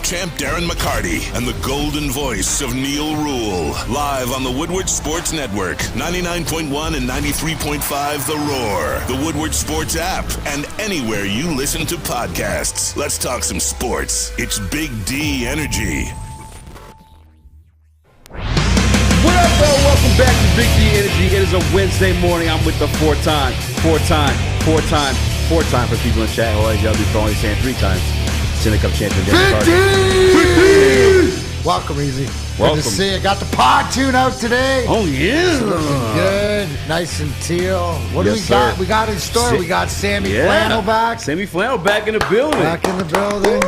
champ Darren McCarty and the golden voice of Neil Rule. Live on the Woodward Sports Network, 99.1 and 93.5 The Roar, the Woodward Sports app, and anywhere you listen to podcasts. Let's talk some sports. It's Big D Energy. What up, though? Welcome back to Big D Energy. It is a Wednesday morning. I'm with the four-time for people in chat. All you gotta do for only saying 3 times. Stanley Cup champion Darren McCarty. Welcome, Easy. Welcome. Good to see you. Got the pod tune out today. Oh, yeah. Looking good. Nice and teal. What Yes, do we got? sir. We got in store. We got Sammy Flannel back. Sammy Flannel back in the building. Back in the building.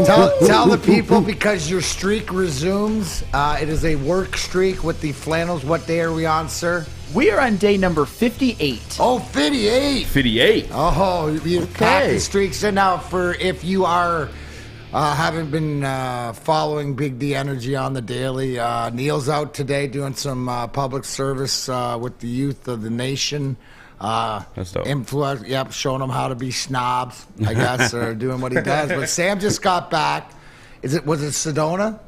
Tell the people, because your streak resumes. It is a work streak with the Flannels. What day are we on, sir? We are on day number 58. Oh, 58. 58. Oh, you Okay. packed the streaks in now. For if you are haven't been following Big D Energy on the daily, Neil's out today doing some public service with the youth of the nation. That's dope. Showing them how to be snobs, I guess, or doing what he does. But Sam just got back. Was it Sedona?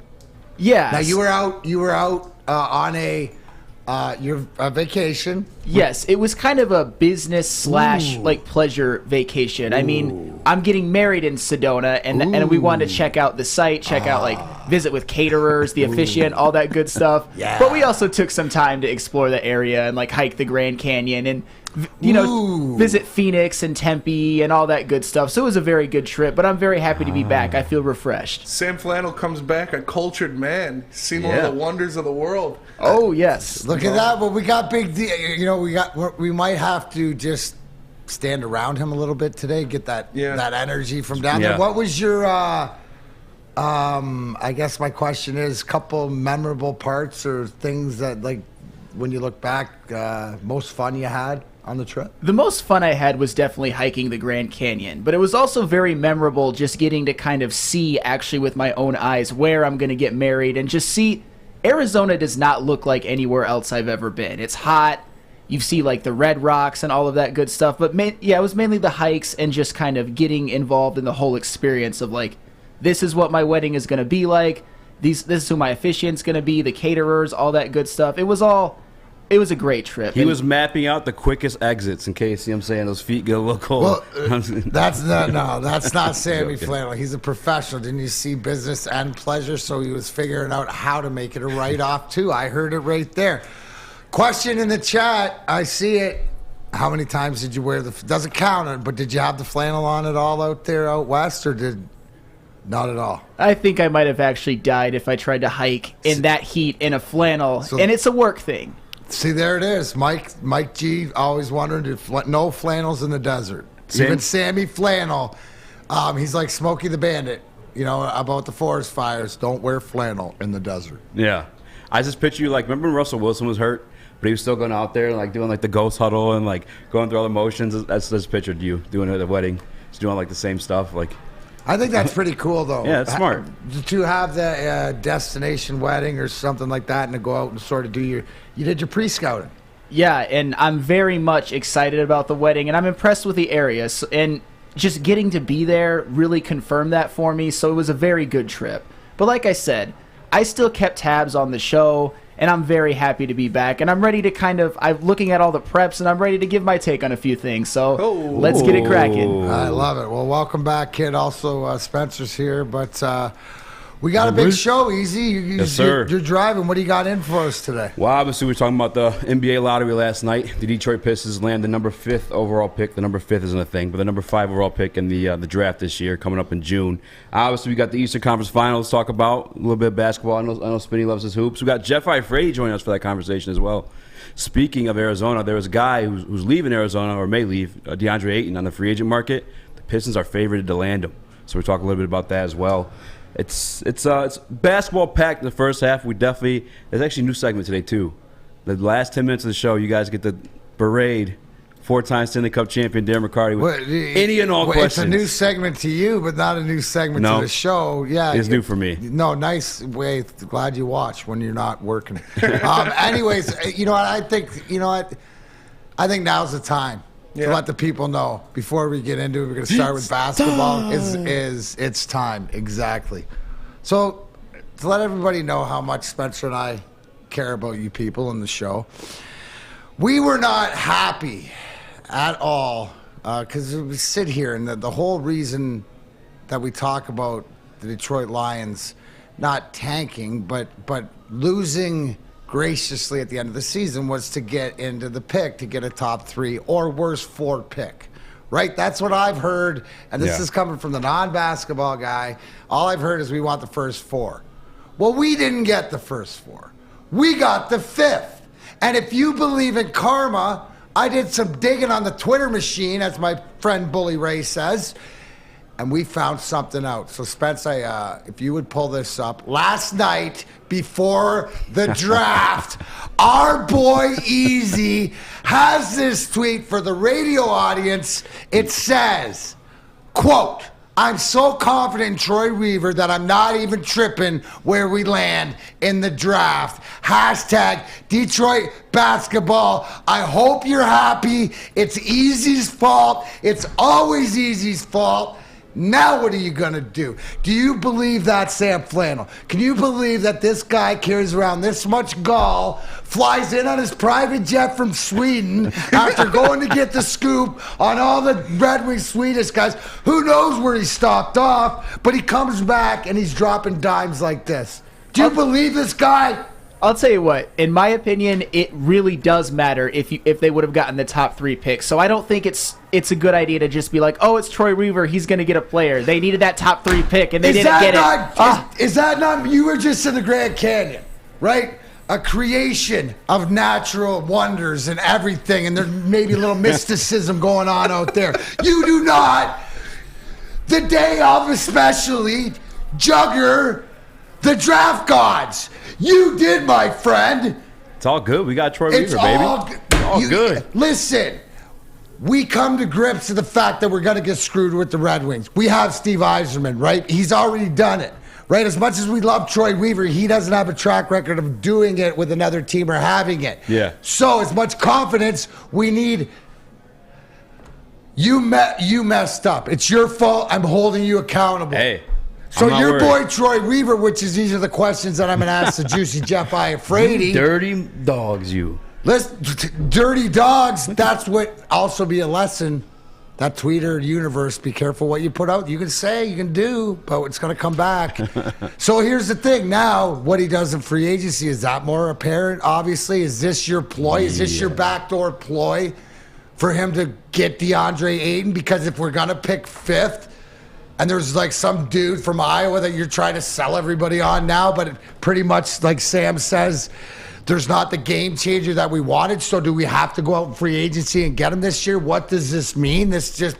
Yeah. Now you were out on a your vacation. Yes, it was kind of a business / like pleasure vacation. I mean, I'm getting married in Sedona, and we wanted to check out the site, visit with caterers, the officiant, all that good stuff. Yeah. But we also took some time to explore the area and hike the Grand Canyon and visit Phoenix and Tempe and all that good stuff. So it was a very good trip, but I'm very happy to be back. I feel refreshed. Sam Flannel comes back a cultured man, seen one of the wonders of the world. Oh, yes. Look at that. Well, we got Big D. We might have to just stand around him a little bit today, get that energy from down there. What was your I guess my question is, couple memorable parts or things that, like, when you look back, most fun you had on the trip? The most fun I had was definitely hiking the Grand Canyon, but it was also very memorable just getting to kind of see actually with my own eyes where I'm going to get married and just see Arizona does not look like anywhere else I've ever been. It's hot. You see the Red Rocks and all of that good stuff, but it was mainly the hikes and just kind of getting involved in the whole experience of this is what my wedding is going to be like. This is who my officiant's going to be, the caterers, all that good stuff. It was a great trip. He was mapping out the quickest exits in case, those feet get a little cold. Well, that's not Sammy Flannel. He's a professional. Didn't you see business and pleasure? So he was figuring out how to make it a write-off, too. I heard it right there. Question in the chat. I see it. How many times did you wear doesn't count, but did you have the flannel on at all out there out west, or not at all? I think I might have actually died if I tried to hike in that heat in a flannel, and it's a work thing. See, there it is. Mike G always wondered if no flannels in the desert. Even Sammy Flannel, he's like Smokey the Bandit, about the forest fires. Don't wear flannel in the desert. Yeah. I just picture you remember when Russell Wilson was hurt, but he was still going out there and doing the ghost huddle and going through all the motions. That's pictured you doing it at the wedding. Just doing the same stuff. I think that's pretty cool, though. Yeah, it's smart. To have the destination wedding or something like that and to go out and sort of you did your pre-scouting. Yeah, and I'm very much excited about the wedding, and I'm impressed with the area. And just getting to be there really confirmed that for me, so it was a very good trip. But like I said, I still kept tabs on the show, and I'm very happy to be back. And I'm ready to I'm looking at all the preps, and I'm ready to give my take on a few things. So let's get it cracking. I love it. Well, welcome back, kid. Also, Spencer's here, but we got a big show, Easy. Yes, sir. You're driving. What do you got in for us today? Well, obviously, we were talking about the NBA lottery last night. The Detroit Pistons land the number 5th overall pick. The number 5th isn't a thing, but the number 5 overall pick in the draft this year, coming up in June. Obviously, we got the Eastern Conference Finals to talk about, a little bit of basketball. I know Spinny loves his hoops. We got Jeff Iafrate joining us for that conversation as well. Speaking of Arizona, there was a guy who's leaving Arizona, or may leave, Deandre Ayton, on the free agent market. The Pistons are favored to land him. So we're talking a little bit about that as well. It's basketball packed in the first half. There's actually a new segment today too. The last 10 minutes of the show, you guys get to berate 4-time Stanley Cup champion Darren McCarty any and all questions. It's a new segment to you, but not a new segment to the show. Yeah, it's new for me. No, nice way. Glad you watch when you're not working. Anyways, I think now's the time. to let the people know before we get into it. We're going to start with basketball. It's time. Exactly. So to let everybody know how much Spencer and I care about you people in the show, we were not happy at all because we sit here and the whole reason that we talk about the Detroit Lions not tanking but losing graciously at the end of the season was to get into the pick, to get a top 3 or worse 4 pick, right? That's what I've heard, and this is coming from the non-basketball guy. All I've heard is we want the first 4. Well, we didn't get the first 4. We got the 5th. And if you believe in karma, I did some digging on the Twitter machine, as my friend Bully Ray says, and we found something out. So, Spence, if you would pull this up. Last night, before the draft, our boy Easy has this tweet for the radio audience. It says, quote, "I'm so confident in Troy Weaver that I'm not even tripping where we land in the draft. Hashtag Detroit basketball. I hope you're happy. It's Easy's fault. It's always Easy's fault. Now what are you going to do?" Do you believe that, Sam Flannel? Can you believe that this guy carries around this much gall, flies in on his private jet from Sweden after going to get the scoop on all the Red Wing Swedish guys? Who knows where he stopped off, but he comes back and he's dropping dimes like this. Do you believe this guy? I'll tell you what, in my opinion, it really does matter if they would have gotten the top 3 picks. So I don't think it's a good idea to just be like, oh, it's Troy Weaver, he's going to get a player. They needed that top 3 pick, and they didn't get it. Is that not, you were just in the Grand Canyon, right? A creation of natural wonders and everything, and there's maybe a little mysticism going on out there. You do not, the day of especially, jugger the draft gods. You did, my friend. It's all good. We got Troy Weaver, baby. All good. Listen, we come to grips with the fact that we're going to get screwed with the Red Wings. We have Steve Yzerman, right? He's already done it, right? As much as we love Troy Weaver, he doesn't have a track record of doing it with another team or having it. Yeah. So as much confidence we need. You messed up. It's your fault. I'm holding you accountable. Hey. So your boy Troy Weaver, these are the questions that I'm going to ask the Juicy Jeff Iafrate. Dirty dogs, you. Dirty dogs, that's what also be a lesson. That Twitter universe, be careful what you put out. You can say, you can do, but it's going to come back. So here's the thing. Now, what he does in free agency, is that more apparent, obviously? Is this your ploy? Is this your backdoor ploy for him to get Deandre Ayton? Because if we're going to pick 5th, and there's like some dude from Iowa that you're trying to sell everybody on now, but pretty much like Sam says, there's not the game changer that we wanted. So do we have to go out in free agency and get him this year? What does this mean? This is just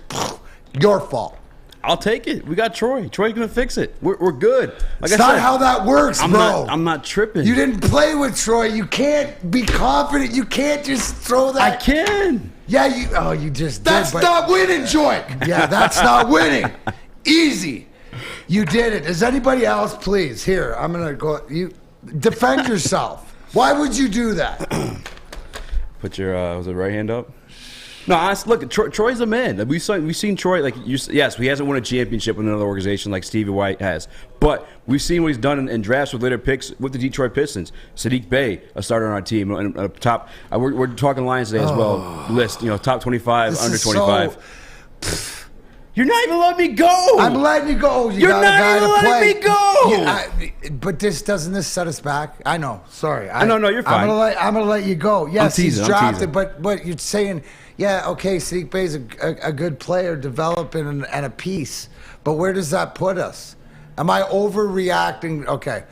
your fault. I'll take it. We got Troy. Troy's going to fix it. We're good. Like it's not how that works, bro. I'm not tripping. You didn't play with Troy. You can't be confident. You can't just throw that. I can. Yeah, you just That's not winning, Joy. Yeah, that's not winning. Easy. You did it. Is anybody else, please? Here, I'm going to go. You defend yourself. Why would you do that? Put your was it right hand up? No, honestly, look, Troy's a man. We've seen Troy, yes, he hasn't won a championship with another organization like Stevie White has, but we've seen what he's done in drafts with later picks with the Detroit Pistons. Sadiq Bey, a starter on our team, and a top. We're talking Lions today as well. List, top 25, under 25. You're not even letting me go. I'm letting you go. You're not even letting me go. But doesn't this set us back? I know. Sorry. No, you're fine. I'm gonna let you go. Yes, he's drafted, but you're saying, yeah, okay, Sadiq Bey's a good player, developing and a piece. But where does that put us? Am I overreacting? Okay.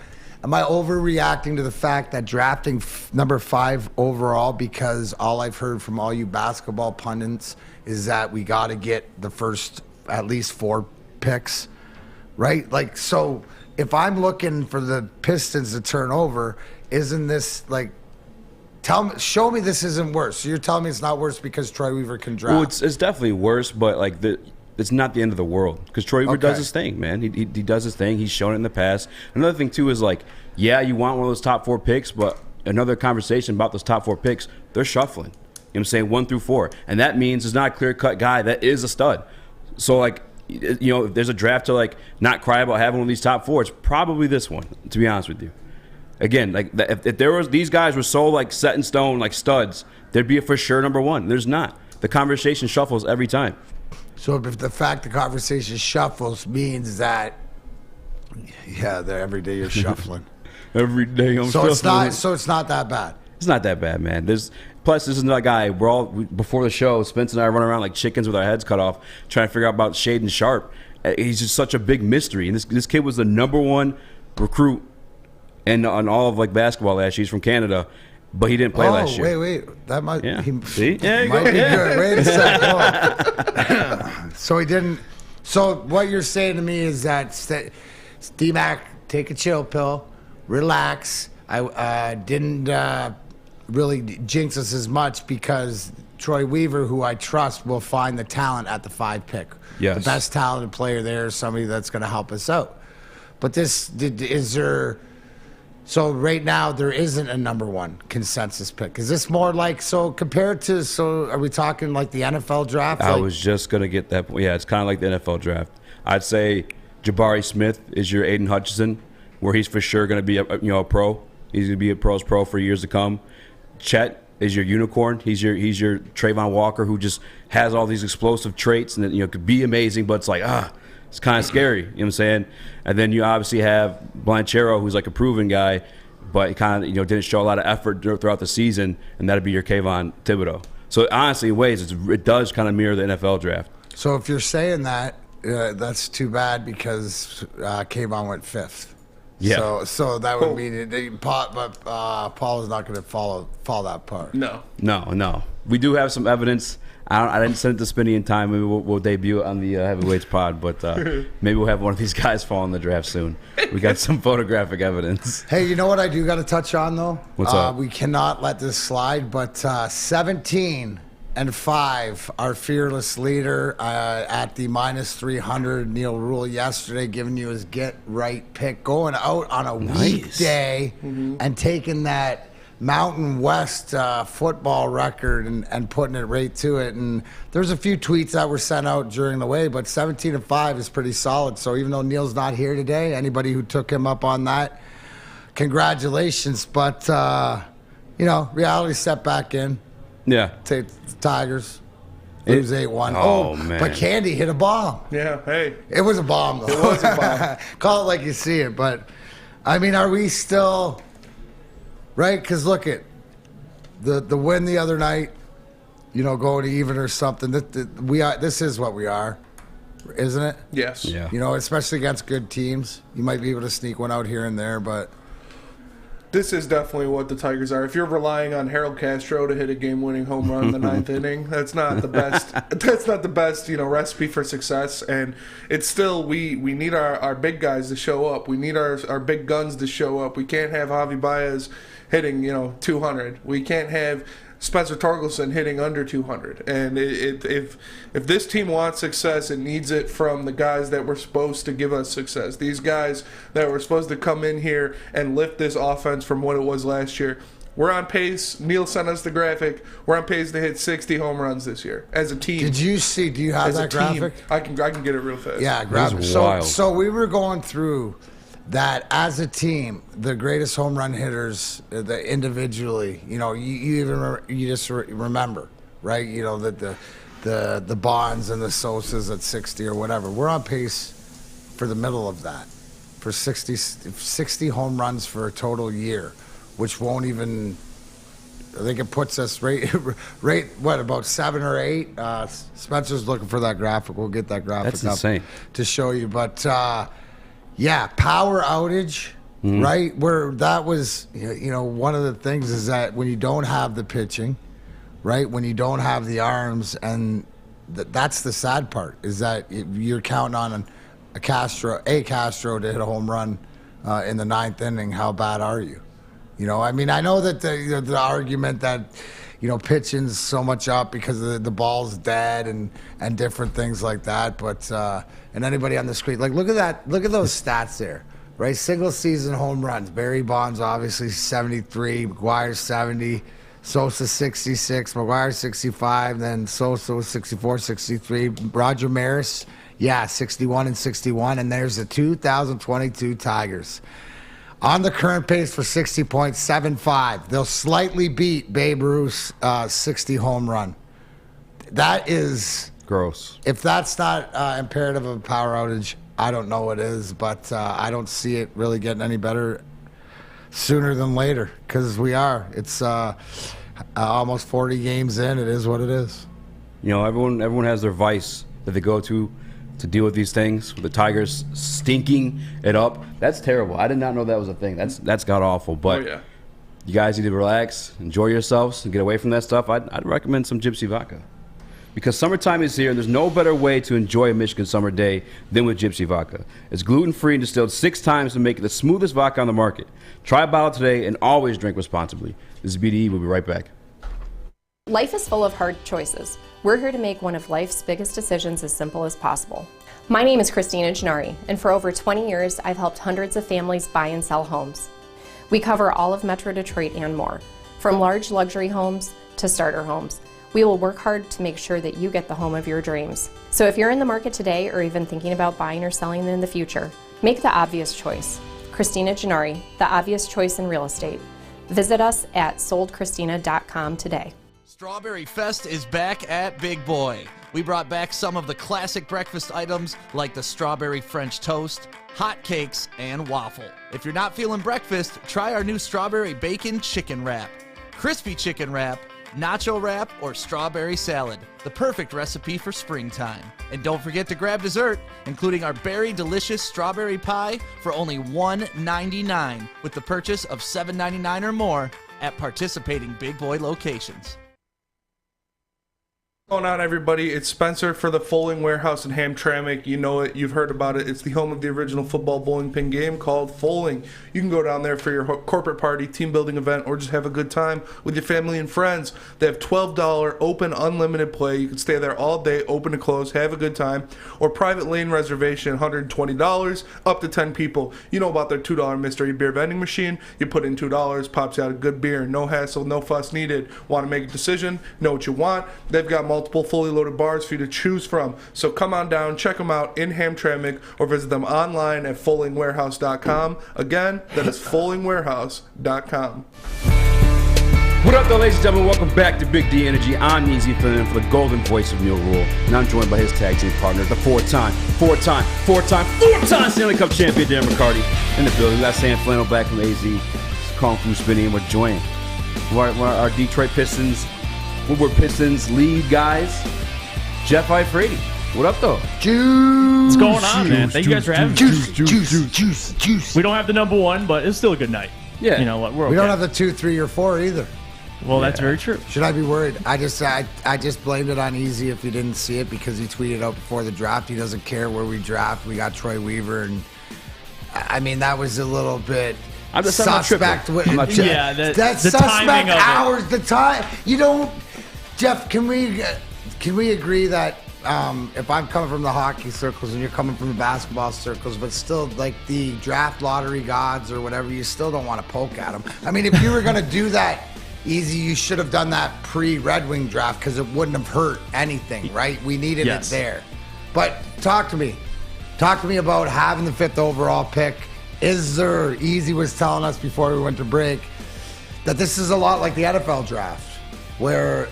Am I overreacting to the fact that drafting number 5 overall, because all I've heard from all you basketball pundits is that we got to get the first at least 4 picks, right? Like, so if I'm looking for the Pistons to turn over, isn't this like, show me this isn't worse. So you're telling me it's not worse because Troy Weaver can draft? Well, it's definitely worse, but like it's not the end of the world because Troy Weaver does his thing, man. He does his thing. He's shown it in the past. Another thing too is like, yeah, you want one of those top 4 picks, but another conversation about those top 4 picks, they're shuffling. what I'm saying, 1 through 4. And that means there's not a clear-cut guy that is a stud. So, like, you know, if there's a draft to, like, not cry about having one of these top 4, it's probably this one, to be honest with you. Again, like, if there was, these guys were so, like, set in stone, like studs, there'd be a for sure number 1. There's not. The conversation shuffles every time. So if the fact the conversation shuffles means that, yeah, every day you're shuffling. Every day I'm shuffling. So it's not that bad. It's not that bad, man. Plus, this is not a guy. Before the show, Spence and I run around like chickens with our heads cut off, trying to figure out about Shaden Sharp. He's just such a big mystery. And this kid was the number 1 recruit on all of like basketball last year. He's from Canada, but he didn't play last year. Wait. That might See? Yeah, you might go. be Yeah. good. Wait a second. So he didn't. So what you're saying to me is that D-Mac, take a chill pill, relax. I didn't really jinx us as much because Troy Weaver, who I trust, will find the talent at the 5 pick. Yes. The best talented player there is somebody that's going to help us out. But is there... So right now there isn't a number 1 consensus pick. Is this more like, so compared to, so are we talking like the NFL draft? I was just going to get that point. Yeah, it's kind of like the NFL draft. I'd say Jabari Smith is your Aiden Hutchinson, where he's for sure going to be a pro. He's going to be a pro for years to come. Chet is your unicorn. He's your Trayvon Walker, who just has all these explosive traits and could be amazing, but it's like it's kind of scary. You know what I'm saying? And then you obviously have Blanchero, who's like a proven guy, but he kind of didn't show a lot of effort throughout the season, and that'd be your Kayvon Thibodeau. So honestly, in ways, it does kind of mirror the NFL draft. So if you're saying that, that's too bad because Kayvon went 5th. Yeah. So that would mean Paul is not going to follow that part. No. We do have some evidence. I didn't send it to Spinney in time. Maybe we'll debut it on the Heavyweights pod, but maybe we'll have one of these guys fall in the draft soon. We got some photographic evidence. Hey, you know what I do got to touch on, though? What's up? We cannot let this slide, but 17-5, our fearless leader at the -300, Neil Rule, yesterday, giving you his get-right pick, going out on a weekday and taking that Mountain West football record and putting it right to it. And there's a few tweets that were sent out during the way, but 17-5 is pretty solid. So even though Neil's not here today, anybody who took him up on that, congratulations. But, reality set back in. Yeah. Take the Tigers. Lose 8-1. Oh, man. But Candy hit a bomb. Yeah, hey. It was a bomb, though. It was a bomb. Call it like you see it. But, I mean, are we still... Right? Because look at the win the other night, going to even or something. This is what we are, isn't it? Yes. Yeah. Especially against good teams. You might be able to sneak one out here and there, but... This is definitely what the Tigers are. If you're relying on Harold Castro to hit a game-winning home run in the 9th inning, that's not the best. That's not the best, recipe for success. And it's still we need our big guys to show up. We need our big guns to show up. We can't have Javi Baez hitting 200. We can't have Spencer Torkelson hitting under 200. And if this team wants success, it needs it from the guys that were supposed to give us success. These guys that were supposed to come in here and lift this offense from what it was last year. We're on pace. Neil sent us the graphic. We're on pace to hit 60 home runs this year as a team. Did you see? Do you have that graphic? I can get it real fast. Yeah, grab it. Wild. So we were going through that as a team, the greatest home run hitters, individually, you just remember, right? That the Bonds and the Sosas at 60 or whatever. We're on pace for the middle of that, for 60 home runs for a total year, which won't even. I think it puts us right, about 7 or 8. Spencer's looking for that graphic. We'll get that graphic That's up insane to show you, but. Yeah, power outage, right? Where that was, one of the things is that when you don't have the pitching, right? When you don't have the arms, and that's the sad part, is that you're counting on a Castro to hit a home run in the 9th inning. How bad are you? I mean, I know that the argument that, pitching's so much up because the ball's dead and different things like that. But and anybody on the screen, like, look at those stats there, right? Single season home runs. Barry Bonds obviously 73, McGuire 70, Sosa 66, McGuire 65, then Sosa was 64, 63. Roger Maris, 61 and 61. And there's the 2022 Tigers. On the current pace for 60.75. They'll slightly beat Babe Ruth's 60 home run. That is Gross. If that's not imperative of a power outage, I don't know what is, but I don't see it really getting any better sooner than later, because it's almost 40 games in. It is what it is. You know, everyone has their vice that they go to deal with these things. With the Tigers stinking it up, that's terrible. I did not know that was a thing. That's god awful. But you guys need to relax, enjoy yourselves, and get away from that stuff. I'd recommend some Gypsy vodka, because summertime is here, and there's no better way to enjoy a Michigan summer day than with Gypsy vodka. It's gluten-free and distilled 6 times to make it the smoothest vodka on the market. Try a bottle today and always drink responsibly. This is BDE. We'll be right back. Life is full of hard choices. We're here to make one of life's biggest decisions as simple as possible. My name is Christina Gennari, and for over 20 years, I've helped hundreds of families buy and sell homes. We cover all of Metro Detroit and more, from large luxury homes to starter homes. We will work hard to make sure that you get the home of your dreams. So if you're in the market today or even thinking about buying or selling in the future, make the obvious choice. Christina Gennari, the obvious choice in real estate. Visit us at soldchristina.com today. Strawberry Fest is back at Big Boy. We brought back some of the classic breakfast items like the strawberry French toast, hot cakes, and waffle. If you're not feeling breakfast, try our new strawberry bacon chicken wrap, crispy chicken wrap, nacho wrap, or strawberry salad. The perfect recipe for springtime. And don't forget to grab dessert, including our berry delicious strawberry pie for only $1.99 with the purchase of $7.99 or more at participating Big Boy locations. What's going on, everybody? It's Spencer for the Foaling Warehouse in Hamtramck. You know it. You've heard about it. It's the home of the original football bowling pin game called Foaling. You can go down there for your corporate party, team building event, or just have a good time with your family and friends. They have $12 open unlimited play. You can stay there all day, open to close, have a good time. Or private lane reservation, $120, up to 10 people. You know about their $2 mystery beer vending machine. You put in $2, pops out a good beer. No hassle, no fuss needed. Want to make a decision? Know what you want? They've got multiple fully loaded bars for you to choose from. So come on down, check them out in Hamtramck, or visit them online at foalingwarehouse.com. Again, that is foalingwarehouse.com. What up, though, ladies and gentlemen? Welcome back to Big D Energy. I'm Easy filling in for the golden voice of Neil Rule, and I'm joined by his tag team partner, the four-time Stanley Cup champion, Darren McCarty, in the building. We got Sam Flannel back from AZ, Kung Fu Spinning, and we're joined by our Detroit Pistons, Woodward Pistons lead guys, Jeff Iafrate. What up, though? Juice. What's going on, man? Thank you guys for having me. Juice. We don't have the number one, but it's still a good night. Yeah. You know what? We're okay. We don't have the 2, 3, or 4 either. Well, that's very true. Should I be worried? I just blamed it on Easy if you didn't see it, because he tweeted out before the draft. He doesn't care where we draft. We got Troy Weaver, and I mean, that was a little bit suspect. Yeah, that's the suspect timing of hours. The time you don't. Jeff, can we agree that if I'm coming from the hockey circles and you're coming from the basketball circles, but still, like, the draft lottery gods or whatever, you still don't want to poke at them? I mean, if you were going to do that, Easy, you should have done that pre-Red Wing draft, because it wouldn't have hurt anything, right? We needed it there. But talk to me. Talk to me about having the 5th overall pick. Easy was telling us before we went to break that this is a lot like the NFL draft, where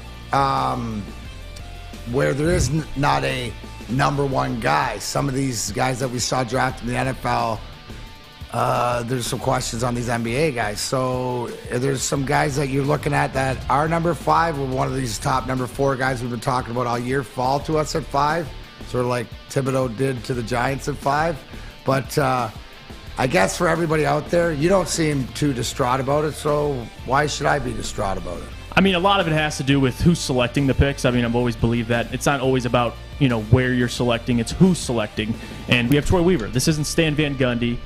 there is not a number one guy. Some of these guys that we saw drafted in the NFL, there's some questions on these NBA guys. So there's some guys that you're looking at that are number 5, or one of these top number 4 guys we've been talking about all year fall to us at 5, sort of like Thibodeau did to the Giants at 5. But I guess for everybody out there, you don't seem too distraught about it, so why should I be distraught about it? I mean, a lot of it has to do with who's selecting the picks. I mean, I've always believed that. It's not always about, where you're selecting. It's who's selecting. And we have Troy Weaver. This isn't Stan Van Gundy.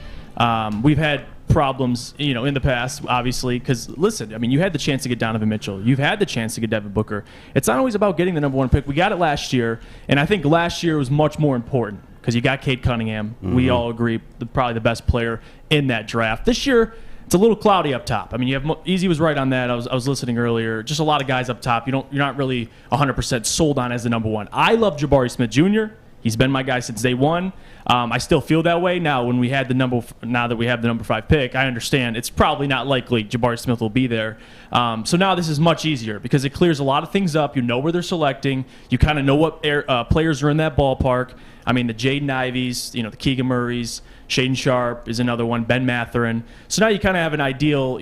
We've had problems, in the past, obviously, because, listen, I mean, you had the chance to get Donovan Mitchell. You've had the chance to get Devin Booker. It's not always about getting the number 1 pick. We got it last year, and I think last year was much more important because you got Cade Cunningham. Mm-hmm. We all agree, probably the best player in that draft. This year, it's a little cloudy up top. I mean, you have Easy was right on that. I was listening earlier. Just a lot of guys up top. You're not really 100% sold on as the number one. I love Jabari Smith Jr. He's been my guy since day one. I still feel that way now. Now that we have the number 5 pick, I understand it's probably not likely Jabari Smith will be there. So now this is much easier because it clears a lot of things up. You know where they're selecting. You kind of know what players are in that ballpark. I mean, the Jaden Ivies, the Keegan Murrays, Shaden Sharp is another one, Ben Matherin. So now you kind of have an ideal,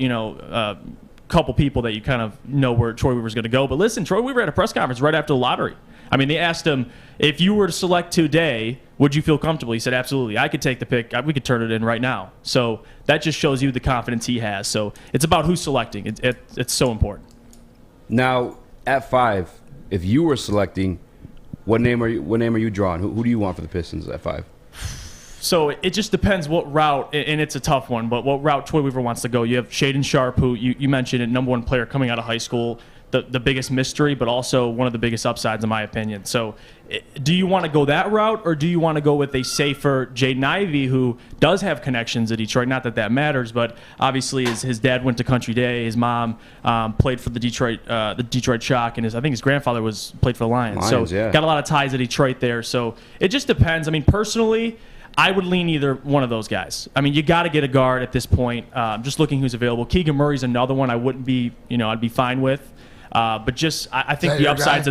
couple people that you kind of know where Troy Weaver's going to go. But listen, Troy Weaver had a press conference right after the lottery. I mean, they asked him, if you were to select today, would you feel comfortable? He said, absolutely. I could take the pick. We could turn it in right now. So that just shows you the confidence he has. So it's about who's selecting. It's so important. Now, at 5, if you were selecting, what name are you drawing? Who do you want for the Pistons at 5? So it just depends what route, and it's a tough one, but what route Troy Weaver wants to go. You have Shaden Sharp, who you mentioned, a number 1 player coming out of high school, the biggest mystery, but also one of the biggest upsides in my opinion. So do you want to go that route, or do you want to go with a safer Jaden Ivey, who does have connections at Detroit? Not that matters, but obviously his dad went to Country Day, his mom played for the Detroit Shock, and I think his grandfather played for the Lions. So yeah. Got a lot of ties to Detroit there. So it just depends. I mean, personally, I would lean either one of those guys. I mean, you got to get a guard at this point. Just looking who's available. Keegan Murray's another one I wouldn't be, I'd be fine with. But just I think the upside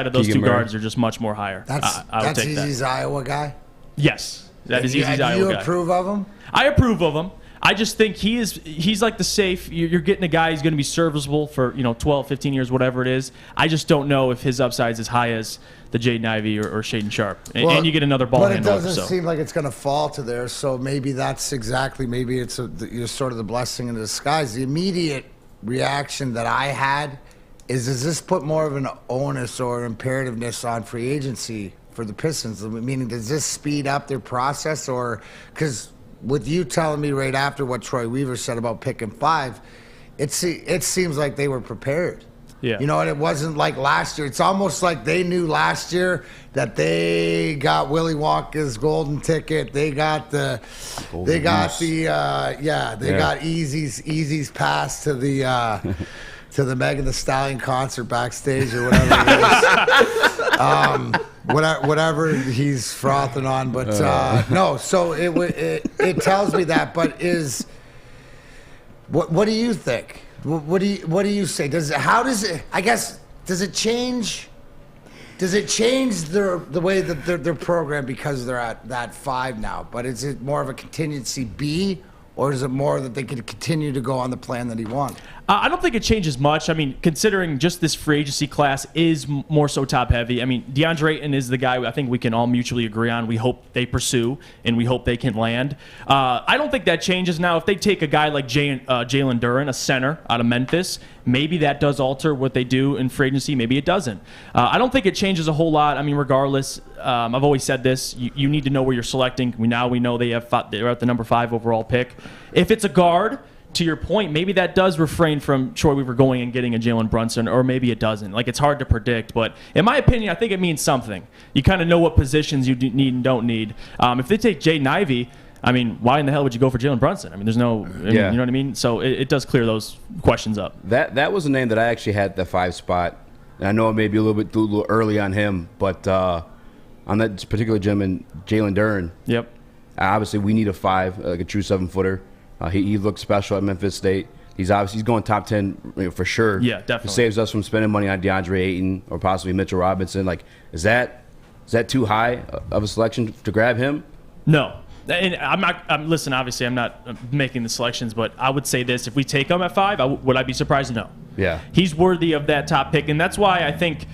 of those Keegan two Murray. guards are just much more higher. I would take Easy's Iowa guy? Yes. That is Easy's Iowa guy. Do you approve of him? I approve of him. I just think he's like the safe. You're getting a guy who's going to be serviceable for 12, 15 years, whatever it is. I just don't know if his upside is as high as the Jaden Ivey or Shaden Sharp. And you get another ball handler. But it doesn't seem like it's going to fall to there, so maybe that's exactly, it's sort of the blessing in disguise. The immediate reaction that I had is, does this put more of an onus or imperativeness on free agency for the Pistons? Meaning, does this speed up their process? Or, because with you telling me right after what Troy Weaver said about picking 5, it seems like they were prepared. Yeah. And it wasn't like last year. It's almost like they knew last year that they got Willy Wonka's golden ticket. They got got Easy's pass to the to the Megan Thee Stallion concert backstage or whatever it is. Whatever he's frothing on, but no. So it tells me that. But what do you think? What do you say? Does it change? Does it change the way that they're programmed because they're at that 5 now? But is it more of a contingency B, or is it more that they could continue to go on the plan that he wanted? I don't think it changes much. I mean, considering just this free agency class is more so top heavy. I mean, Deandre Ayton is the guy I think we can all mutually agree on. We hope they pursue and we hope they can land. I don't think that changes now. If they take a guy like Jalen Duren, a center out of Memphis, maybe that does alter what they do in free agency. Maybe it doesn't. I don't think it changes a whole lot. I mean, regardless, I've always said this. You need to know where you're selecting. We know they're at the number 5 overall pick. If it's a guard, to your point, maybe that does refrain from Troy Weaver going and getting a Jalen Brunson, or maybe it doesn't. Like, it's hard to predict, but in my opinion, I think it means something. You kind of know what positions you need and don't need. If they take Jaden Ivey, I mean, why in the hell would you go for Jalen Brunson? I mean, there's no, you know what I mean? So it does clear those questions up. That was a name that I actually had the 5 spot, and I know it may be a little early on him, but on that particular gentleman, Jalen Duren. Yep. Obviously, we need a 5, like a true 7-footer. He looked special at Memphis State. He's going top 10 for sure. Yeah, definitely. It saves us from spending money on Deandre Ayton or possibly Mitchell Robinson. Like, is that too high of a selection to grab him? No. And listen, obviously I'm not making the selections, but I would say this. If we take him at 5, would I be surprised? No. Yeah. He's worthy of that top pick, and that's why I think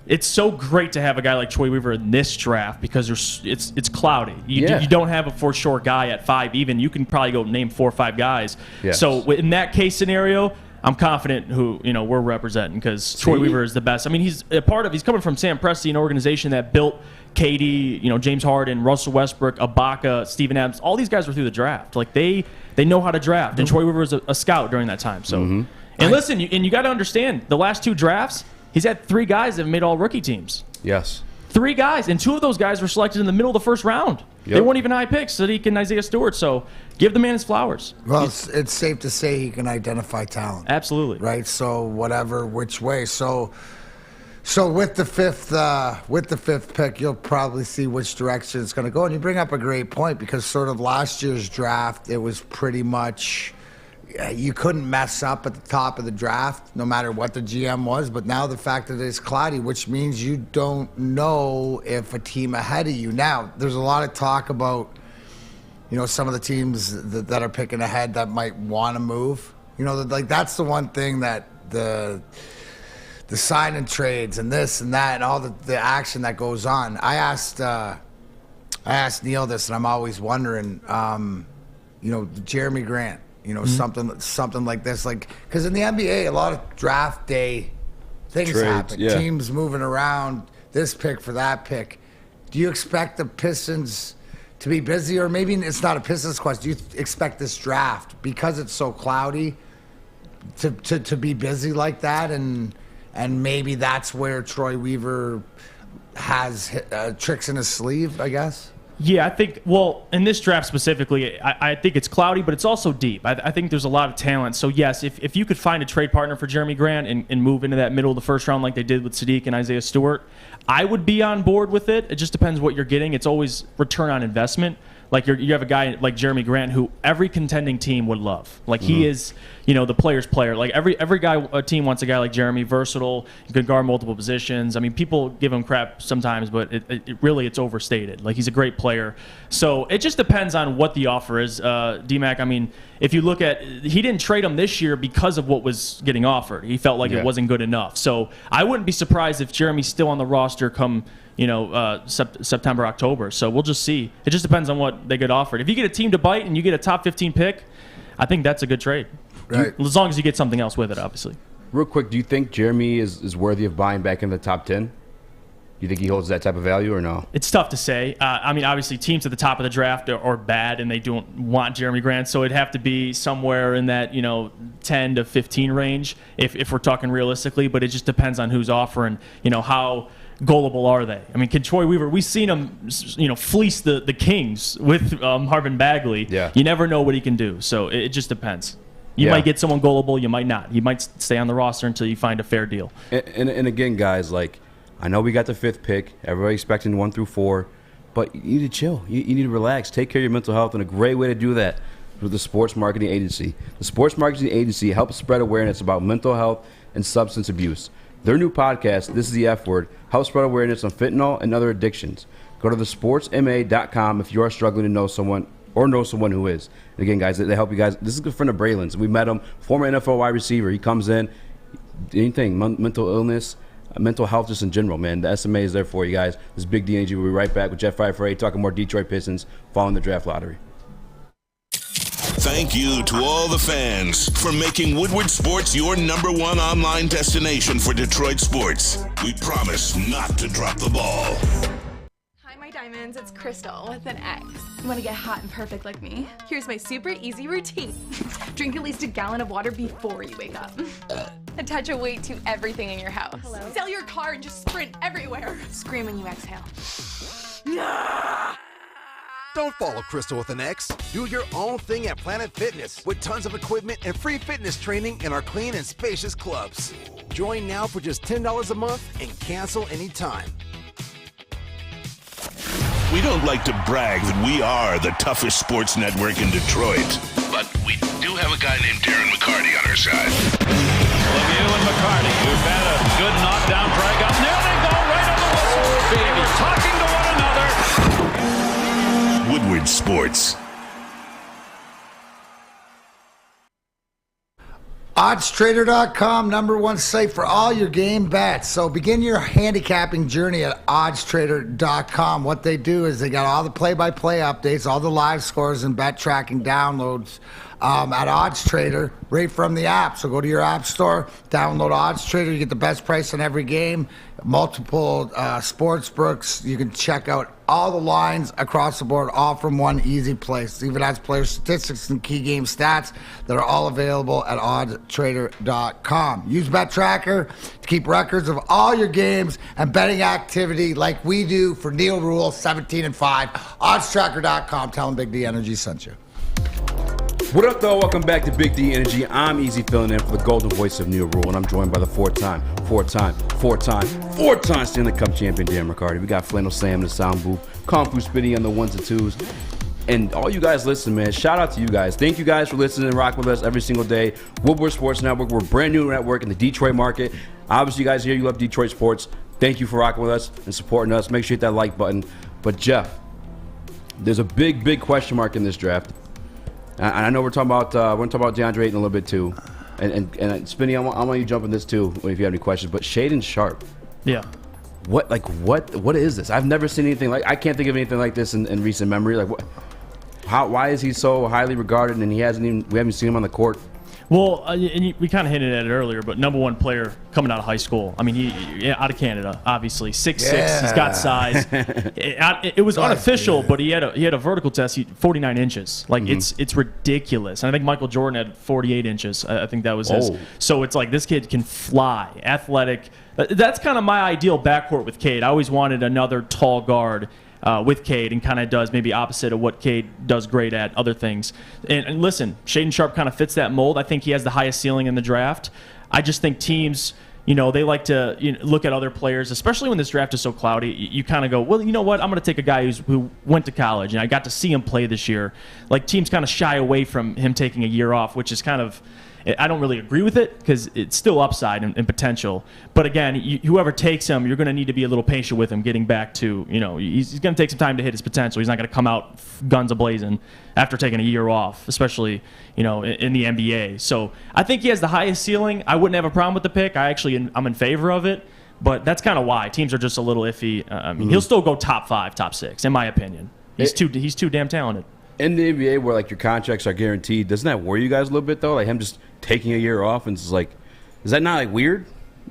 it's so great to have a guy like Troy Weaver in this draft, because it's cloudy. You don't have a for sure guy at 5 even. You can probably go name 4 or 5 guys. Yes. So in that case scenario, I'm confident who we're representing, because Troy Weaver is the best. I mean, he's coming from Sam Presti, an organization that built KD, James Harden, Russell Westbrook, Ibaka, Steven Adams. All these guys were through the draft. Like, they know how to draft, and Troy Weaver was a scout during that time. So, and listen, you got to understand, the last 2 drafts, he's had 3 guys that have made all rookie teams. Yes. 3 guys, and 2 of those guys were selected in the middle of the first round. They weren't even high picks, Sadiq and Isaiah Stewart. So give the man his flowers. Well, it's safe to say he can identify talent. Absolutely. Right. So whatever, which way. So with the fifth pick, you'll probably see which direction it's going to go. And you bring up a great point, because sort of last year's draft, it was pretty much you couldn't mess up at the top of the draft, no matter what the GM was. But now the fact that it's cloudy, which means you don't know if a team ahead of you. Now, there's a lot of talk about, some of the teams that are picking ahead that might want to move. That's the one thing that the sign and trades and this and that and all the action that goes on. I asked Neil this, and I'm always wondering, Jeremy Grant. Something like this, because in the NBA, a lot of draft day things Trades, happen. yeah. Teams moving around, this pick for that pick. Do you expect the Pistons to be busy, or maybe it's not a Pistons question? Do you expect this draft, because it's so cloudy, to be busy like that, and maybe that's where Troy Weaver has tricks in his sleeve, I guess? Yeah, I think, in this draft specifically, I think it's cloudy, but it's also deep. I think there's a lot of talent. So, yes, if you could find a trade partner for Jeremy Grant and move into that middle of the first round like they did with Sadiq and Isaiah Stewart, I would be on board with it. It just depends what you're getting. It's always return on investment. Like you have a guy like Jeremy Grant who every contending team would love. Like he is, the player's player. Like every a team wants a guy like Jeremy, versatile, can guard multiple positions. I mean, people give him crap sometimes, but it really it's overstated. Like he's a great player. So it just depends on what the offer is. D-Mac, I mean, if you look at, he didn't trade him this year because of what was getting offered. He felt like it wasn't good enough. So I wouldn't be surprised if Jeremy's still on the roster come September, October. So we'll just see. It just depends on what they get offered. If you get a team to bite and you get a top 15 pick, I think that's a good trade. Right. As long as you get something else with it, obviously. Real quick, do you think Jeremy is worthy of buying back in the top 10? Do you think he holds that type of value or no? It's tough to say. I mean, obviously, teams at the top of the draft are bad, and they don't want Jeremy Grant, so it'd have to be somewhere in that 10 to 15 range if we're talking realistically. But it just depends on who's offering. How gullible are they? I mean, can Troy Weaver? We've seen him, fleece the Kings with Marvin Bagley. Yeah. You never know what he can do, so it just depends. You might get someone gullible, you might not. You might stay on the roster until you find a fair deal. And again, guys, I know we got the 5th pick. Everybody expecting 1 through 4, but you need to chill. You need to relax. Take care of your mental health, and a great way to do that with the Sports Marketing Agency. The Sports Marketing Agency helps spread awareness about mental health and substance abuse. Their new podcast, This is the F Word, helps spread awareness on fentanyl and other addictions. Go to thesportsma.com if you are struggling to know someone or know someone who is. And again, guys, they help you guys. This is a good friend of Braylon's. We met him, former NFL wide receiver. He comes in, anything, mental illness, mental health just in general, man. The SMA is there for you guys. This is Big D Energy. We'll be right back with Jeff Iafrate talking more Detroit Pistons following the draft lottery. Thank you to all the fans for making Woodward Sports your #1 online destination for Detroit sports. We promise not to drop the ball. Hi, my diamonds. It's Crystal with an X. You want to get hot and perfect like me? Here's my super easy routine. Drink at least a gallon of water before you wake up. Attach a weight to everything in your house. Hello? Sell your car and just sprint everywhere. Scream when you exhale. Don't follow Crystal with an X. Do your own thing at Planet Fitness with tons of equipment and free fitness training in our clean and spacious clubs. Join now for just $10 a month and cancel anytime. We don't like to brag that we are the toughest sports network in Detroit, but we do have a guy named Darren McCarty on our side. Lemieux and McCarty, who've had a good knockdown drag up. There they go, right on the whistle. They were talking to one another. Woodward Sports. OddsTrader.com, #1 site for all your game bets. So begin your handicapping journey at OddsTrader.com. What they do is they got all the play-by-play updates, all the live scores and bet tracking downloads at OddsTrader right from the app. So go to your app store, download OddsTrader. You get the best price on every game, multiple sports books. You can check out all the lines across the board, all from one easy place. It even has player statistics and key game stats that are all available at oddstrader.com. Use BetTracker to keep records of all your games and betting activity like we do for Neil Rule, 17-5. Oddstracker.com. Tell them Big D Energy sent you. What up, though? Welcome back to Big D Energy. I'm Easy filling in for the golden voice of Neil Rule, and I'm joined by the four-time Stanley Cup champion Darren McCarty. We got Flannel Sam in the sound booth, Kung Fu Spitty on the ones and twos, and all you guys listen, man. Shout out to you guys. Thank you guys for listening and rock with us every single day. Woodward Sports Network. We're a brand new network in the Detroit market. Obviously, you guys here, you love Detroit sports. Thank you for rocking with us and supporting us. Make sure you hit that like button. But Jeff, there's a big question mark in this draft. And I know we're talking about Deandre Ayton a little bit too, and Spinny, I want you to jump in this too if you have any questions. But Shaedon Sharpe, yeah, what is this? I've never seen anything like. I can't think of anything like this in recent memory. Like, why is he so highly regarded and we haven't seen him on the court? Well, we kind of hinted at it earlier, but number one player coming out of high school. I mean, he out of Canada, obviously 6'6". He's got size. It was unofficial, but he had a vertical test. 49 inches. Like it's ridiculous. And I think Michael Jordan had 48 inches. I think that was his. So it's like this kid can fly, athletic. That's kind of my ideal backcourt with Cade. I always wanted another tall guard with Cade, and kind of does maybe opposite of what Cade does great at, other things. And listen, Shaedon Sharpe kind of fits that mold. I think he has the highest ceiling in the draft. I just think teams, they like to look at other players, especially when this draft is so cloudy. You kind of go, well, you know what? I'm going to take a guy who went to college, and I got to see him play this year. Like, teams kind of shy away from him taking a year off, which is kind of, I don't really agree with it because it's still upside and potential. But again, whoever takes him, you're going to need to be a little patient with him getting back to, he's going to take some time to hit his potential. He's not going to come out guns a-blazing after taking a year off, especially, in the NBA. So I think he has the highest ceiling. I wouldn't have a problem with the pick. I'm in favor of it. But that's kind of why. Teams are just a little iffy. I mean, he'll still go top 5, top 6, in my opinion. He's too damn talented. In the NBA, where like your contracts are guaranteed, doesn't that worry you guys a little bit though? Like him just taking a year off, and it's like, is that not like weird?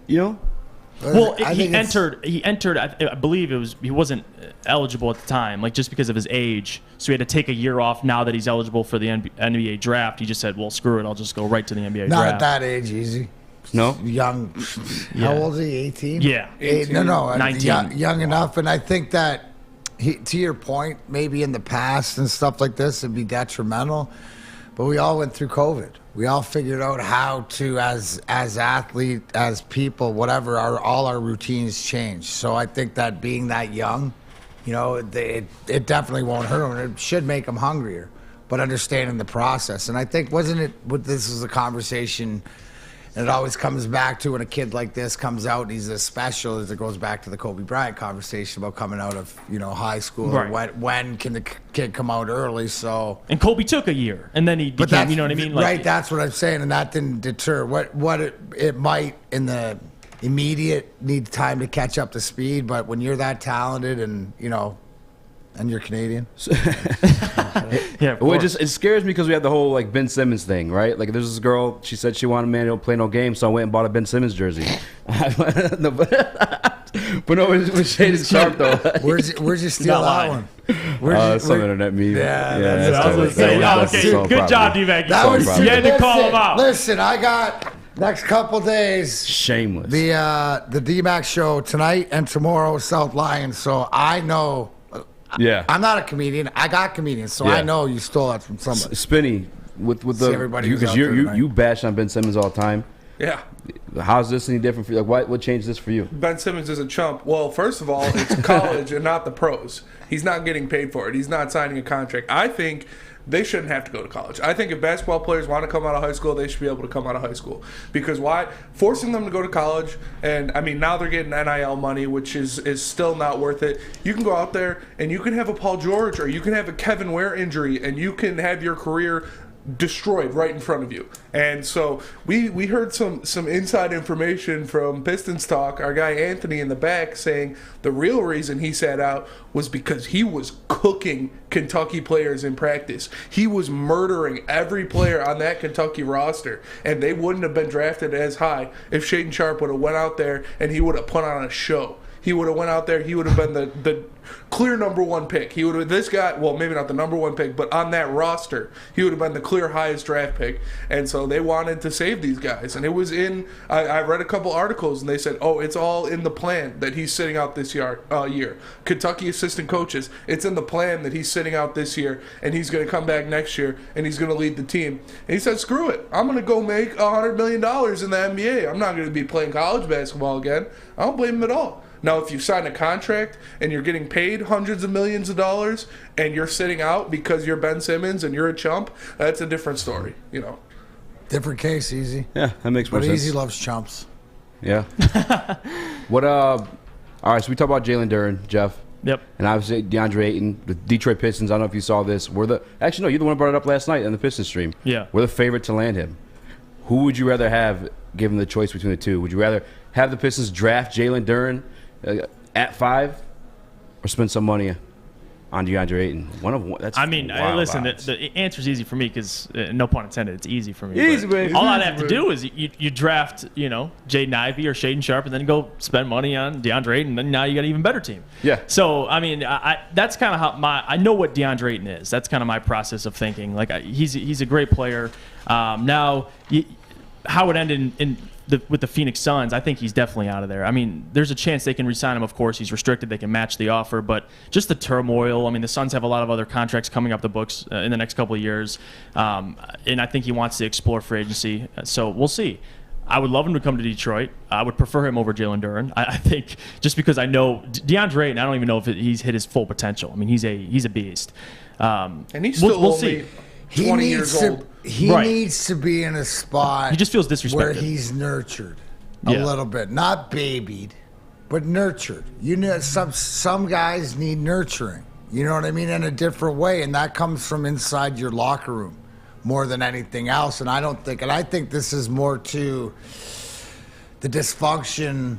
Well, he entered. I believe he wasn't eligible at the time, like just because of his age. So he had to take a year off. Now that he's eligible for the NBA draft, he just said, "Well, screw it, I'll just go right to the NBA draft." Not at that age, easy. No, young. Yeah. How old is he? 18. Yeah, 18. No, 19. Young enough, and I think that. To your point, maybe in the past and stuff like this, it'd be detrimental. But we all went through COVID. We all figured out how to, as athletes, as people, whatever, all our routines changed. So I think that being that young, it definitely won't hurt them. It should make them hungrier, but understanding the process. And I think, this was a conversation. And it always comes back to when a kid like this comes out and he's as special as it goes back to the Kobe Bryant conversation about coming out of, high school. Right. When can the kid come out early? So and Kobe took a year, and then he became, you know what I mean? Like, right, that's what I'm saying, and that didn't deter. What it might in the immediate need time to catch up to speed, but when you're that talented and and you're Canadian. Yeah, well, it scares me because we have the whole like Ben Simmons thing, right? Like there's this girl, she said she wanted a man who don't play no game, so I went and bought a Ben Simmons jersey. But no, with Shaedon Sharpe though. Where'd you steal that one? Some internet meme. Yeah, that's I was gonna say, okay, good job, D-Mac. You had to call him out. Listen, I got next couple days. Shameless. The D-Mac show tonight and tomorrow, South Lions. So I know. Yeah, I'm not a comedian. I got comedians, so I know you stole that from somebody. Spinny, with the because you bash on Ben Simmons all the time. Yeah. How's this any different for you? Like, what changed this for you? Ben Simmons is a chump. Well, first of all, it's college and not the pros. He's not getting paid for it. He's not signing a contract. I think they shouldn't have to go to college. I think if basketball players want to come out of high school, they should be able to come out of high school. Because why? Forcing them to go to college, and I mean, now they're getting NIL money, which is still not worth it. You can go out there and you can have a Paul George or you can have a Kevin Ware injury and you can have your career destroyed right in front of you. And so we heard some inside information from Pistons Talk, our guy Anthony in the back, saying the real reason he sat out was because he was cooking Kentucky players in practice. He was murdering every player on that Kentucky roster, and they wouldn't have been drafted as high if Shaedon Sharpe would have went out there and he would have put on a show. He would have went out there. He would have been the clear number one pick. He would have this guy. Well, maybe not the number one pick, but on that roster, he would have been the clear highest draft pick. And so they wanted to save these guys. And it was in. I read a couple articles, and they said, "Oh, it's all in the plan that he's sitting out this year." Kentucky assistant coaches, it's in the plan that he's sitting out this year, and he's going to come back next year, and he's going to lead the team. And he said, "Screw it. I'm going to go make $100 million in the NBA. I'm not going to be playing college basketball again." I don't blame him at all. Now, if you sign a contract and you're getting paid hundreds of millions of dollars and you're sitting out because you're Ben Simmons and you're a chump, that's a different story, Different case, Easy. Yeah, that makes more but sense. Easy loves chumps. Yeah. All right, so we talked about Jalen Duren, Jeff. Yep. And obviously DeAndre Ayton, the Detroit Pistons. I don't know if you saw this. Actually, no, you're the one who brought it up last night on the Pistons stream. Yeah. We're the favorite to land him. Who would you rather have, given the choice between the two? Would you rather have the Pistons draft Jalen Duren at 5, or spend some money on DeAndre Ayton? That's listen, the answer's easy for me because, no pun intended, it's easy for me. Easy, baby. All I'd have to do is you draft, Jaden Ivey or Shaedon Sharpe, and then go spend money on DeAndre Ayton, and then now you got an even better team. Yeah. So, that's kind of how I know what DeAndre Ayton is. That's kind of my process of thinking. Like, he's a great player. Now, how it ended with the Phoenix Suns, I think he's definitely out of there. There's a chance they can re-sign him. Of course, he's restricted. They can match the offer, but just the turmoil. The Suns have a lot of other contracts coming up the books in the next couple of years, and I think he wants to explore free agency. So we'll see. I would love him to come to Detroit. I would prefer him over Jalen Duren. I think just because I know DeAndre Ayton, I don't even know if he's hit his full potential. He's a beast. And he's still we'll only see. 20 years old. He needs to be in a spot. He just feels disrespected. Where he's nurtured a little bit, not babied, but nurtured. Some guys need nurturing. You know what I mean? In a different way, and that comes from inside your locker room more than anything else. And I think this is more to the dysfunction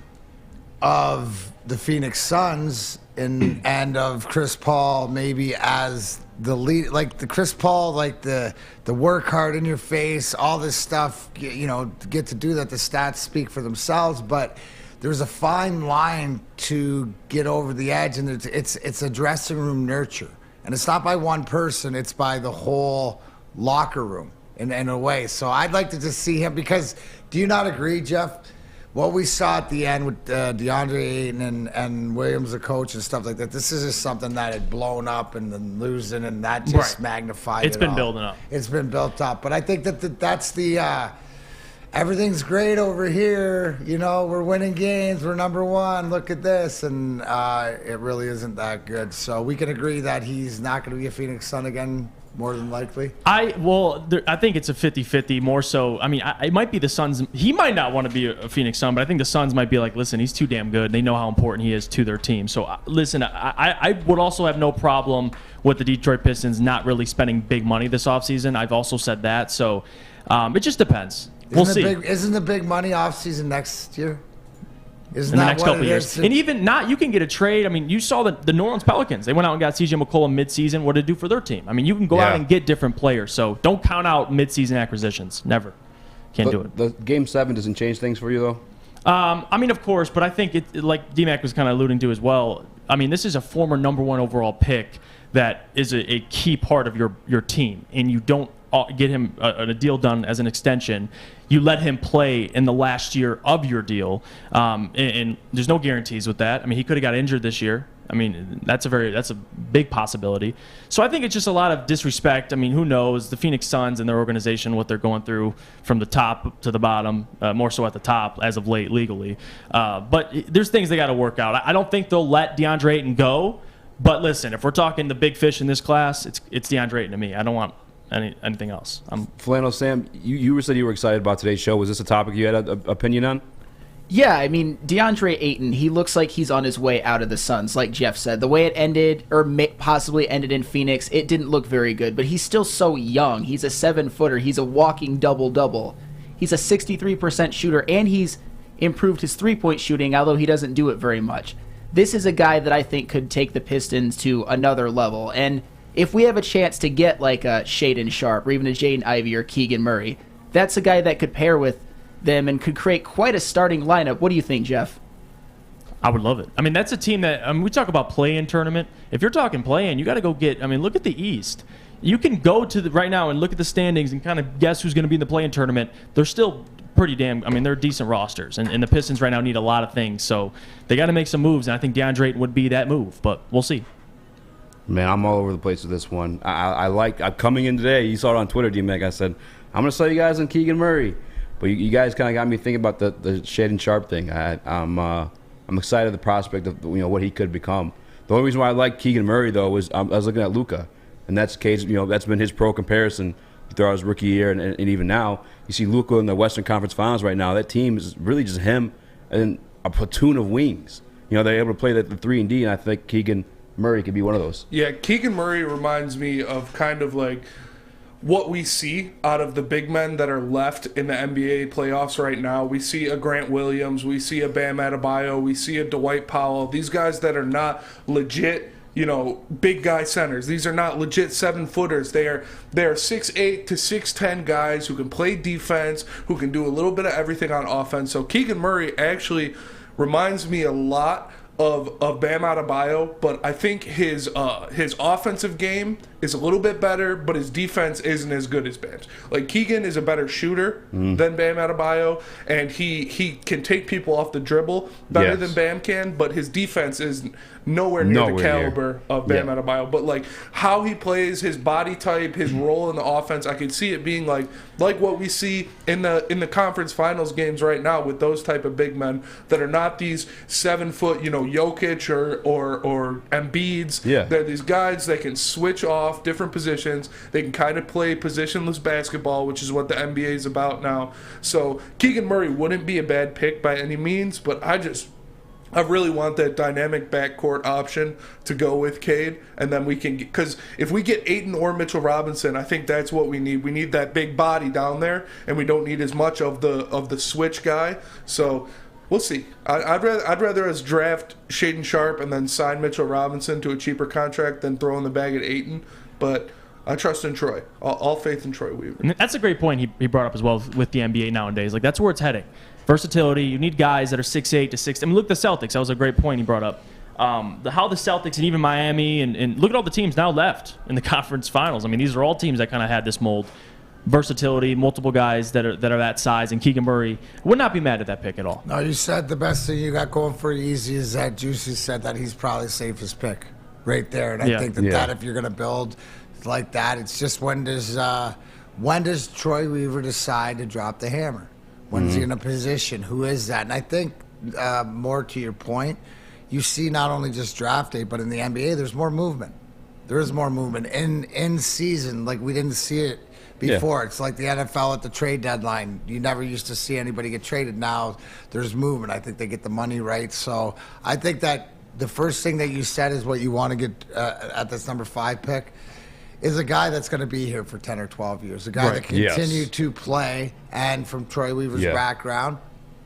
of the Phoenix Suns and of Chris Paul maybe as the lead, like the Chris Paul, like the work hard in your face, all this stuff, get to do that. The stats speak for themselves, but there's a fine line to get over the edge, and it's a dressing room nurture, and it's not by one person, it's by the whole locker room in a way. So I'd like to just see him, because do you not agree, Jeff? What we saw at the end with DeAndre Ayton and Williams, the coach, and stuff like that, this is just something that had blown up and then losing, and that just magnified it. It's been building up. It's been built up. But I think that's the everything's great over here. We're winning games. We're number one. Look at this. And it really isn't that good. So we can agree that he's not going to be a Phoenix Sun again, more than likely. I think it's a 50-50 more so. It might be the Suns. He might not want to be a Phoenix Sun, but I think the Suns might be like, listen, he's too damn good. They know how important he is to their team. So, listen, I would also have no problem with the Detroit Pistons not really spending big money this offseason. I've also said that. So, it just depends. We'll see. Isn't the big money offseason next year? In the next couple of years. And even not, you can get a trade. You saw the New Orleans Pelicans. They went out and got C.J. McCollum midseason. What did it do for their team? You can go out and get different players. So don't count out midseason acquisitions. Never. Can't do it. The Game 7 doesn't change things for you, though? Of course, but I think like D-Mac was kind of alluding to as well, this is a former number 1 overall pick that is a key part of your team, and you don't get him a deal done as an extension. You let him play in the last year of your deal, and there's no guarantees with that. He could have got injured this year. That's a big possibility. So I think it's just a lot of disrespect. Who knows? The Phoenix Suns and their organization, what they're going through from the top to the bottom, more so at the top as of late legally. But there's things they got to work out. I don't think they'll let DeAndre Ayton go. But listen, if we're talking the big fish in this class, it's DeAndre Ayton to me. I don't want anything else. Flannel Sam, you said you were excited about today's show. Was this a topic you had an opinion on? Yeah, I mean, Deandre Ayton, he looks like he's on his way out of the Suns, like Jeff said. The way it ended, or possibly ended in Phoenix, it didn't look very good, but he's still so young. He's a 7-footer. He's a walking double-double. He's a 63% shooter, and he's improved his three-point shooting, although he doesn't do it very much. This is a guy that I think could take the Pistons to another level, and if we have a chance to get like a Shaedon Sharpe, or even a Jaden Ivey or Keegan Murray, that's a guy that could pair with them and could create quite a starting lineup. What do you think, Jeff? I would love it. I mean, that's a team that we talk about play-in tournament. If you're talking play-in, you got to go get. I mean, look at the East. You can go to right now and look at the standings and kind of guess who's going to be in the play-in tournament. They're still pretty damn. I mean, they're decent rosters, and the Pistons right now need a lot of things. So they got to make some moves, and I think Deandre Ayton would be that move. But we'll see. Man, I'm all over the place with this one. I'm coming in today. You saw it on Twitter, D-Mac. I said I'm going to sell you guys on Keegan Murray. But you guys kind of got me thinking about the Shaedon Sharpe thing. I'm excited at the prospect of what he could become. The only reason why I like Keegan Murray though was I was looking at Luka, and that's case that's been his pro comparison throughout his rookie year and even now. You see Luka in the Western Conference Finals right now. That team is really just him and a platoon of wings. They're able to play the 3 and D, and I think Keegan Murray could be one of those. Yeah, Keegan Murray reminds me of kind of like what we see out of the big men that are left in the NBA playoffs right now. We see a Grant Williams, we see a Bam Adebayo, we see a Dwight Powell. These guys that are not legit, big guy centers. These are not legit 7-footers. They are 6'8" to 6'10" guys who can play defense, who can do a little bit of everything on offense. So Keegan Murray actually reminds me a lot of Bam Adebayo, but I think his offensive game is a little bit better, but his defense isn't as good as Bam's. Like, Keegan is a better shooter than Bam Adebayo, and he can take people off the dribble better than Bam can, but his defense is nowhere near the caliber of Bam Adebayo. But like how he plays, his body type, his role in the offense, I could see it being like what we see in the conference finals games right now with those type of big men that are not these 7-foot, Jokic or Embiids. Yeah. They're these guys that can switch off different positions. They can kind of play positionless basketball, which is what the NBA is about now. So Keegan Murray wouldn't be a bad pick by any means, but I really want that dynamic backcourt option to go with Cade, and then we can because if we get Ayton or Mitchell Robinson, I think that's what we need. We need that big body down there, and we don't need as much of the switch guy. So we'll see. I'd rather us draft Shaedon Sharpe and then sign Mitchell Robinson to a cheaper contract than throw in the bag at Ayton. But I trust in Troy. All faith in Troy Weaver. And that's a great point he brought up as well with the NBA nowadays. Like, that's where it's heading. Versatility. You need guys that are 6'8" to 6'10". I mean, look at the Celtics. That was a great point he brought up. How the Celtics and even Miami and look at all the teams now left in the conference finals. I mean, these are all teams that kind of had this mold. Versatility, multiple guys that are that size, and Keegan Murray would not be mad at that pick at all. No, you said the best thing you got going for Easy is that Juicy said that he's probably safest pick right there. And I think that if you're going to build like that, it's just when does Troy Weaver decide to drop the hammer? When's he in a position? Who is that? And I think more to your point, you see not only just draft day, but in the NBA, there's more movement. There is more movement in season. Like, we didn't see it before. It's like the NFL at the trade deadline. You never used to see anybody get traded. Now there's movement. I think they get the money right. So I think that the first thing that you said is what you want to get at this number 5 pick is a guy that's going to be here for 10 or 12 years, a guy that continue to play. And from Troy Weaver's background,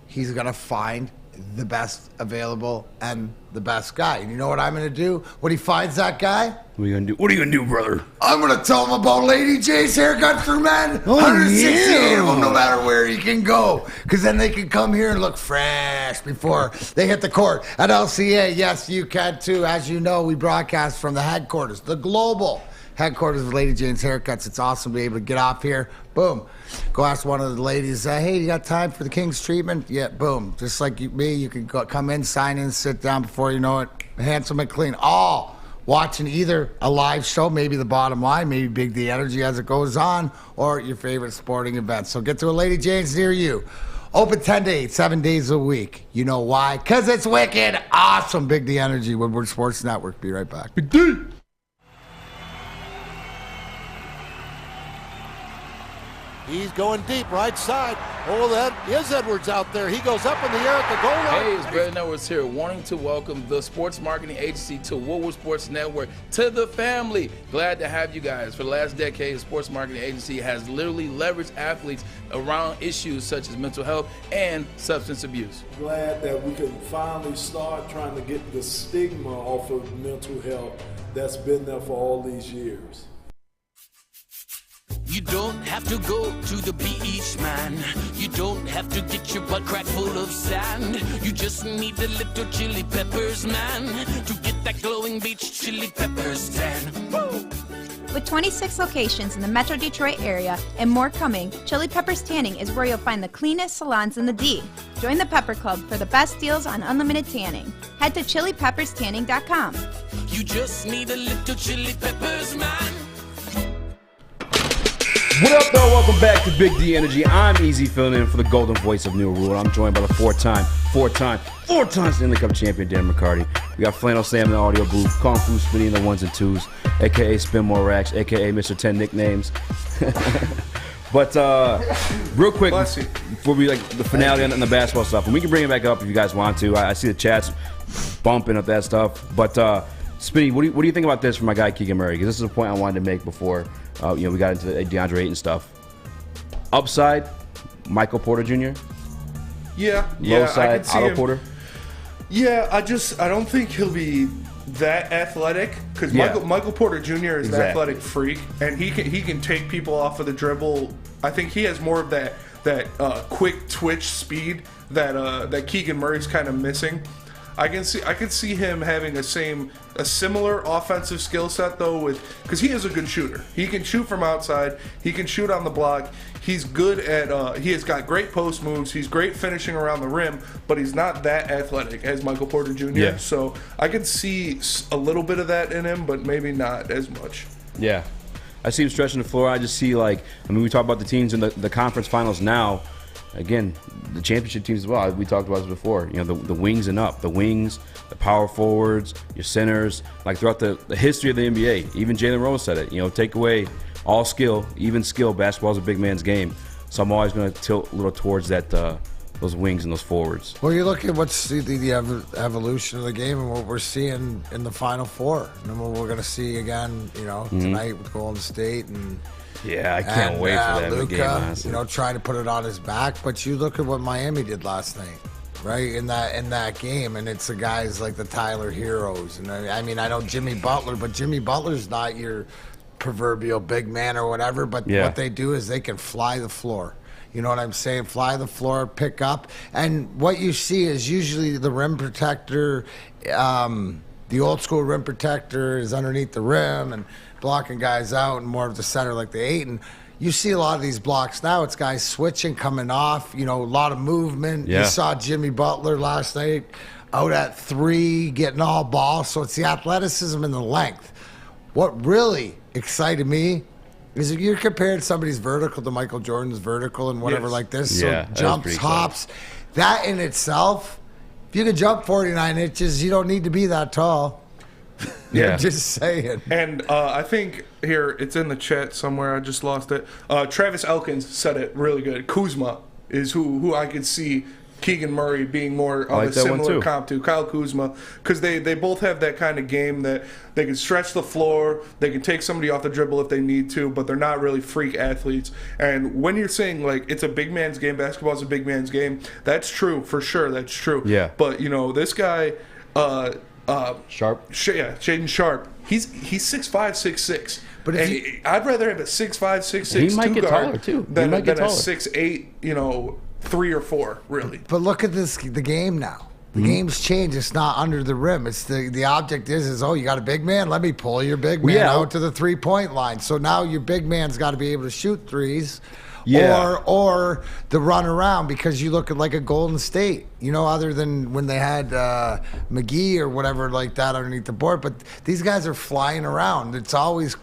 he's going to find the best available and the best guy. And you know what I'm going to do when he finds that guy? What are you going to do? What are you going to do, brother? I'm going to tell him about Lady J's haircut for men. 168 of them, no matter where he can go. Because then they can come here and look fresh before they hit the court. At LCA, yes, you can too. As you know, we broadcast from the headquarters, the global headquarters of Lady Jane's Haircuts. It's awesome to be able to get off here. Boom. Go ask one of the ladies, hey, you got time for the King's treatment? Yeah, boom. Just like me, you can come in, sign in, sit down. Before you know it, handsome and clean. All watching either a live show, maybe the Bottom Line, maybe Big D Energy as it goes on, or your favorite sporting event. So get to a Lady Jane's near you. Open 10 to 8, 7 days a week. You know why? Because it's wicked awesome. Big D Energy, Woodward Sports Network. Be right back. Big D! He's going deep, right side. Oh, that is Edwards out there. He goes up in the air at the goal line. Hey, it's Brandon Edwards here, wanting to welcome the sports marketing agency to Woodward Sports Network, to the family. Glad to have you guys. For the last decade, the sports marketing agency has literally leveraged athletes around issues such as mental health and substance abuse. Glad that we can finally start trying to get the stigma off of mental health that's been there for all these years. You don't have to go to the beach, man. You don't have to get your butt crack full of sand. You just need a little chili peppers, man, to get that glowing beach chili peppers tan. Woo! With 26 locations in the Metro Detroit area and more coming, Chili Peppers Tanning is where you'll find the cleanest salons in the D. Join the Pepper Club for the best deals on unlimited tanning. Head to chilipepperstanning.com. You just need a little chili peppers, man. What up, though? Welcome back to Big D Energy. I'm Easy, filling in for the golden voice of Neil Rule. I'm joined by the four-time Stanley Cup champion, Darren McCarty. We got Flannel Sam in the audio booth, Kung Fu Spinny in the ones and twos, a.k.a. Spin More Racks, a.k.a. Mr. 10 Nicknames. But real quick, before we like the finale and the basketball stuff, and we can bring it back up if you guys want to. I see the chats bumping at that stuff. But Spinny, what do you think about this from my guy Keegan Murray? Because this is a point I wanted to make before we got into the Deandre Ayton stuff. Upside, Michael Porter Jr. Yeah. Low I side, can see Otto him. Porter. Yeah, I don't think he'll be that athletic because Michael Porter Jr. is an athletic freak, and he can take people off of the dribble. I think he has more of that quick twitch speed that Keegan Murray's kind of missing. I can see him having a similar offensive skill set though, because he is a good shooter. He can shoot from outside. He can shoot on the block. He's good at. He has got great post moves. He's great finishing around the rim, but he's not that athletic as Michael Porter Jr. Yeah. So I could see a little bit of that in him, but maybe not as much. Yeah, I see him stretching the floor. I just see we talk about the teams in the conference finals now. Again, the championship teams as well. We talked about this before. The wings and up. The wings, the power forwards, your centers. Like throughout the history of the NBA, even Jalen Rose said it. Take away all skill, even skill. Basketball is a big man's game. So I'm always going to tilt a little towards that those wings and those forwards. Well, you look at what's the evolution of the game and what we're seeing in the Final Four. And what we're going to see again, tonight with Golden State and. Yeah, I can't wait for that Luka, game, honestly. Trying to put it on his back. But you look at what Miami did last night, right? In that game, and it's the guys like the Tyler Heroes. And I know Jimmy Butler, but Jimmy Butler's not your proverbial big man or whatever. But what they do is they can fly the floor. You know what I'm saying? Fly the floor, pick up. And what you see is usually the rim protector, the old school rim protector is underneath the rim and blocking guys out, and more of the center like the Ayton. You see a lot of these blocks now. It's guys switching, coming off, a lot of movement. Yeah. You saw Jimmy Butler last night out at 3, getting all ball. So it's the athleticism and the length. What really excited me is if you're comparing somebody's vertical to Michael Jordan's vertical and whatever like this, so jumps, hops, that in itself, if you can jump 49 inches, you don't need to be that tall. Yeah, just saying. And I think here it's in the chat somewhere. I just lost it. Travis Elkins said it really good. Kuzma is who I could see Keegan Murray being more of a similar comp to Kyle Kuzma, because they both have that kind of game that they can stretch the floor, they can take somebody off the dribble if they need to, but they're not really freak athletes. And when you're saying it's a big man's game, basketball's a big man's game, that's true for sure. That's true. Yeah. But this guy. Sharp. Shaden Sharp. He's 6'5", 6'6". But I'd rather have a 6'5", 6'6" he might get guard taller too. than a 6'8", 3 or 4, really. But look at the game now. The game's changed. It's not under the rim. It's the object is you got a big man? Let me pull your big man out to the 3-point line. So now your big man's got to be able to shoot threes. Yeah. Or the run around, because you look at like a Golden State, other than when they had McGee or whatever like that underneath the board. But these guys are flying around. It's always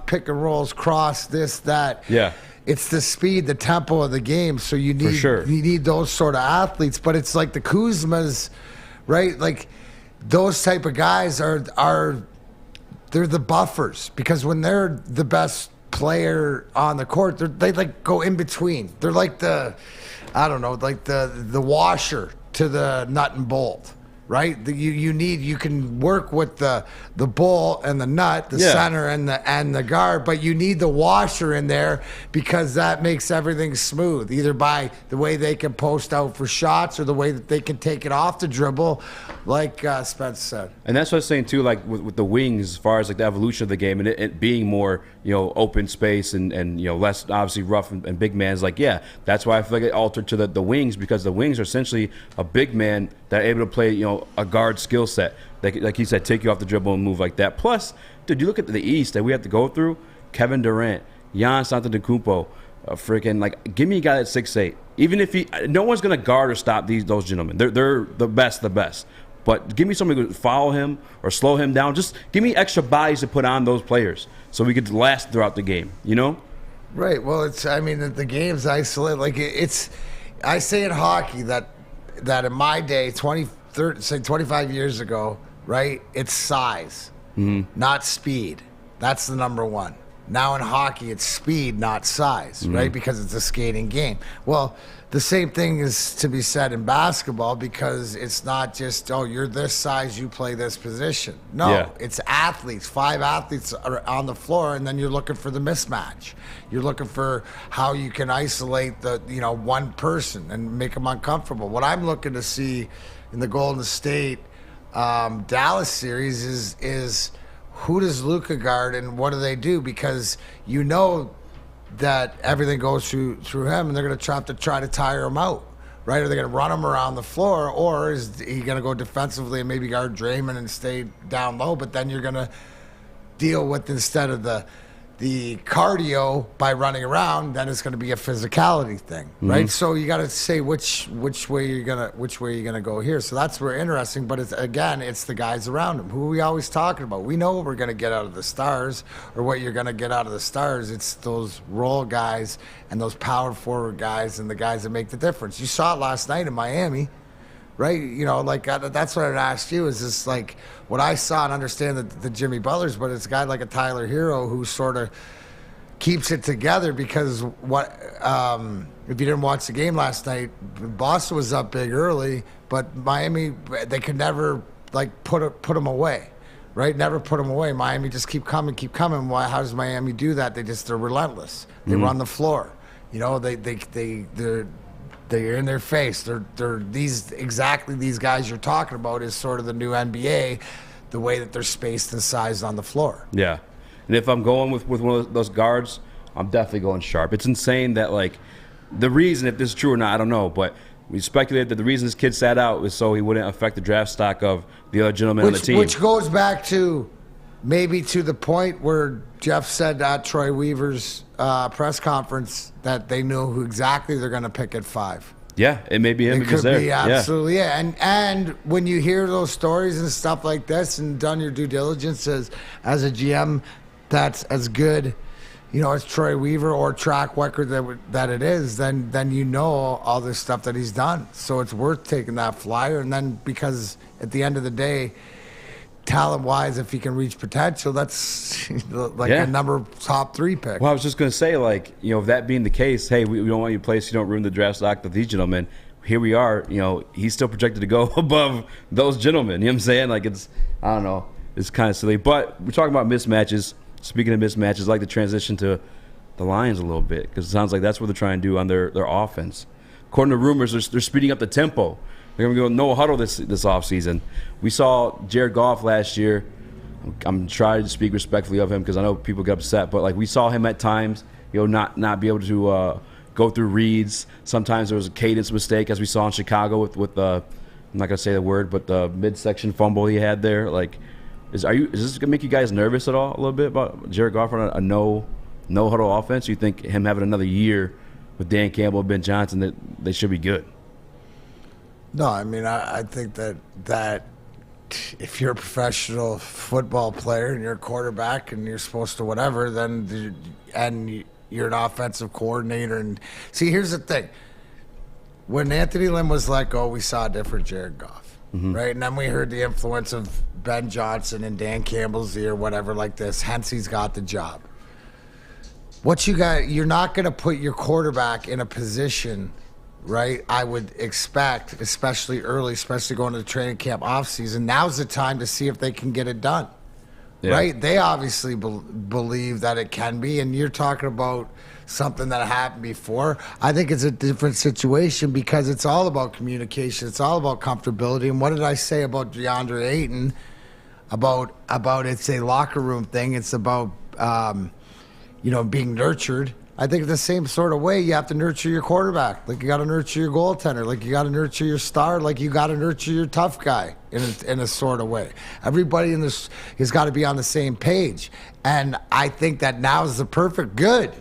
pick and rolls, cross, this, that. Yeah. It's the speed, the tempo of the game. So you need those sort of athletes. But it's like the Kuzmas, right? Like those type of guys are they're the buffers, because when they're the best player on the court. They like go in between. They're like the washer to the nut and bolt. Right, you can work with the bolt and the nut, the center and the guard, but you need the washer in there because that makes everything smooth. Either by the way they can post out for shots or the way that they can take it off the dribble, like Spence said. And that's what I was saying too, like with the wings, as far as like the evolution of the game and it being more open space and less obviously rough and big man is like that's why I feel like it altered to the wings because the wings are essentially a big man that are able to play a guard skill set. Like he said, take you off the dribble and move like that. Plus, dude, you look at the East that we have to go through. Kevin Durant, Giannis Antetokounmpo, freaking like give me a guy that's 6'8". Even if no one's gonna guard or stop those gentlemen. They're the best. But give me somebody who could follow him or slow him down. Just give me extra bodies to put on those players so we could last throughout the game. Right. Well, the game's isolated. Like I say in hockey that in my day, 25 years ago, right? It's size, not speed. That's the number one. Now in hockey, it's speed, not size, right? Because it's a skating game. Well, the same thing is to be said in basketball because it's not just, you're this size, you play this position. No, it's athletes. 5 athletes are on the floor, and then you're looking for the mismatch. You're looking for how you can isolate the one person and make them uncomfortable. What I'm looking to see in the Golden State Dallas series is who does Luka guard and what do they do? Because that everything goes through him, and they're going to try to tire him out, right? Are they going to run him around the floor, or is he going to go defensively and maybe guard Draymond and stay down low? But then you're going to deal with, instead of the cardio by running around, then it's going to be a physicality thing, right? So you got to say which way you're gonna go here. So that's where interesting. But it's the guys around him. Who are we always talking about? We know what we're going to get out of the stars, or what you're going to get out of the stars. It's those role guys and those power forward guys and the guys that make the difference. You saw it last night in Miami. Right, that's what I'd ask you. Is this like what I saw and understand the Jimmy Butlers, but it's a guy like a Tyler Hero who sort of keeps it together because if you didn't watch the game last night, Boston was up big early, but Miami they could never put them away, right? Never put them away. Miami just keep coming. Why? How does Miami do that? They're relentless. They run the floor. They're in their face. They're these guys you're talking about is sort of the new NBA, the way that they're spaced and sized on the floor. Yeah, and if I'm going with one of those guards, I'm definitely going Sharp. It's insane that the reason, if this is true or not, I don't know, but we speculated that the reason this kid sat out was so he wouldn't affect the draft stock of the other gentlemen on the team. Which goes back to maybe to the point where Jeff said at Troy Weaver's press conference that they knew who exactly they're going to pick at 5. Yeah, it may be him. It could be, absolutely, yeah. And when you hear those stories and stuff like this and done your due diligence as a GM that's as good, as Troy Weaver or track record that it is, then all this stuff that he's done. So it's worth taking that flyer. And then because at the end of the day, talent-wise, if he can reach potential, that's a number top 3 pick. Well, I was just going to say, that being the case, hey, we don't want you to play so you don't ruin the draft stock of these gentlemen. Here we are, he's still projected to go above those gentlemen. You know what I'm saying? I don't know. It's kind of silly. But we're talking about mismatches. Speaking of mismatches, I'd like to transition to the Lions a little bit because it sounds like that's what they're trying to do on their offense. According to rumors, they're speeding up the tempo. They're going to go no huddle this offseason. We saw Jared Goff last year. I'm trying to speak respectfully of him because I know people get upset, but we saw him at times, not be able to go through reads. Sometimes there was a cadence mistake, as we saw in Chicago with I'm not going to say the word, but the midsection fumble he had there. Is this going to make you guys nervous at all a little bit about Jared Goff on a no huddle offense? You think him having another year with Dan Campbell and Ben Johnson that they should be good? No, I think that if you're a professional football player and you're a quarterback and you're supposed to whatever, and you're an offensive coordinator. And see, here's the thing. When Anthony Lynn was let go, we saw a different Jared Goff, right? And then we heard the influence of Ben Johnson and Dan Campbell's ear, whatever like this. Hence, he's got the job. what you got, you're not going to put your quarterback in a position, right? I would expect, especially early, especially going to the training camp offseason. Now's the time to see if they can get it done, right? They obviously believe that it can be, and you're talking about something that happened before. I think it's a different situation because it's all about communication. It's all about comfortability. And what did I say about DeAndre Ayton? About it's a locker room thing. It's about being nurtured. I think the same sort of way you have to nurture your quarterback. Like you got to nurture your goaltender. Like you got to nurture your star. Like you got to nurture your tough guy in a sort of way. Everybody in this has got to be on the same page. And I think that now is the perfect good.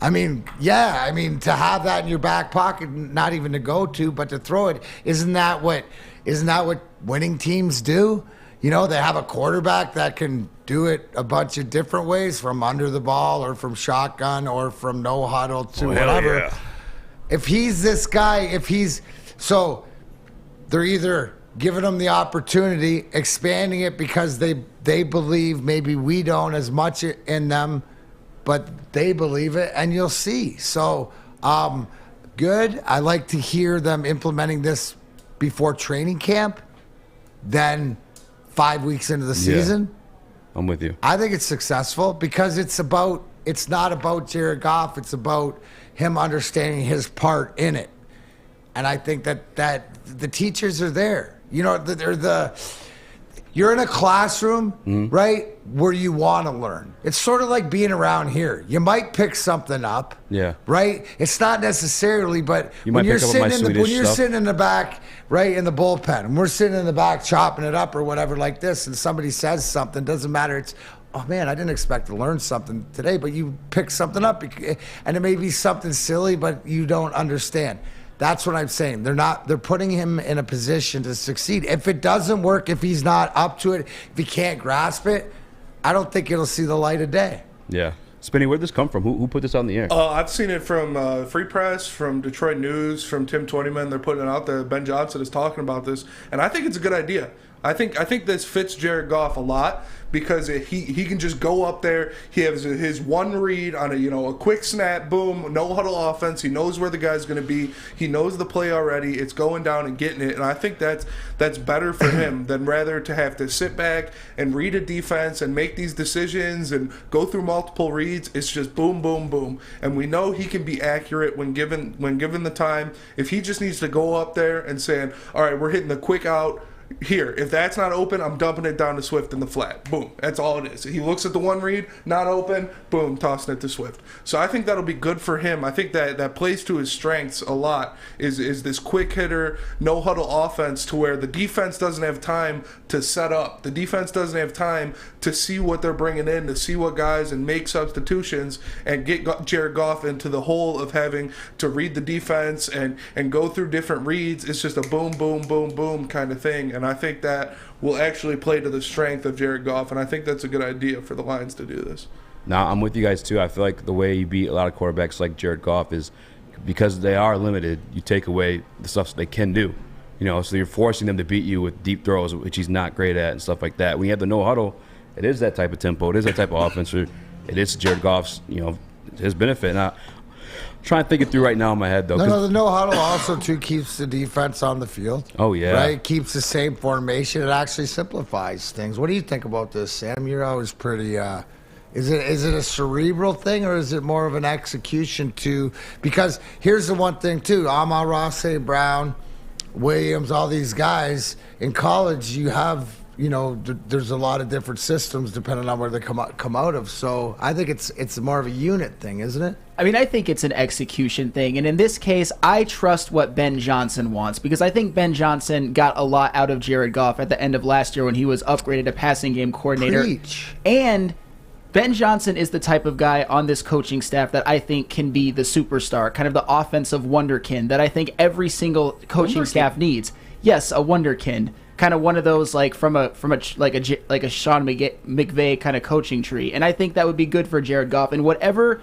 I mean, to have that in your back pocket, not even to go to, but to throw it, isn't that what winning teams do? They have a quarterback that can do it a bunch of different ways, from under the ball or from shotgun or from no huddle to whatever. Yeah. If he's this guy, so they're either giving him the opportunity, expanding it because they believe maybe we don't as much in them, but they believe it, and you'll see. So good. I like to hear them implementing this before training camp, then 5 weeks into the season. Yeah, I'm with you. I think it's successful because it's not about Jared Goff. It's about him understanding his part in it. And I think that the teachers are there. You're in a classroom, right, where you want to learn. It's sort of like being around here. You might pick something up, right? It's not necessarily, but when you're sitting in the back, right, in the bullpen, and we're sitting in the back chopping it up or whatever like this, and somebody says something, doesn't matter. It's, oh man, I didn't expect to learn something today, but you pick something up, and it may be something silly, but you don't understand. That's what I'm saying. They're putting him in a position to succeed. If it doesn't work, if he's not up to it, if he can't grasp it, I don't think it'll see the light of day. Yeah. Spinny, where'd this come from? Who put this out in the air? I've seen it from Free Press, from Detroit News, from Tim Twentyman. They're putting it out there. Ben Johnson is talking about this, and I think it's a good idea. I think this fits Jared Goff a lot because he can just go up there. He has his one read on a quick snap, boom, no huddle offense. He knows where the guy's going to be. He knows the play already. It's going down and getting it, and I think that's better for him than rather to have to sit back and read a defense and make these decisions and go through multiple reads. It's just boom, boom, boom, and we know he can be accurate when given the time. If he just needs to go up there and saying, all right, we're hitting the quick out. Here, if that's not open, I'm dumping it down to Swift in the flat. Boom. That's all it is. He looks at the one read, not open, boom, tossing it to Swift. So I think that'll be good for him. I think that plays to his strengths a lot, is this quick hitter, no huddle offense to where the defense doesn't have time to set up. The defense doesn't have time to see what they're bringing in, to see what guys and make substitutions and get Jared Goff into the hole of having to read the defense and go through different reads. It's just a boom, boom, boom, boom kind of thing. And I think that will actually play to the strength of Jared Goff, and I think that's a good idea for the Lions to do this. Now, I'm with you guys, too. I feel like the way you beat a lot of quarterbacks like Jared Goff is because they are limited, you take away the stuff they can do. So you're forcing them to beat you with deep throws, which he's not great at and stuff like that. When you have the no huddle, it is that type of tempo. It is that type of offense. It is Jared Goff's, his benefit. Now, trying to think it through right now in my head, though. No, the no huddle also, too, keeps the defense on the field. Oh, yeah. Right? Keeps the same formation. It actually simplifies things. What do you think about this, Sam? You're always pretty is it a cerebral thing or is it more of an execution too? Because here's the one thing, too. Amon-Ra St. Brown, Williams, all these guys, in college you have there's a lot of different systems depending on where they come out of. So I think it's more of a unit thing, isn't it? I mean, I think it's an execution thing. And in this case, I trust what Ben Johnson wants because I think Ben Johnson got a lot out of Jared Goff at the end of last year when he was upgraded to passing game coordinator. Preach. And Ben Johnson is the type of guy on this coaching staff that I think can be the superstar, kind of the offensive wonderkind that I think every single coaching staff needs. Yes, a wonderkind. Kind of one of those from a Sean McVay kind of coaching tree, and I think that would be good for Jared Goff. And whatever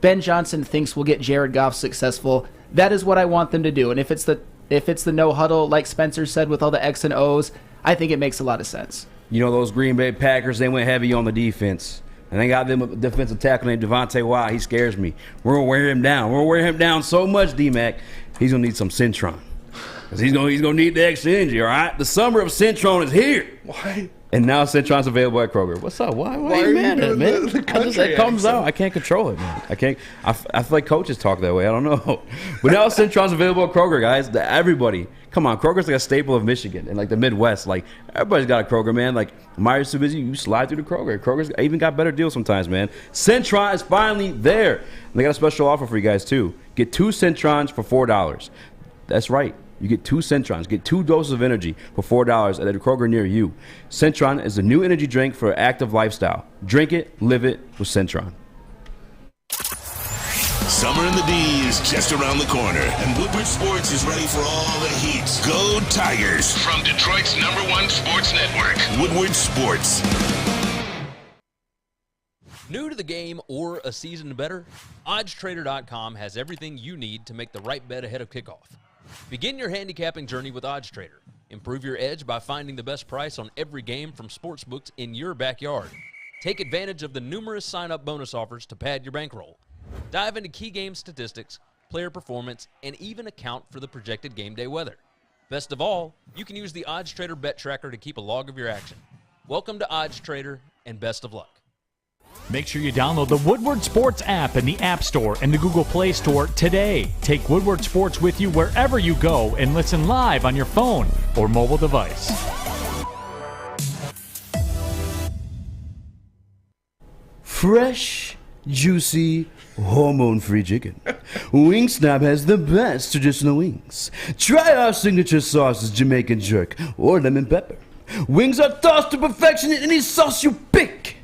Ben Johnson thinks will get Jared Goff successful, that is what I want them to do. And if it's the no huddle, like Spencer said, with all the X and O's, I think it makes a lot of sense. Those Green Bay Packers, they went heavy on the defense. And they got them a defensive tackle named Devontae Wyatt. He scares me. We're going to wear him down. We're going to wear him down so much, D-Mac. He's going to need some Centron. Because he's gonna need the extra energy, all right? The summer of Centron is here. Why? And now Centron's available at Kroger. What's up? Why are you mad at it, man? It comes out. I can't control it, man. I can't. I feel like coaches talk that way. I don't know. But now Centron's available at Kroger, guys. Everybody. Come on, Kroger's like a staple of Michigan and like the Midwest. Like, everybody's got a Kroger, man. Like, Myers too busy, you slide through the Kroger. Kroger's even got better deals sometimes, man. Centron is finally there. And they got a special offer for you guys, too. Get 2 Centrons for $4. That's right. You get 2 Centrons. Get 2 doses of energy for $4 at a Kroger near you. Centron is a new energy drink for an active lifestyle. Drink it, live it with Centron. Summer in the D is just around the corner, and Woodward Sports is ready for all the heat. Go Tigers! From Detroit's #1 sports network, Woodward Sports. New to the game or a season better? OddsTrader.com has everything you need to make the right bet ahead of kickoff. Begin your handicapping journey with OddsTrader. Improve your edge by finding the best price on every game from sportsbooks in your backyard. Take advantage of the numerous sign-up bonus offers to pad your bankroll. Dive into key game statistics, player performance, and even account for the projected game day weather. Best of all, you can use the OddsTrader bet tracker to keep a log of your action. Welcome to OddsTrader, and best of luck. Make sure you download the Woodward Sports app in the App Store and the Google Play Store today. Take Woodward Sports with you wherever you go and listen live on your phone or mobile device. Fresh, juicy, hormone-free chicken. Wingsnap has the best traditional wings. Try our signature sauces, Jamaican jerk or lemon pepper. Wings are tossed to perfection in any sauce you pick.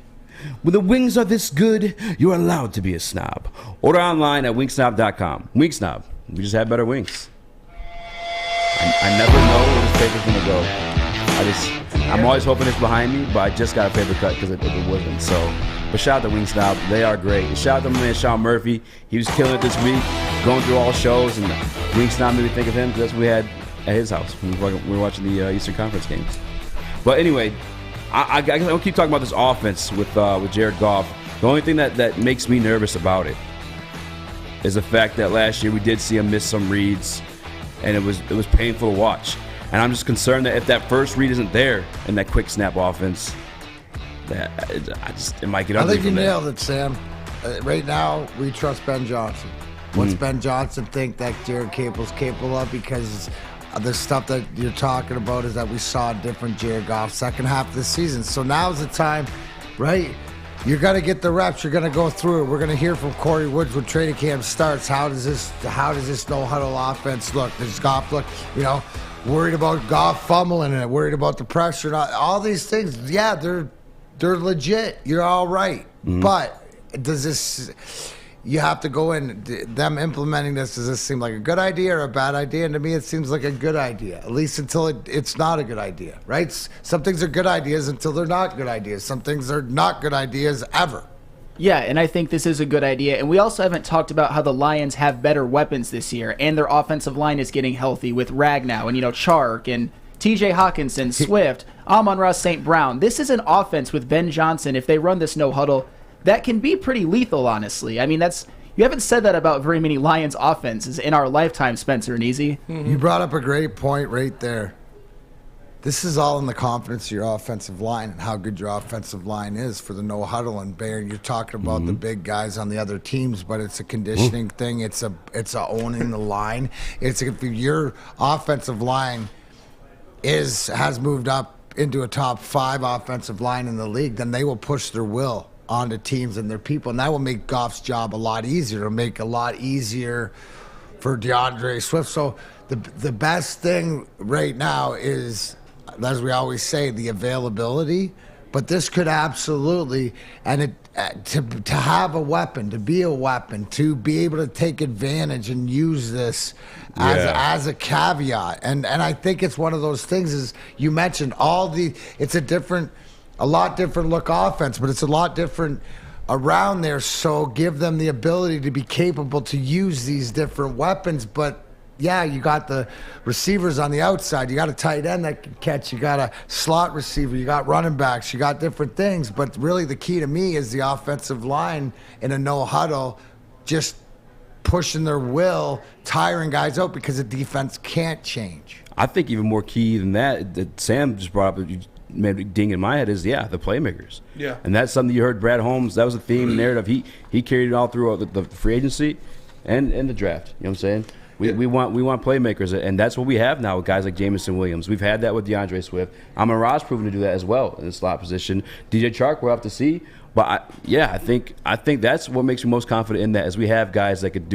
When the wings are this good, you're allowed to be a snob. Order online at wingsnob.com. Wingsnob, we just have better wings. I never know where this paper's gonna go. I'm always hoping it's behind me, but I just got a paper cut because it wasn't. So, but shout out to Wingsnob, they are great. Shout out to my man Sean Murphy, he was killing it this week, going through all shows, and Wingsnob made me think of him because that's what we had at his house when we were watching the Eastern Conference games. But anyway, I don't keep talking about this offense with Jared Goff. The only thing that makes me nervous about it is the fact that last year we did see him miss some reads, and it was painful to watch. And I'm just concerned that if that first read isn't there in that quick snap offense, that it might get ugly. I think you nailed it, Sam. Right now, we trust Ben Johnson. What's Ben Johnson think that Jared Capel's capable of? Because the stuff that you're talking about is that we saw a different Jared Goff second half of the season. So now's the time, right? You're going to get the reps. You're going to go through it. We're going to hear from Corey Woods when training camp starts. How does this no-huddle offense look? Does Goff look, worried about Goff fumbling and worried about the pressure? All these things, yeah, they're legit. You're all right. But does this... You have to go in, them implementing this, does this seem like a good idea or a bad idea? And to me, it seems like a good idea, at least until it's not a good idea, right? Some things are good ideas until they're not good ideas. Some things are not good ideas ever. Yeah, and I think this is a good idea. And we also haven't talked about how the Lions have better weapons this year, and their offensive line is getting healthy with Ragnow and, Chark and TJ Hawkinson, Swift, Amon-Ra St. Brown. This is an offense with Ben Johnson, if they run this no-huddle, that can be pretty lethal, honestly. I mean, you haven't said that about very many Lions offenses in our lifetime, Spencer and Easy. You brought up a great point right there. This is all in the confidence of your offensive line and how good your offensive line is for the no-huddle. And, Baron, you're talking about the big guys on the other teams, but it's a conditioning thing. It's a owning the line. It's if your offensive line has moved up into a top 5 offensive line in the league, then they will push their will onto teams and their people, and that will make Goff's job a lot easier. It'll make it a lot easier for DeAndre Swift. So the best thing right now is, as we always say, the availability. But this could absolutely, and to have a weapon, to be a weapon, to be able to take advantage and use this as a caveat. And I think it's one of those things, as you mentioned, it's a lot different look offense, but it's a lot different around there. So give them the ability to be capable to use these different weapons, but yeah, you got the receivers on the outside. You got a tight end that can catch. You got a slot receiver. You got running backs. You got different things. But really the key to me is the offensive line in a no huddle just pushing their will, tiring guys out because the defense can't change. I think even more key than that Sam just brought up, made a ding in my head, is the playmakers. Yeah. And that's something you heard Brad Holmes, that was a theme, narrative. He carried it all through the free agency and the draft. You know what I'm saying? We want playmakers, and that's what we have now with guys like Jamison Williams. We've had that with DeAndre Swift. Amon-Ra's proven to do that as well in the slot position. DJ Chark, we'll have to see. But I think that's what makes me most confident in that, is we have guys that could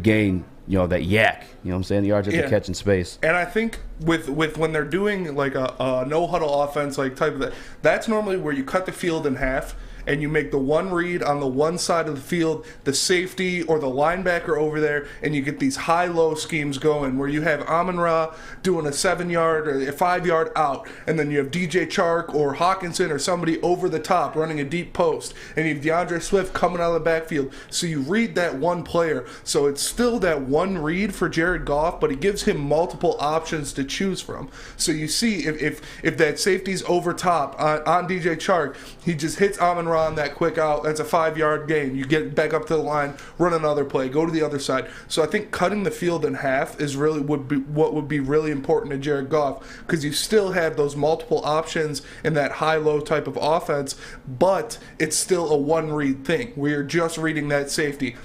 gain, that yak. You know what I'm saying? The yards to catch in space. And I think with when they're doing like a no huddle offense, like type of that's normally where you cut the field in half and you make the one read on the one side of the field, the safety or the linebacker over there, and you get these high-low schemes going where you have Amon-Ra doing a 7-yard or a 5-yard out, and then you have DJ Chark or Hawkinson or somebody over the top running a deep post, and you have DeAndre Swift coming out of the backfield. So you read that one player. So it's still that one read for Jared Goff, but it gives him multiple options to choose from. So you see if that safety's over top on DJ Chark, he just hits Amon-Ra on that quick out. That's a 5-yard gain. You get back up to the line, run another play, go to the other side. So I think cutting the field in half is really what would be really important to Jared Goff, because you still have those multiple options in that high-low type of offense, but it's still a one-read thing where you're just reading that safety.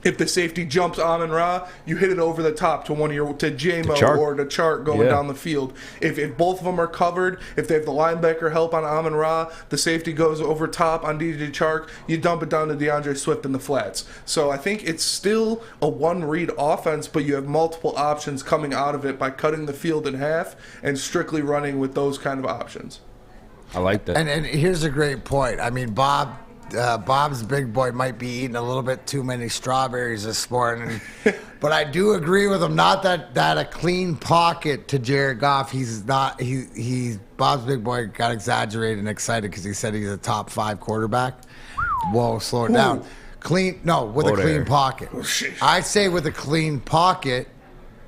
If the safety jumps Amon-Ra, you hit it over the top to JMO or to Chark going down the field. If both of them are covered, if they have the linebacker help on Amon-Ra, the safety goes over top on DJ Chark, you dump it down to DeAndre Swift in the flats. So I think it's still a one-read offense, but you have multiple options coming out of it by cutting the field in half and strictly running with those kind of options. I like that. And here's a great point. I mean, Bob's big boy might be eating a little bit too many strawberries this morning, but I do agree with him. Not that a clean pocket to Jared Goff. He's not. Bob's big boy got exaggerated and excited because he said he's a top 5 quarterback. Whoa, slow it down. Clean pocket. I say with a clean pocket,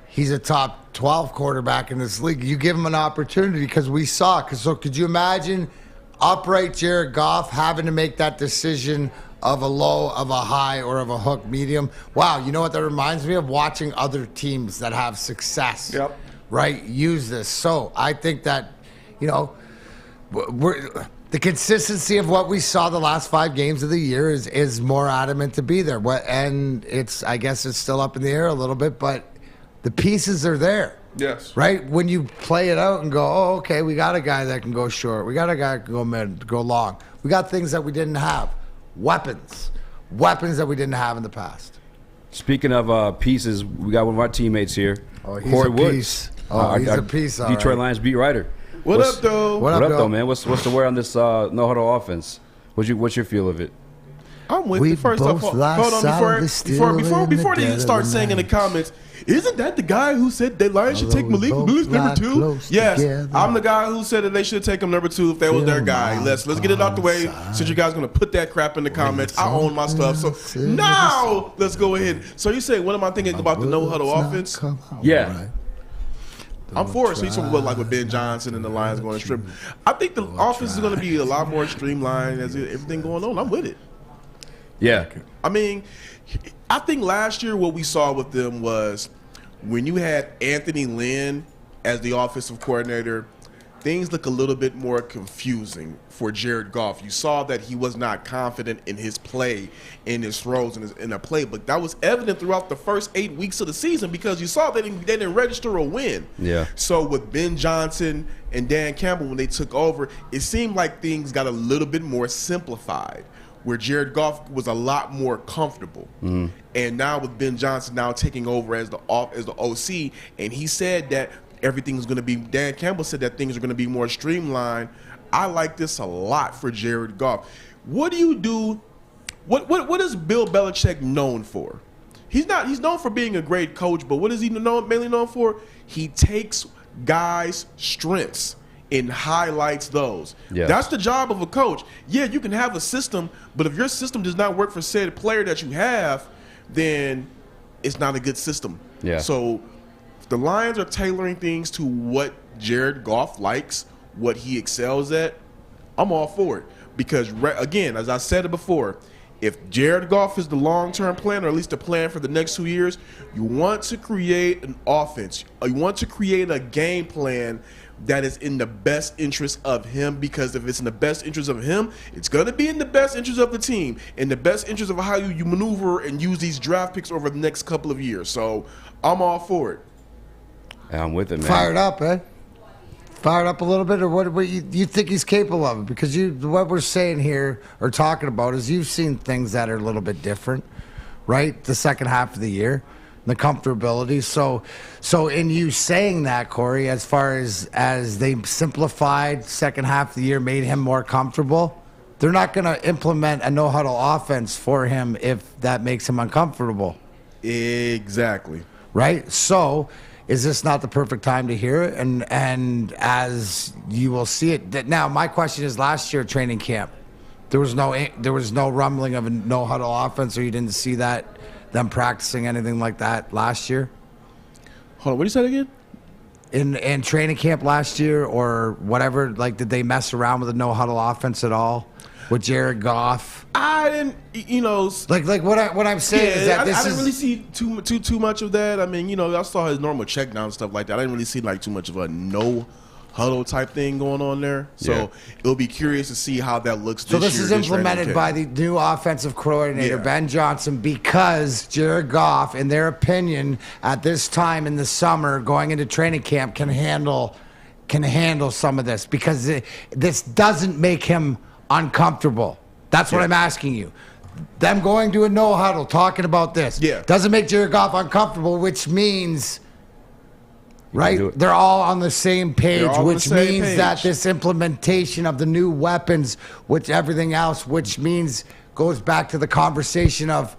he's a top 12 quarterback in this league. You give him an opportunity, because we saw. So could you imagine upright Jared Goff having to make that decision of a low, of a high, or of a hook medium? Wow, you know what that reminds me of? Watching other teams that have success, right, use this. So I think that, the consistency of what we saw the last 5 games of the year is more adamant to be there. And I guess it's still up in the air a little bit, but the pieces are there. Yes. Right? When you play it out and go, oh, okay, we got a guy that can go short. We got a guy that can go mid, go long. We got things that we didn't have. Weapons that we didn't have in the past. Speaking of pieces, we got one of our teammates here. Oh, he's Corey a Woods. piece. Oh, he's a piece, all Detroit right. Lions beat writer. What up, though? What up, though, man? What's the word on this no-huddle offense? What's your feel of it? I'm with you. First off, hold on, before they start saying in the comments, isn't that the guy who said that Lions should take Malik Willis number 2? Yes, I'm the guy who said that they should take him number 2 if that was their guy. Let's get it out the way, since you guys are going to put that crap in the comments. I own my stuff. So now let's go ahead. So you say, what am I thinking about the no-huddle offense? Yeah. I'm for it. So you talking about like with Ben Johnson and the Lions going to strip. I think the offense is going to be a lot more streamlined as everything going on. I'm with it. Yeah. I mean, I think last year what we saw with them was when you had Anthony Lynn as the offensive coordinator, things look a little bit more confusing for Jared Goff. You saw that he was not confident in his play, in his throws, in a play. But that was evident throughout the first 8 weeks of the season, because you saw they didn't register a win. Yeah. So with Ben Johnson and Dan Campbell, when they took over, it seemed like things got a little bit more simplified, where Jared Goff was a lot more comfortable. Mm-hmm. And now with Ben Johnson now taking over as the OC, and he said that everything's going to be, Dan Campbell said that things are going to be more streamlined. I like this a lot for Jared Goff. What do you do? What is Bill Belichick known for? He's known for being a great coach, but what is he mainly known for? He takes guys' strengths and highlights those. Yes. That's the job of a coach. Yeah, you can have a system, but if your system does not work for said player that you have, then it's not a good system. Yeah. So if the Lions are tailoring things to what Jared Goff likes, what he excels at, I'm all for it. Because, again, as I said it before, if Jared Goff is the long-term plan, or at least the plan for the next 2 years, you want to create an offense. You want to create a game plan that is in the best interest of him, because if it's in the best interest of him, it's going to be in the best interest of the team, in the best interest of how you maneuver and use these draft picks over the next couple of years. So I'm all for it. I'm with it, man. Fired up, eh? Fired up a little bit, or what you think he's capable of? Because what we're saying here or talking about is you've seen things that are a little bit different, right? The second half of the year, the comfortability. So in you saying that, Corey, as far as they simplified second half of the year, made him more comfortable, they're not going to implement a no-huddle offense for him if that makes him uncomfortable. Exactly. Right? So is this not the perfect time to hear it? And as you will see it. Now, my question is, last year training camp, there was no rumbling of a no-huddle offense, or you didn't see them practicing anything like that last year? Hold on, what did you say again? In training camp last year or whatever, like, did they mess around with a no-huddle offense at all with Jared Goff? I didn't, like what I'm saying is that I didn't really see too much of that. I mean, I saw his normal check down and stuff like that. I didn't really see like too much of a no huddle type thing going on there. So it'll be curious to see how that looks this year. So this is implemented by the new offensive coordinator, Ben Johnson, because Jared Goff, in their opinion, at this time in the summer, going into training camp, can handle some of this, because this doesn't make him uncomfortable. That's what I'm asking you. Them going to a no huddle, talking about this, doesn't make Jared Goff uncomfortable, which means, right, they're all on the same page, which means that this implementation of the new weapons, which everything else, which means goes back to the conversation of,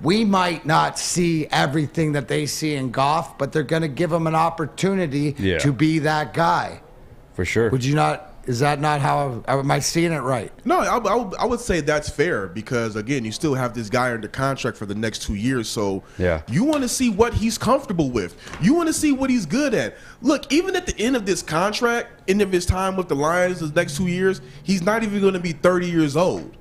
we might not see everything that they see in Goff, but they're going to give him an opportunity to be that guy. For sure. Would you not? Is that not how? Am I seeing it right? No, I would say that's fair, because, again, you still have this guy under contract for the next 2 years. So you want to see what he's comfortable with. You want to see what he's good at. Look, even at the end of this contract, end of his time with the Lions, the next 2 years, he's not even going to be 30 years old.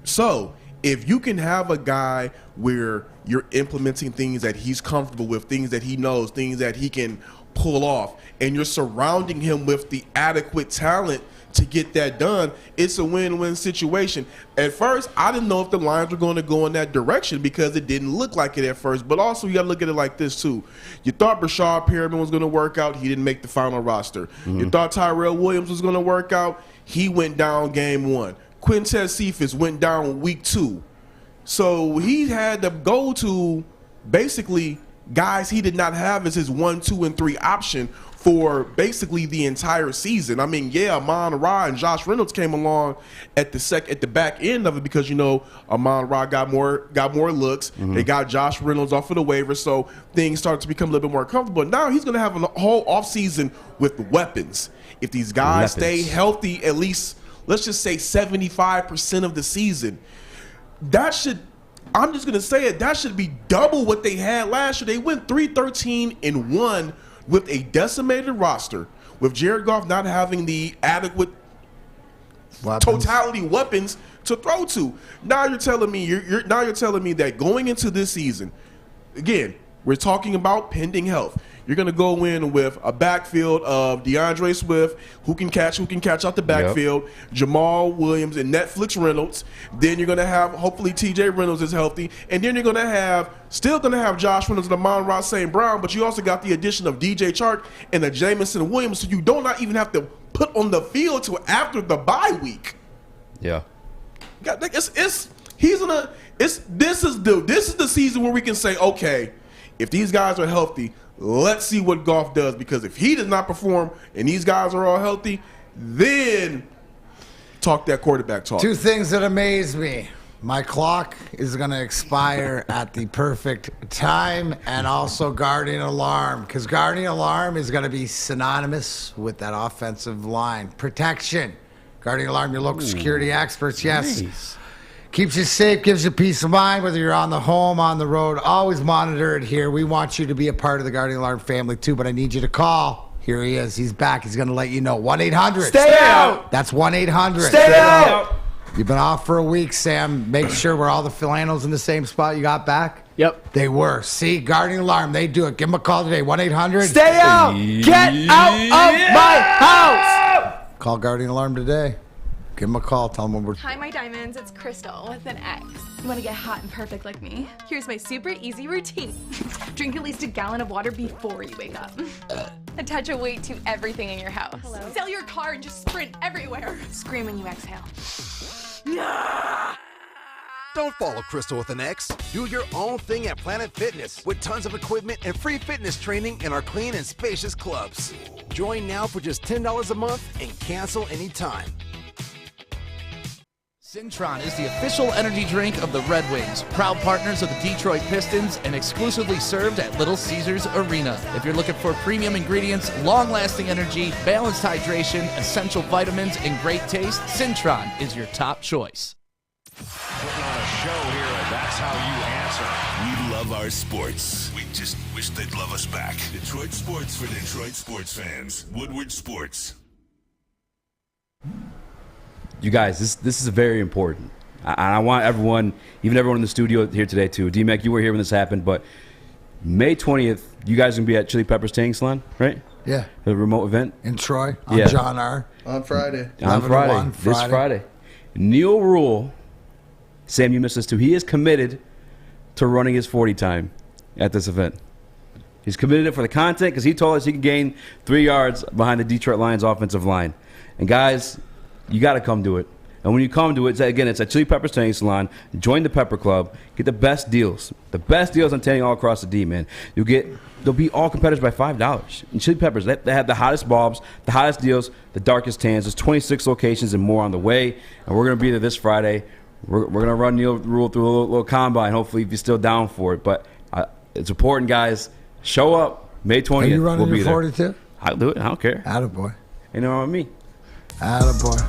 So if you can have a guy where you're implementing things that he's comfortable with, things that he knows, things that he can pull off, and you're surrounding him with the adequate talent to get that done, it's a win-win situation. At first, I didn't know if the Lions were going to go in that direction, because it didn't look like it at first. But also, you got to look at it like this too. You thought Brashad Perriman was going to work out. He didn't make the final roster. You thought Tyrell Williams was going to work out. He went down game 1. Quintez Cephas went down week 2. So he had to go to basically guys he did not have as his 1, 2, and 3 option for basically the entire season. I mean, Amon-Ra and Josh Reynolds came along at the back end of it, because Amon-Ra got more looks. They got Josh Reynolds off of the waiver, so things started to become a little bit more comfortable. Now he's going to have a whole offseason with weapons. If these guys stay healthy, at least let's just say 75% of the season, I'm just going to say it, that should be double what they had last year. They went 3-13-1 with a decimated roster, with Jared Goff not having the adequate totality weapons to throw to. Now you're telling me you're telling me that going into this season, again, we're talking about pending health. You're going to go in with a backfield of DeAndre Swift, who can catch out the backfield, Jamal Williams and Netflix Reynolds. Then you're going to have, hopefully, TJ Reynolds is healthy. And then you're going to have Josh Reynolds and Amon-Ra St. Brown, but you also got the addition of DJ Chark and a Jamison Williams, so you do not even have to put on the field till after the bye week. Yeah. This is the season where we can say, okay, if these guys are healthy, let's see what Goff does, because if he does not perform and these guys are all healthy, then talk that quarterback talk. 2 things that amaze me. My clock is going to expire at the perfect time, and also Guardian Alarm, because Guardian Alarm is going to be synonymous with that offensive line. Protection. Guardian Alarm, your local security experts, yes. Nice. Keeps you safe, gives you peace of mind, whether you're on the home, on the road. Always monitor it here. We want you to be a part of the Guardian Alarm family, too, but I need you to call. Here he is. He's back. He's going to let you know. 1-800. Stay out. That's 1-800. Stay out. You've been off for a week, Sam. Make sure we're all the flannels in the same spot you got back. Yep. They were. See, Guardian Alarm, they do it. Give them a call today. 1-800. Stay out. Get out of my house. Call Guardian Alarm today. Give them a call. Tell them we're... Hi, my diamonds. It's Crystal with an X. You want to get hot and perfect like me? Here's my super easy routine. Drink at least a gallon of water before you wake up. Attach a weight to everything in your house. Hello? Sell your car and just sprint everywhere. Scream when you exhale. Don't follow Crystal with an X. Do your own thing at Planet Fitness with tons of equipment and free fitness training in our clean and spacious clubs. Join now for just $10 a month and cancel anytime. Cintron is the official energy drink of the Red Wings, proud partners of the Detroit Pistons, and exclusively served at Little Caesars Arena. If you're looking for premium ingredients, long-lasting energy, balanced hydration, essential vitamins, and great taste, Cintron is your top choice. Putting on a show here, and that's how you answer. We love our sports. We just wish they'd love us back. Detroit sports for Detroit sports fans. Woodward Sports. You guys, this is very important. I want everyone, even everyone in the studio here today too. D-Mac, you were here when this happened, but May 20th, you guys are going to be at Chili Peppers Tanning Salon, right? Yeah. The remote event? In Troy, on John R. On Friday. On Friday. This Friday. Neil Rule, Sam, you missed this too. He is committed to running his 40 time at this event. He's committed it for the content because he told us he can gain 3 yards behind the Detroit Lions offensive line. And guys, you got to come do it. And when you come to it, again, it's at Chili Peppers Tanning Salon. Join the Pepper Club. Get the best deals. The best deals on tanning all across the D, man. They'll be all competitors by $5. And Chili Peppers, they have the hottest bulbs, the hottest deals, the darkest tans. There's 26 locations and more on the way. And we're going to be there this Friday. We're going to run Neil Rule through a little combine, hopefully, if you're still down for it. But it's important, guys. Show up May 20th. Are you running we'll your 40 too? I'll do it. I don't care. Attaboy. Ain't no wrong with me. Attaboy.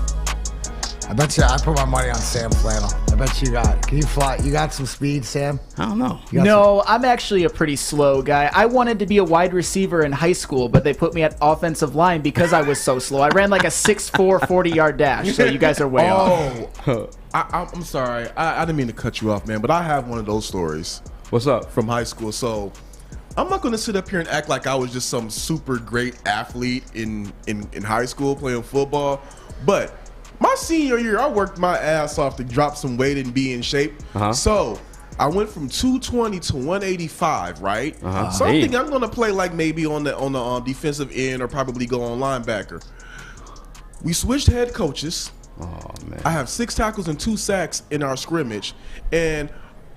I bet you I put my money on Sam Flannel. I bet you got. Can you fly? You got some speed, Sam? I don't know. No, I'm actually a pretty slow guy. I wanted to be a wide receiver in high school, but they put me at offensive line because I was so slow. I ran like a 6'4", 40-yard dash, so you guys are way off. I'm sorry. I didn't mean to cut you off, man, but I have one of those stories. What's up? From high school. So I'm not going to sit up here and act like I was just some super great athlete in high school playing football, but my senior year, I worked my ass off to drop some weight and be in shape. So I went from 220 to 185, right? So I'm thinking I'm going to play like maybe on the defensive end or probably go on linebacker. We switched head coaches. Oh, man. I have 6 tackles and 2 sacks in our scrimmage. And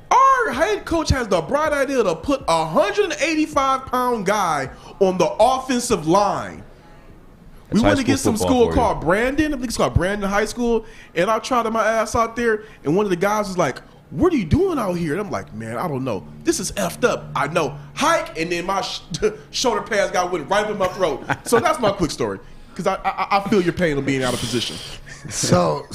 our head coach has the bright idea to put a 185-pound guy on the offensive line. We went to get some school called Brandon. I think it's called Brandon High School. And I tried my ass out there. And one of the guys was like, "What are you doing out here?" And I'm like, "Man, I don't know. This is effed up. I know." Hike, and then my shoulder pads went right up in my throat. So that's my quick story. Because I feel your pain of being out of position. So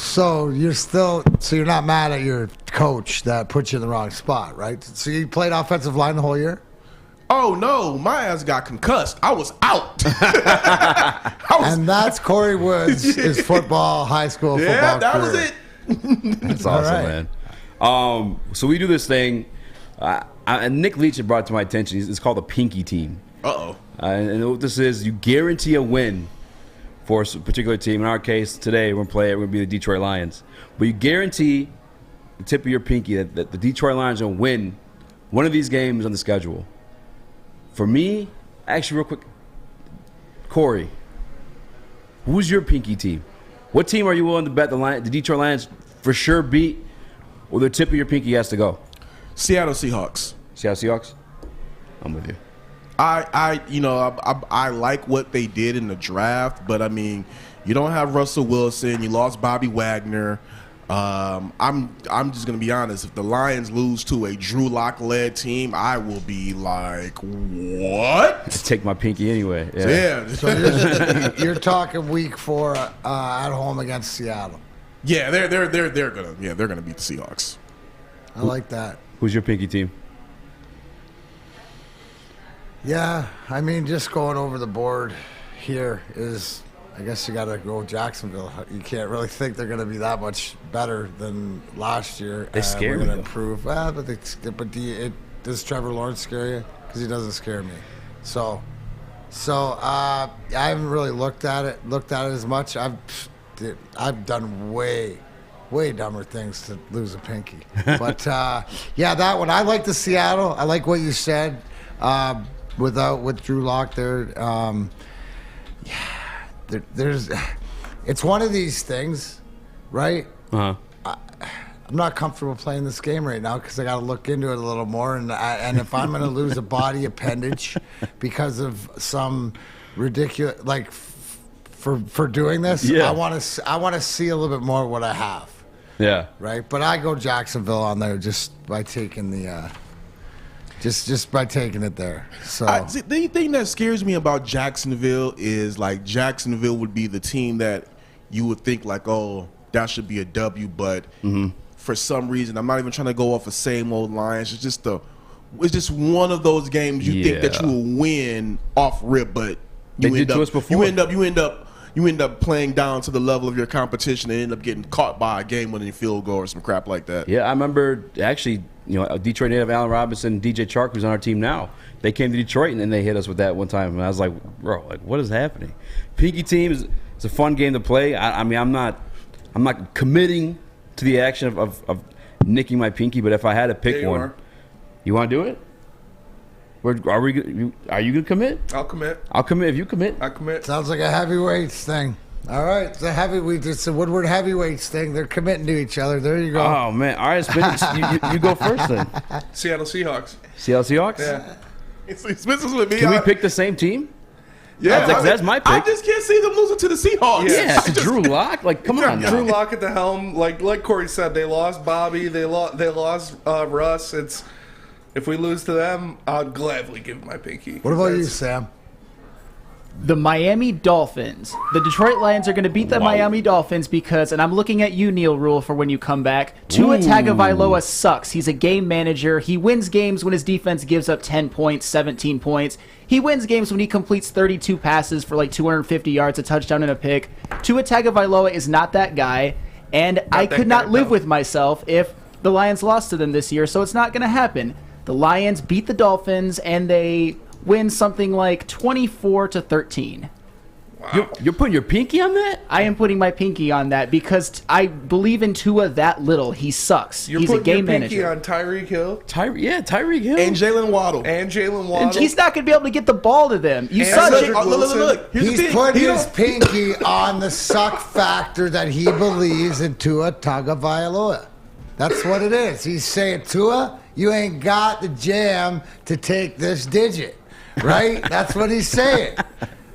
you're not mad at your coach that put you in the wrong spot, right? So you played offensive line the whole year? Oh, no. My ass got concussed. I was out. And that's Corey Woods' his football, high school football Yeah, that career. was it. That's awesome, man. So we do this thing. And Nick Leach had brought it to my attention. It's called the Pinky Team. And what this is, you guarantee a win for a particular team. In our case, today, we're going to be the Detroit Lions. But you guarantee the tip of your pinky that the Detroit Lions are going to win one of these games on the schedule. For me, actually, real quick, Corey, who's your pinky team? What team are you willing to bet the Detroit Lions for sure beat, or the tip of your pinky has to go? Seattle Seahawks. Seattle Seahawks? I'm with you. I like what they did in the draft, but I mean, you don't have Russell Wilson. You lost Bobby Wagner. I'm just gonna be honest. If the Lions lose to a Drew Lock-led team, I will be like, what? Take my pinky anyway. Yeah. So you're talking week 4 at home against Seattle. Yeah, they're gonna beat the Seahawks. I like that. Who's your pinky team? Yeah, I mean, just going over the board here is, I guess you got to go Jacksonville. You can't really think they're going to be that much better than last year. They scare me. me. Improve. Well, does Trevor Lawrence scare you? Because he doesn't scare me. So I haven't really looked at it as much. I've done way dumber things to lose a pinky. But yeah, that one. I like the Seattle. I like what you said. With Drew Lock there, it's one of these things, right? Uh-huh. I'm not comfortable playing this game right now because I got to look into it a little more, and if I'm going to lose a body appendage because of some ridiculous, like for doing this, yeah. I want to see a little bit more of what I have. Yeah. Right, but I go Jacksonville on there just by taking the. Just by taking it there. So the thing that scares me about Jacksonville is like Jacksonville would be the team that you would think like, oh, that should be a W, but for some reason, I'm not even trying to go off the same old lines. It's just one of those games you think that you will win off rip, but you end up playing down to the level of your competition and end up getting caught by a game-winning field goal or some crap like that. Yeah, I remember actually, Detroit native Allen Robinson and DJ Chark, who's on our team now, they came to Detroit and then they hit us with that one time. And I was like, bro, like, what is happening? Pinky team it's a fun game to play. I mean, I'm not committing to the action of nicking my pinky, but if I had to pick one, you want to do it? Are you gonna commit? I'll commit. I'll commit if you commit. I commit. Sounds like a heavyweights thing. All right, it's a Woodward heavyweights thing. They're committing to each other. There you go. Oh man! All right, you go first then. Seattle Seahawks. Seattle Seahawks. Yeah. Spencer's with me. Can we pick the same team? Yeah, that's my pick. I just can't see them losing to the Seahawks. Yeah, it's Drew Lock. Like, come on, now. Drew Lock at the helm. Like Corey said, they lost Bobby. They lost Russ. If we lose to them, I'll gladly give my pinky. What about you, Sam? The Miami Dolphins. The Detroit Lions are going to beat the Miami Dolphins because, and I'm looking at you, Neil Rule, for when you come back, Tua Tagovailoa sucks. He's a game manager. He wins games when his defense gives up 10 points, 17 points. He wins games when he completes 32 passes for like 250 yards, a touchdown, and a pick. Tua Tagovailoa is not that guy, and I could not live with myself if the Lions lost to them this year, so it's not going to happen. The Lions beat the Dolphins, and they win something like 24-13. Wow. You're putting your pinky on that? I am putting my pinky on that because I believe in Tua that little. He sucks. He's a game manager. You're putting your pinky on Tyreek Hill? Tyreek Hill. And Jalen Waddle. And he's not going to be able to get the ball to them. You suck. Look. He's putting his pinky on the suck factor that he believes in Tua Tagovailoa. That's what it is. He's saying, Tua, you ain't got the jam to take this digit, right? That's what he's saying.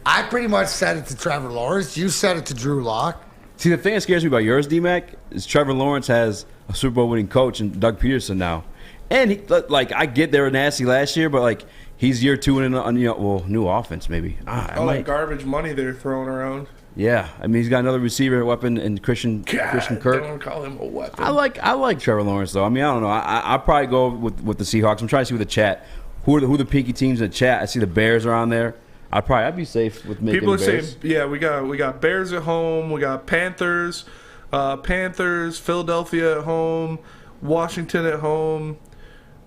I pretty much said it to Trevor Lawrence. You said it to Drew Lock. See, the thing that scares me about yours, D-Mac, is Trevor Lawrence has a Super Bowl winning coach and Doug Peterson now. And, I get they were nasty last year, but, he's year two in new offense maybe. That garbage money they're throwing around. Yeah, I mean, he's got another receiver weapon in Christian Kirk. Don't call him a weapon. I like Trevor Lawrence, though. I mean, I don't know. I'll probably go with the Seahawks. I'm trying to see with the chat. Who are the pinky teams in the chat? I see the Bears are on there. I'd be safe with making People are Bears. saying, we got Bears at home. We got Panthers, Philadelphia at home, Washington at home.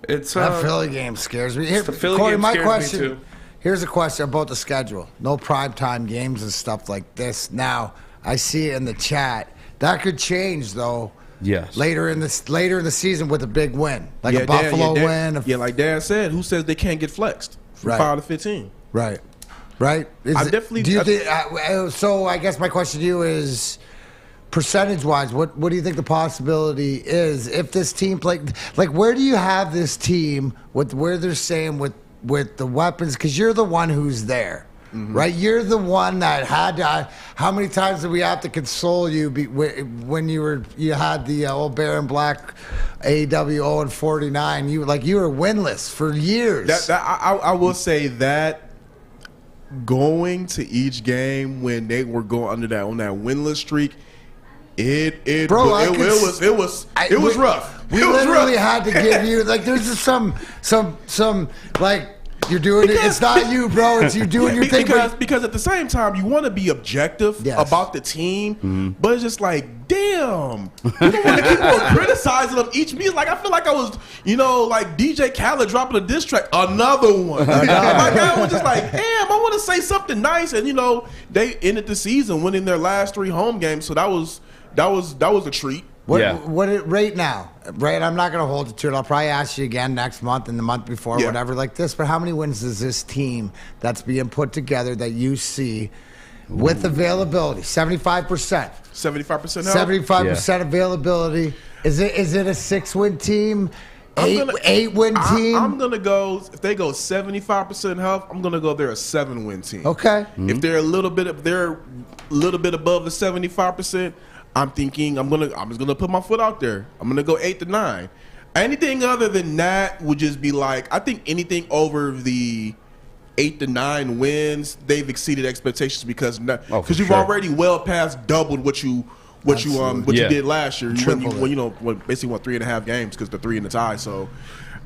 It's that Philly game scares me. The Philly Corey, game my scares question. me too. Here's a question about the schedule. No primetime games and stuff like this. Now, I see it in the chat. That could change, though. Yes. Later in the season with a big win, like a Buffalo win. Like Dan said, who says they can't get flexed from 5 to 15? Right. I definitely. Do you think? So I guess my question to you is, percentage-wise, what do you think the possibility is if this team where do you have this team with where they're saying with the weapons, because you're the one who's there, right? You're the one that had to. How many times did we have to console you when you had the old Bear and Black AWO and 49? You were winless for years. I will say that going to each game when they were going on that winless streak, It Bro, was rough. We literally had to give you like there's just some like you're doing it. It's not you, bro. It's you doing your thing. Because at the same time, you want to be objective about the team, but it's just like, damn, you don't want to keep on criticizing them each meet. Like I feel like I was, like DJ Khaled dropping a diss track, another one. Like I was just like, damn, I want to say something nice, and they ended the season winning their last 3 home games, so that was a treat. What it right now, right? I'm not going to hold you to it. I'll probably ask you again next month and the month before, whatever like this. But how many wins is this team that's being put together that you see with availability? 75%. 75% 75% availability. Is it a 6-win team? 8-win team? I'm gonna go. If they go 75% health, I'm gonna go. They're a 7-win team. Okay. If they're a little bit above the 75%. I'm thinking I'm just gonna put my foot out there. I'm gonna go 8 to 9. Anything other than that would just be like, I think anything over the 8 to 9 wins, they've exceeded expectations because you've already well past doubled what you did last year when you basically won 3.5 games because the 3 in the tie. So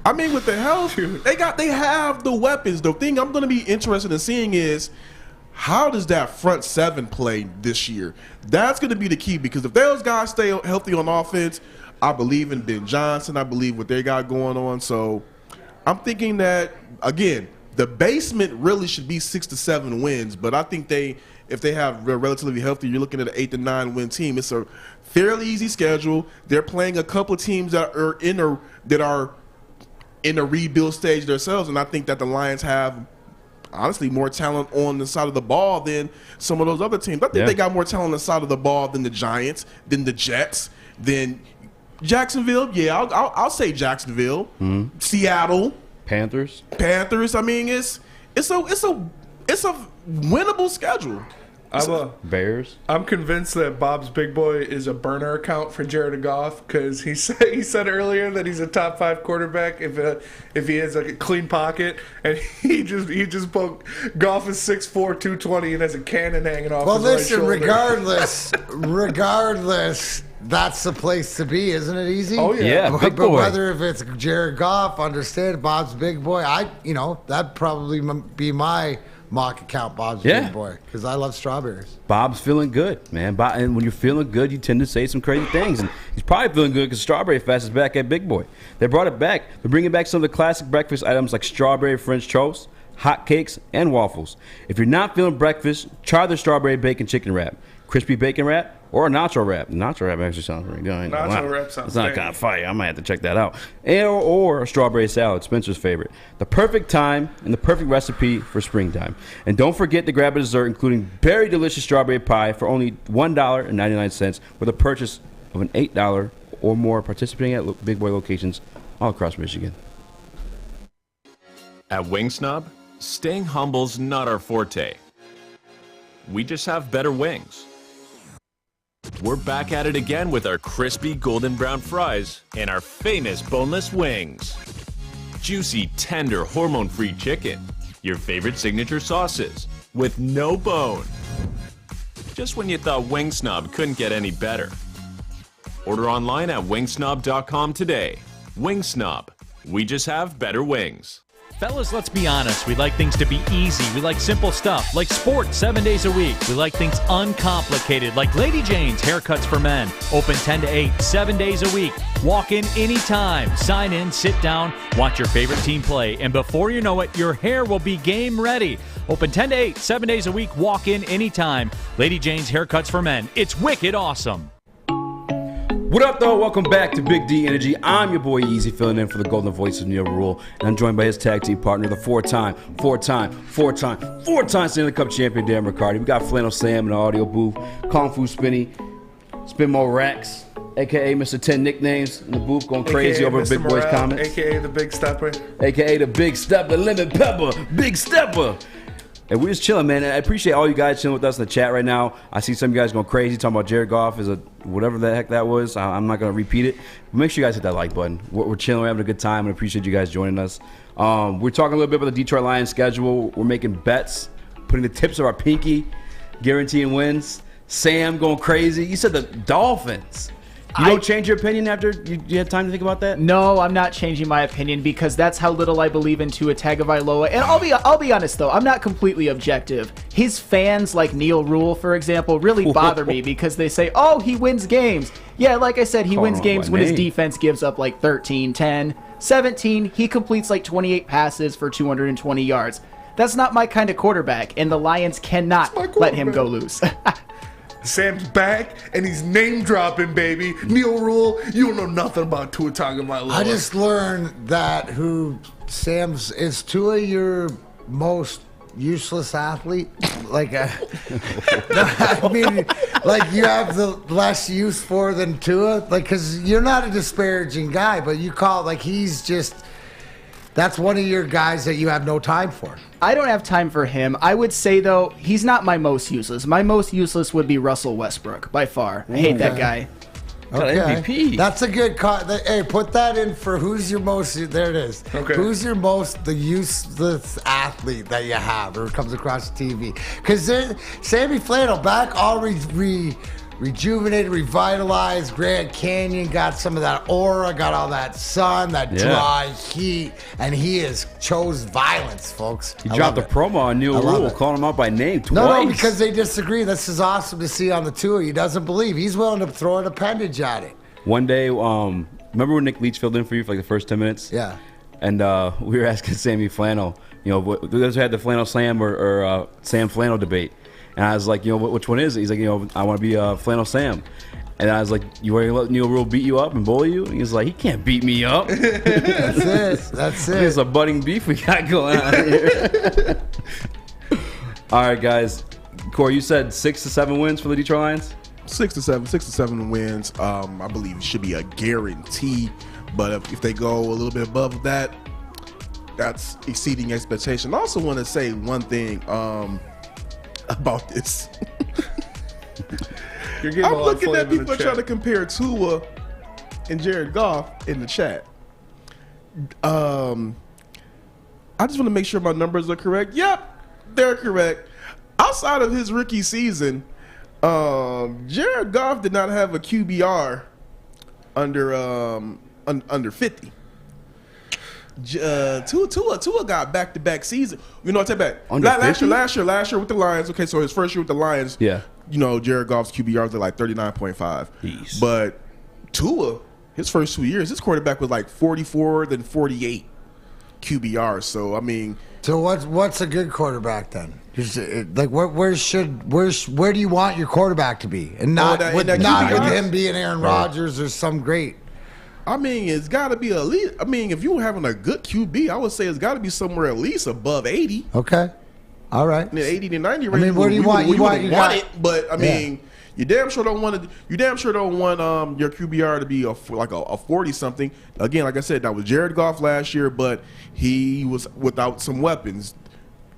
I mean, with the health, they have the weapons. The thing I'm gonna be interested in seeing is, how does that front 7 play this year? That's going to be the key, because if those guys stay healthy on offense, I believe in Ben Johnson. I believe what they got going on. So I'm thinking that, again, the basement really should be 6 to 7 wins. But I think if they have relatively healthy, you're looking at an 8 to 9 win team. It's a fairly easy schedule. They're playing a couple of teams that are in a rebuild stage themselves, and I think that the Lions have, honestly, more talent on the side of the ball than some of those other teams. I think they got more talent on the side of the ball than the Giants, than the Jets, than Jacksonville. Yeah, I'll say Jacksonville, Seattle, Panthers. I mean, it's a winnable schedule. Bears. I'm convinced that Bob's Big Boy is a burner account for Jared Goff, because he said earlier that he's a top 5 quarterback if he has a clean pocket, and he just put Goff is 6'4", 220 and has a cannon hanging off. Well, his listen, right regardless, that's the place to be, isn't it? Easy. Oh yeah, but whether if it's Jared Goff, understand Bob's Big Boy. That'd probably be my mock account, Bob's Big Boy, because I love strawberries. Bob's feeling good, man. And when you're feeling good, you tend to say some crazy things. And he's probably feeling good because Strawberry Fest is back at Big Boy. They brought it back. They're bringing back some of the classic breakfast items like strawberry French toast, hot cakes, and waffles. If you're not feeling breakfast, try the strawberry bacon chicken wrap, crispy bacon wrap, or a nacho wrap. Nacho wrap actually sounds pretty good. Nacho wrap sounds It's not kind of fire. I might have to check that out. Or a strawberry salad, Spencer's favorite. The perfect time and the perfect recipe for springtime. And don't forget to grab a dessert, including very delicious strawberry pie for only $1.99 with a purchase of an $8 or more, participating at Big Boy locations all across Michigan. At Wing Snub, staying humble's not our forte. We just have better wings. We're back at it again with our crispy golden brown fries and our famous boneless wings. Juicy, tender, hormone-free chicken. Your favorite signature sauces with no bone. Just when you thought Wing Snub couldn't get any better. Order online at wingsnub.com today. Wing Snub. We just have better wings. Fellas, let's be honest. We like things to be easy. We like simple stuff, like sports 7 days a week. We like things uncomplicated, like Lady Jane's Haircuts for Men. Open 10 to 8, 7 days a week. Walk in anytime. Sign in, sit down, watch your favorite team play, and before you know it, your hair will be game ready. Open 10 to 8, 7 days a week. Walk in anytime. Lady Jane's Haircuts for Men. It's wicked awesome. What up, though? Welcome back to Big D Energy. I'm your boy Easy, filling in for the golden voice of Neil Rule, and I'm joined by his tag team partner, the four-time Stanley Cup champion, Darren McCarty. We got Flannel Sam in the audio booth, Kung Fu Spinny, Spin More Racks, a.k.a. Mr. 10 Nicknames in the booth, going crazy over Big Boy's comments. A.k.a. the Big Stepper. A.k.a. the Big Stepper, Lemon Pepper, Big Stepper. And we're just chilling, man. And I appreciate all you guys chilling with us in the chat right now. I see some of you guys going crazy, talking about Jared Goff is a whatever the heck that was. I'm not going to repeat it. But make sure you guys hit that like button. We're chilling. We're having a good time. And I appreciate you guys joining us. We're talking a little bit about the Detroit Lions schedule. We're making bets, putting the tips of our pinky, guaranteeing wins. Sam going crazy. You said the Dolphins. You don't change your opinion after you had time to think about that? No, I'm not changing my opinion because that's how little I believe in Tua Tagovailoa. And I'll be honest though, I'm not completely objective. His fans like Neil Rule, for example, really bother me because they say, "Oh, he wins games." Yeah, like I said, he wins games when his defense gives up like 13, 10, 17. He completes like 28 passes for 220 yards. That's not my kind of quarterback, and the Lions cannot let him go loose. Sam's back, and he's name-dropping, baby. Neil Rule, you don't know nothing about Tua Tagovailoa. I just learned that is Tua your most useless athlete? Like, I mean, like you have the less use for than Tua? Like, because you're not a disparaging guy, but you call it like that's one of your guys that you have no time for. I don't have time for him. I would say, though, he's not my most useless. My most useless would be Russell Westbrook, by far. I hate that guy. Okay. MVP. That's a good call. Hey, put that in for who's your most. There it is. Okay. Who's your most the useless athlete that you have or comes across the TV? Because Sammy Flannel back all rejuvenated, revitalized. Grand Canyon got some of that aura, got all that sun, that dry heat, and he has chose violence, folks. He dropped a promo on Neil Rule, calling him out by name twice. No, because they disagree. This is awesome to see on the tour. He doesn't believe. He's willing to throw an appendage at it. One day, remember when Nick Leach filled in for you for like the first 10 minutes? Yeah. And we were asking Sammy Flannel, those who had the Flannel Slam or Sam Flannel debate. And I was like, which one is it? He's like, I want to be Flannel Sam. And I was like, you want to let Neil Rule beat you up and bully you? And he's like, he can't beat me up. That's it. It's a budding beef we got going on here. All right, guys. Corey, you said 6 to 7 wins for the Detroit Lions? 6 to 7 wins. I believe it should be a guarantee. But if they go a little bit above that, that's exceeding expectation. I also want to say one thing about this. I'm looking at people trying to compare Tua and Jared Goff in the chat. I just want to make sure my numbers are correct. Yep, they're correct. Outside of his rookie season, Jared Goff did not have a QBR under 50. Tua got back-to-back season. Take back. Last year with the Lions. Okay, so his first year with the Lions. Yeah. Jared Goff's QBRs are like 39.5. But Tua, his first 2 years, his quarterback was like 44, then 48 QBRs. So I mean, so what's a good quarterback then? Like where do you want your quarterback to be, and not with him being Aaron Rodgers or some great. I mean, it's got to be at least. I mean, if you're having a good QB, I would say it's got to be somewhere at least above 80. Okay, all right. 80 to 90 range. I mean, what do you want? You want it, but I mean, you damn sure don't want your QBR to be a 40 something. Again, like I said, that was Jared Goff last year, but he was without some weapons.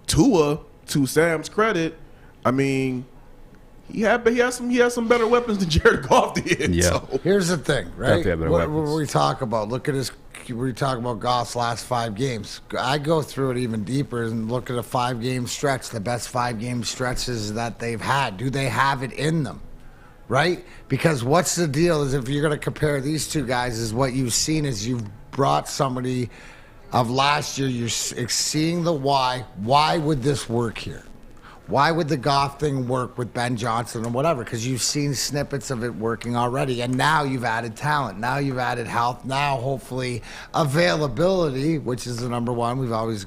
Tua, to Sam's credit, I mean. He has some better weapons than Jared Goff did. Yeah. So. Here's the thing, right? What we talk about, look at his. We talk about Goff's last 5 games. I go through it even deeper and look at a 5-game stretch, the best 5-game stretches that they've had. Do they have it in them, right? Because what's the deal is if you're going to compare these two guys, is what you've seen is you've brought somebody of last year. You're seeing the why. Why would this work here? Why would the Goff thing work with Ben Johnson or whatever? Because you've seen snippets of it working already, and now you've added talent. Now you've added health. Now, hopefully, availability, which is the number one. We've always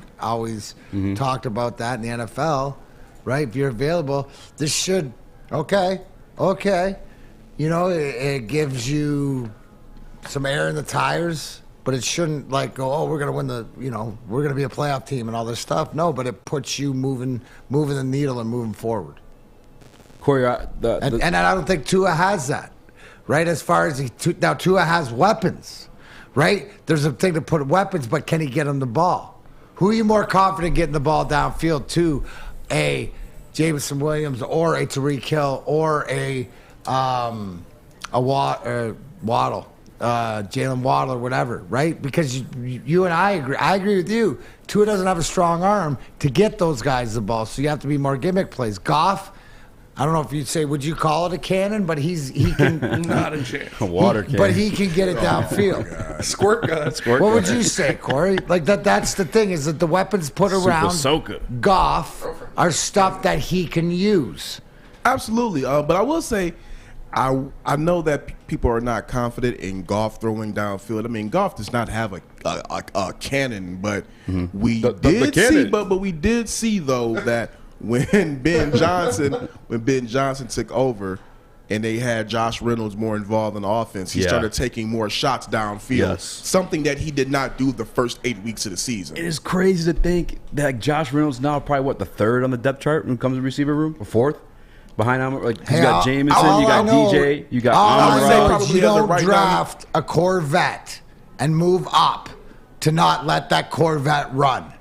talked about that in the NFL, right? If you're available, this should, okay. It gives you some air in the tires. But it shouldn't go, we're going to win we're going to be a playoff team and all this stuff. No, but it puts you moving the needle and moving forward. Corey, and I don't think Tua has that, right? As far as now Tua has weapons, right? There's a thing to put weapons, but can he get him the ball? Who are you more confident getting the ball downfield to? A Jameson Williams or a Tyreek Hill or a Waddle. Jalen Waddle or whatever, right? Because you and I agree. I agree with you. Tua doesn't have a strong arm to get those guys the ball, so you have to be more gimmick plays. Goff, I don't know if you'd say, would you call it a cannon? But he can Not a chance. A water cannon. But he can get it downfield. Squirt gun. What would you say, Corey? Like that's the thing, is that the weapons put around soaker. Goff are stuff that he can use. Absolutely. But I will say, I know that people are not confident in Goff throwing downfield. I mean, Goff does not have a cannon, but we did see though that when Ben Johnson took over and they had Josh Reynolds more involved in the offense, he started taking more shots downfield. Yes. Something that he did not do the first 8 weeks of the season. It is crazy to think that Josh Reynolds now probably the third on the depth chart when it comes to receiver room, or fourth behind him. Like you got Jameson, you got DJ, you got Amon-Ra. You don't draft a Corvette and move up to not let that Corvette run.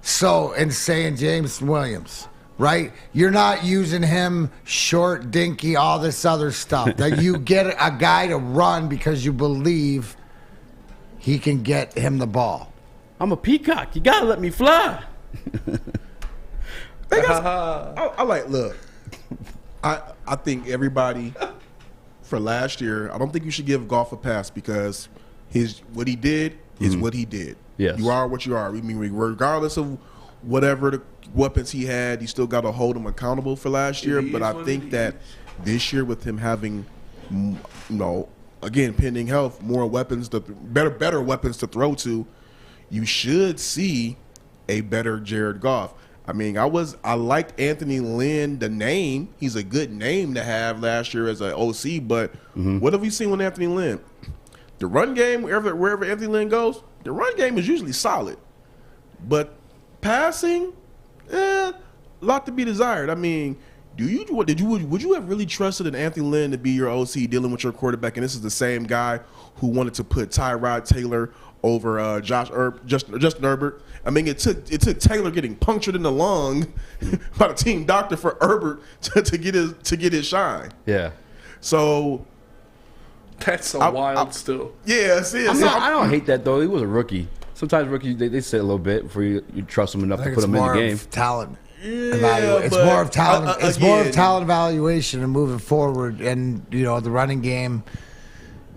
So, and saying James Williams, right? You're not using him short, dinky, all this other stuff. That you get a guy to run because you believe he can get him the ball. I'm a peacock. You gotta let me fly. Look, I think everybody for last year, I don't think you should give Goff a pass because what he did is what he did. Yes. You are what you are. I mean, regardless of whatever the weapons he had, you still got to hold him accountable for last year. But I think that this year, with him having, again, pending health, more weapons, better weapons to throw to, you should see a better Jared Goff. I mean, I liked Anthony Lynn, the name. He's a good name to have last year as an OC, but what have we seen with Anthony Lynn? The run game, wherever Anthony Lynn goes, the run game is usually solid. But passing, a lot to be desired. I mean, would you have really trusted an Anthony Lynn to be your OC dealing with your quarterback? And this is the same guy who wanted to put Tyrod Taylor over Justin Herbert. I mean, it took Taylor getting punctured in the lung by the team doctor for Herbert to get his shine. Yeah. So that's wild still. Yeah, I don't hate that though. He was a rookie. Sometimes rookies they sit a little bit before you trust them enough to put them in the game. Talent. It's more of talent. It's more of talent evaluation and moving forward. And the running game.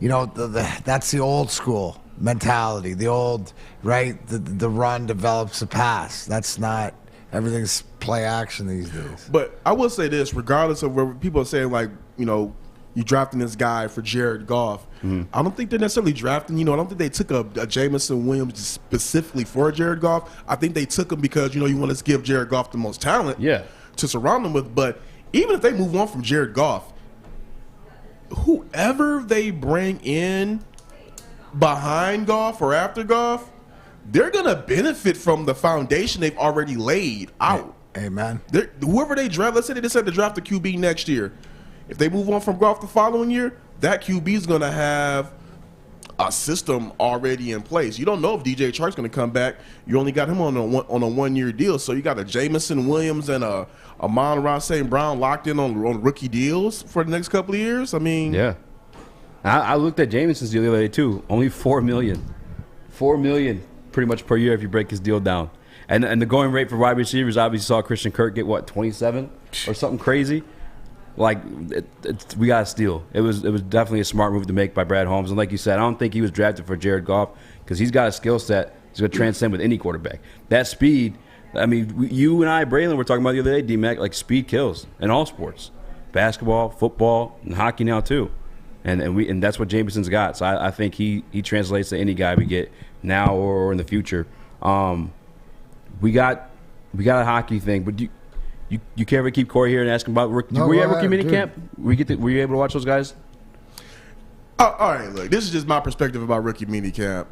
That's the old school mentality. The old the run develops a pass. That's not everything's play action these days. But I will say this, regardless of where people are saying you drafting this guy for Jared Goff. I don't think they're necessarily drafting. I don't think they took a Jameson Williams specifically for Jared Goff. I think they took him because you want to give Jared Goff the most talent to surround him with. But even if they move on from Jared Goff, whoever they bring in behind Goff or after Goff, they're gonna benefit from the foundation they've already laid out. Amen. Whoever they draft, let's say they decide to draft the QB next year. If they move on from Goff the following year, that QB is going to have a system already in place. You don't know if DJ Chark's going to come back. You only got him on a 1-year deal, so you got a Jameson Williams and a Amon-Ra St. Brown locked in on rookie deals for the next couple of years. I mean, yeah. I looked at Jameson's deal the other day too. Only $4 million. $4 million pretty much per year if you break his deal down. And the going rate for wide receivers, obviously saw Christian Kirk get 27 or something crazy. Like we got to steal. It was definitely a smart move to make by Brad Holmes. And like you said, I don't think he was drafted for Jared Goff because he's got a skill set. He's going to transcend with any quarterback. That speed. I mean, you and I, Braylon, were talking about the other day, D-Mac, like speed kills in all sports, basketball, football, and hockey now too. And that's what Jameson's got. So I think he translates to any guy we get now or in the future. We got a hockey thing, but you can't ever keep Corey here and ask him about rookie. Were you at rookie minicamp? Were you able to watch those guys? All right, look, this is just my perspective about rookie minicamp.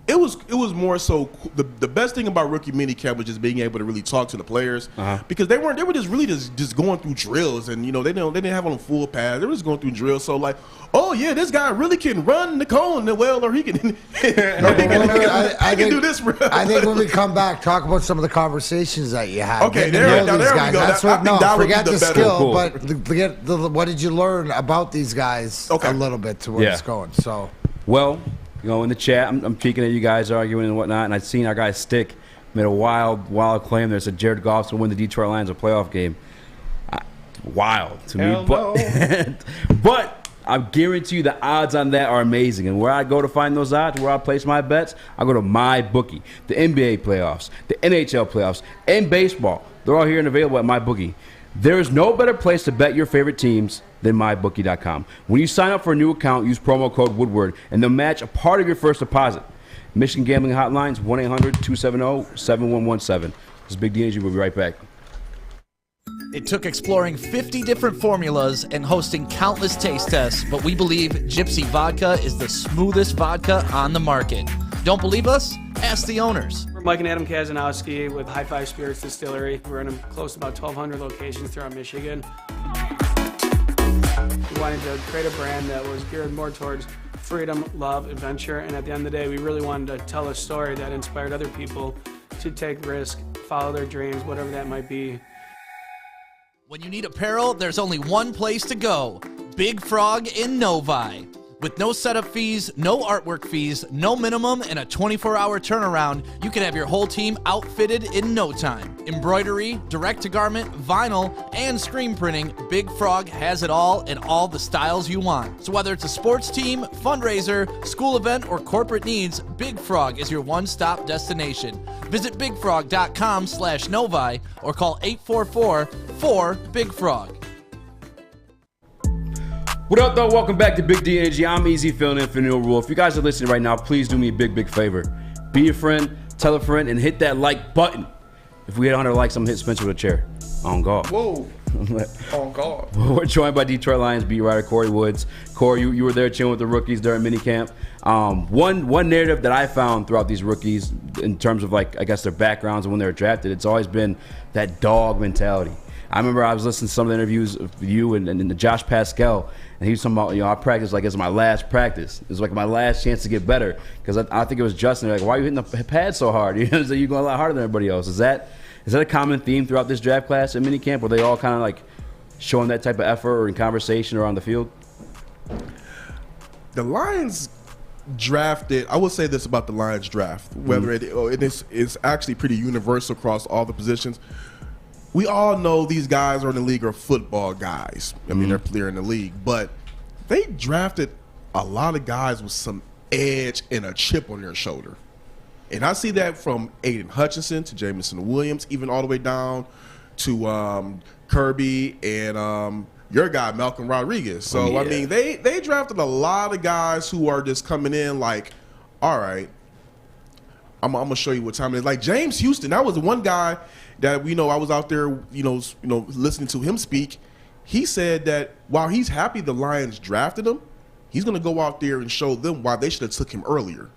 It was more so the best thing about rookie minicamp was just being able to really talk to the players because they were just going through drills and they didn't have on a full pass. They were just going through drills. So like, oh yeah, this guy really can run the cone well, or he can I can do this. I think when we come back, talk about some of the conversations that you had. Okay, there we go. That's what. Forget the skill, but what did you learn about these guys a little bit to where it's going. So well. In the chat, I'm peeking at you guys arguing and whatnot, and I've seen our guy Stick made a wild claim there. Said Jared Goff's going to win the Detroit Lions a playoff game. wild to Hell me. But I guarantee you the odds on that are amazing. And where I go to find those odds, where I place my bets, I go to MyBookie. The NBA playoffs, the NHL playoffs, and baseball. They're all here and available at MyBookie. There is no better place to bet your favorite teams than MyBookie.com. When you sign up for a new account, use promo code Woodward, and they'll match a part of your first deposit. Michigan Gambling Hotlines, 1-800-270-7117. This is Big D&G. We'll be right back. It took exploring 50 different formulas and hosting countless taste tests, but we believe Gypsy Vodka is the smoothest vodka on the market. Don't believe us? Ask the owners. We're Mike and Adam Kazanowski with High Five Spirits Distillery. We're in close to about 1,200 locations throughout Michigan. We wanted to create a brand that was geared more towards freedom, love, adventure, and at the end of the day, we really wanted to tell a story that inspired other people to take risk, follow their dreams, whatever that might be. When you need apparel, there's only one place to go. Big Frog in Novi. With no setup fees, no artwork fees, no minimum, and a 24-hour turnaround, you can have your whole team outfitted in no time. Embroidery, direct-to-garment, vinyl, and screen printing, Big Frog has it all in all the styles you want. So whether it's a sports team, fundraiser, school event, or corporate needs, Big Frog is your one-stop destination. Visit bigfrog.com/Novi or call 844-4-BIG-FROG. What up, though? Welcome back to Big D Energy. I'm Easy, filling in for Neil Rule. If you guys are listening right now, please do me a big favor. Be a friend, tell a friend, and hit that like button. If we hit 100 likes, I'm going to hit Spencer with a chair. On God. Whoa. On God. We're joined by Detroit Lions beat writer Corey Woods. Corey, you were there chilling with the rookies during minicamp. One narrative that I found throughout these rookies, in terms of, like, I guess their backgrounds and when they were drafted, it's always been that dog mentality. I remember I was listening to some of the interviews of you and Josh Pascal, and he was talking about, I practiced like it's my last practice. It was like my last chance to get better. Because I think it was Justin, like, why are you hitting the pad so hard? You're going a lot harder than everybody else. Is that a common theme throughout this draft class in minicamp? Were they all kind of like showing that type of effort or in conversation or on the field? The Lions drafted, I will say this about the Lions draft, whether it's actually pretty universal across all the positions. We all know these guys are in the league are football guys. I mean, they're in the league, but they drafted a lot of guys with some edge and a chip on their shoulder. And I see that from Aiden Hutchinson to Jamison Williams, even all the way down to Kirby and your guy, Malcolm Rodriguez. So, I mean, they drafted a lot of guys who are just coming in like, all right, I'm going to show you what time it is. Like James Houston, that was one guy that, I was out there, listening to him speak. He said that while he's happy the Lions drafted him, he's going to go out there and show them why they should have took him earlier.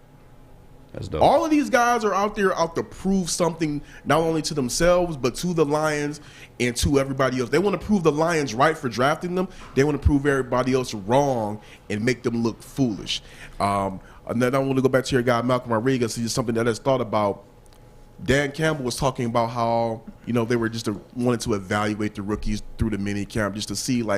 That's dope. All of these guys are out there to prove something, not only to themselves, but to the Lions and to everybody else. They want to prove the Lions right for drafting them. They want to prove everybody else wrong and make them look foolish. And then I want to go back to your guy, Malcolm Rodriguez. It's something that I thought about. Dan Campbell was talking about how, they were just wanted to evaluate the rookies through the mini camp just to see,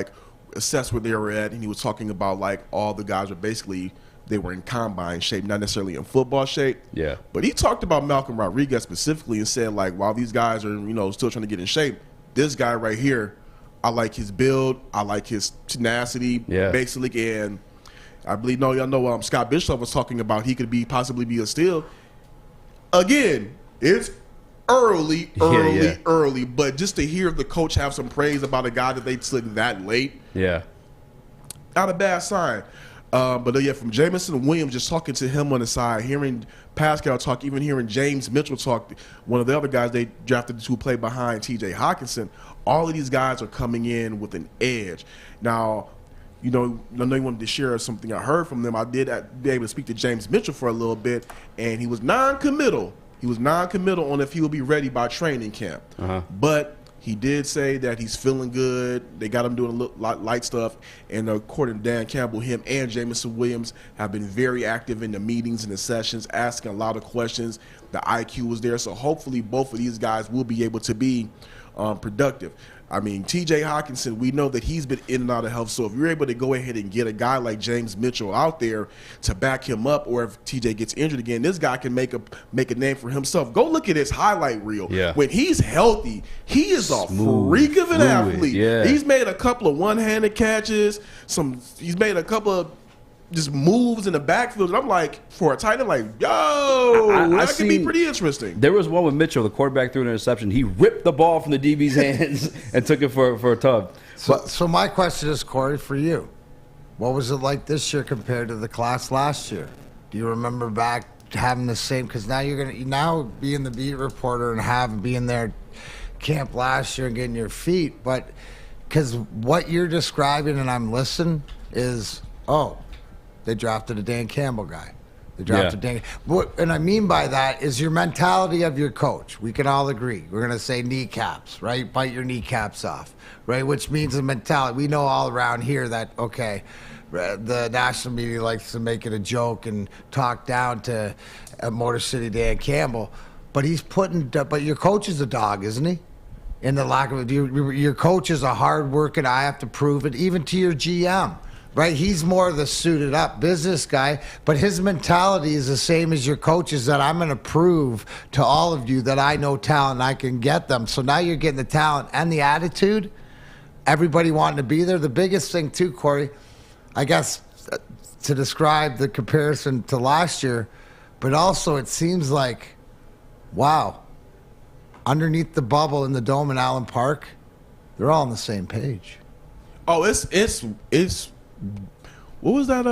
assess where they were at. And he was talking about, all the guys were basically, they were in combine shape, not necessarily in football shape. Yeah. But he talked about Malcolm Rodriguez specifically and said, while these guys are, still trying to get in shape, this guy right here, I like his build. I like his tenacity, basically. And I believe, y'all know Scott Bishop was talking about he could possibly be a steal. Again, it's early, but just to hear the coach have some praise about a guy that they took that late, not a bad sign. From Jamison Williams, just talking to him on the side, hearing Pascal talk, even hearing James Mitchell talk, one of the other guys they drafted to play behind T.J. Hawkinson, all of these guys are coming in with an edge. Now, I know you wanted to share something I heard from them. I did be able to speak to James Mitchell for a little bit, and he was non-committal. He was non-committal on if he will be ready by training camp. But he did say that he's feeling good. They got him doing a little light stuff. And according to Dan Campbell, him and Jamison Williams have been very active in the meetings and the sessions, asking a lot of questions. The IQ was there. So hopefully both of these guys will be able to be productive. I mean, T.J. Hawkinson, we know that he's been in and out of health. So if you're able to go ahead and get a guy like James Mitchell out there to back him up, or if T.J. gets injured again, this guy can make a name for himself. Go look at his highlight reel. Yeah. When he's healthy, he is a freak of an athlete. Yeah. He's made a couple of one-handed catches. He's made a couple of just moves in the backfield. And I'm like, for a tight end, like, yo, that could be pretty interesting. There was one with Mitchell, the quarterback threw an interception. He ripped the ball from the DB's hands and took it for a tub. So my question is, Corey, for you, what was it like this year compared to the class last year? Do you remember back having the same? Because now you're gonna being the beat reporter and being there camp last year and getting your feet, but because what you're describing and I'm listening is, they drafted a Dan Campbell guy. They drafted Dan. And I mean by that is your mentality of your coach. We can all agree. We're going to say kneecaps, right? Bite your kneecaps off, right? Which means the mentality. We know all around here that, the national media likes to make it a joke and talk down to Motor City Dan Campbell. But but your coach is a dog, isn't he? In the lack of it, your coach is a hard-working, I have to prove it, even to your GM. Right, he's more the suited up business guy, but his mentality is the same as your coach's, that I'm going to prove to all of you that I know talent and I can get them. So now you're getting the talent and the attitude, everybody wanting to be there. The biggest thing too, Corey, I guess, to describe the comparison to last year, but also it seems like, wow, underneath the bubble in the dome in Allen Park, they're all on the same page. Oh, it's what was that?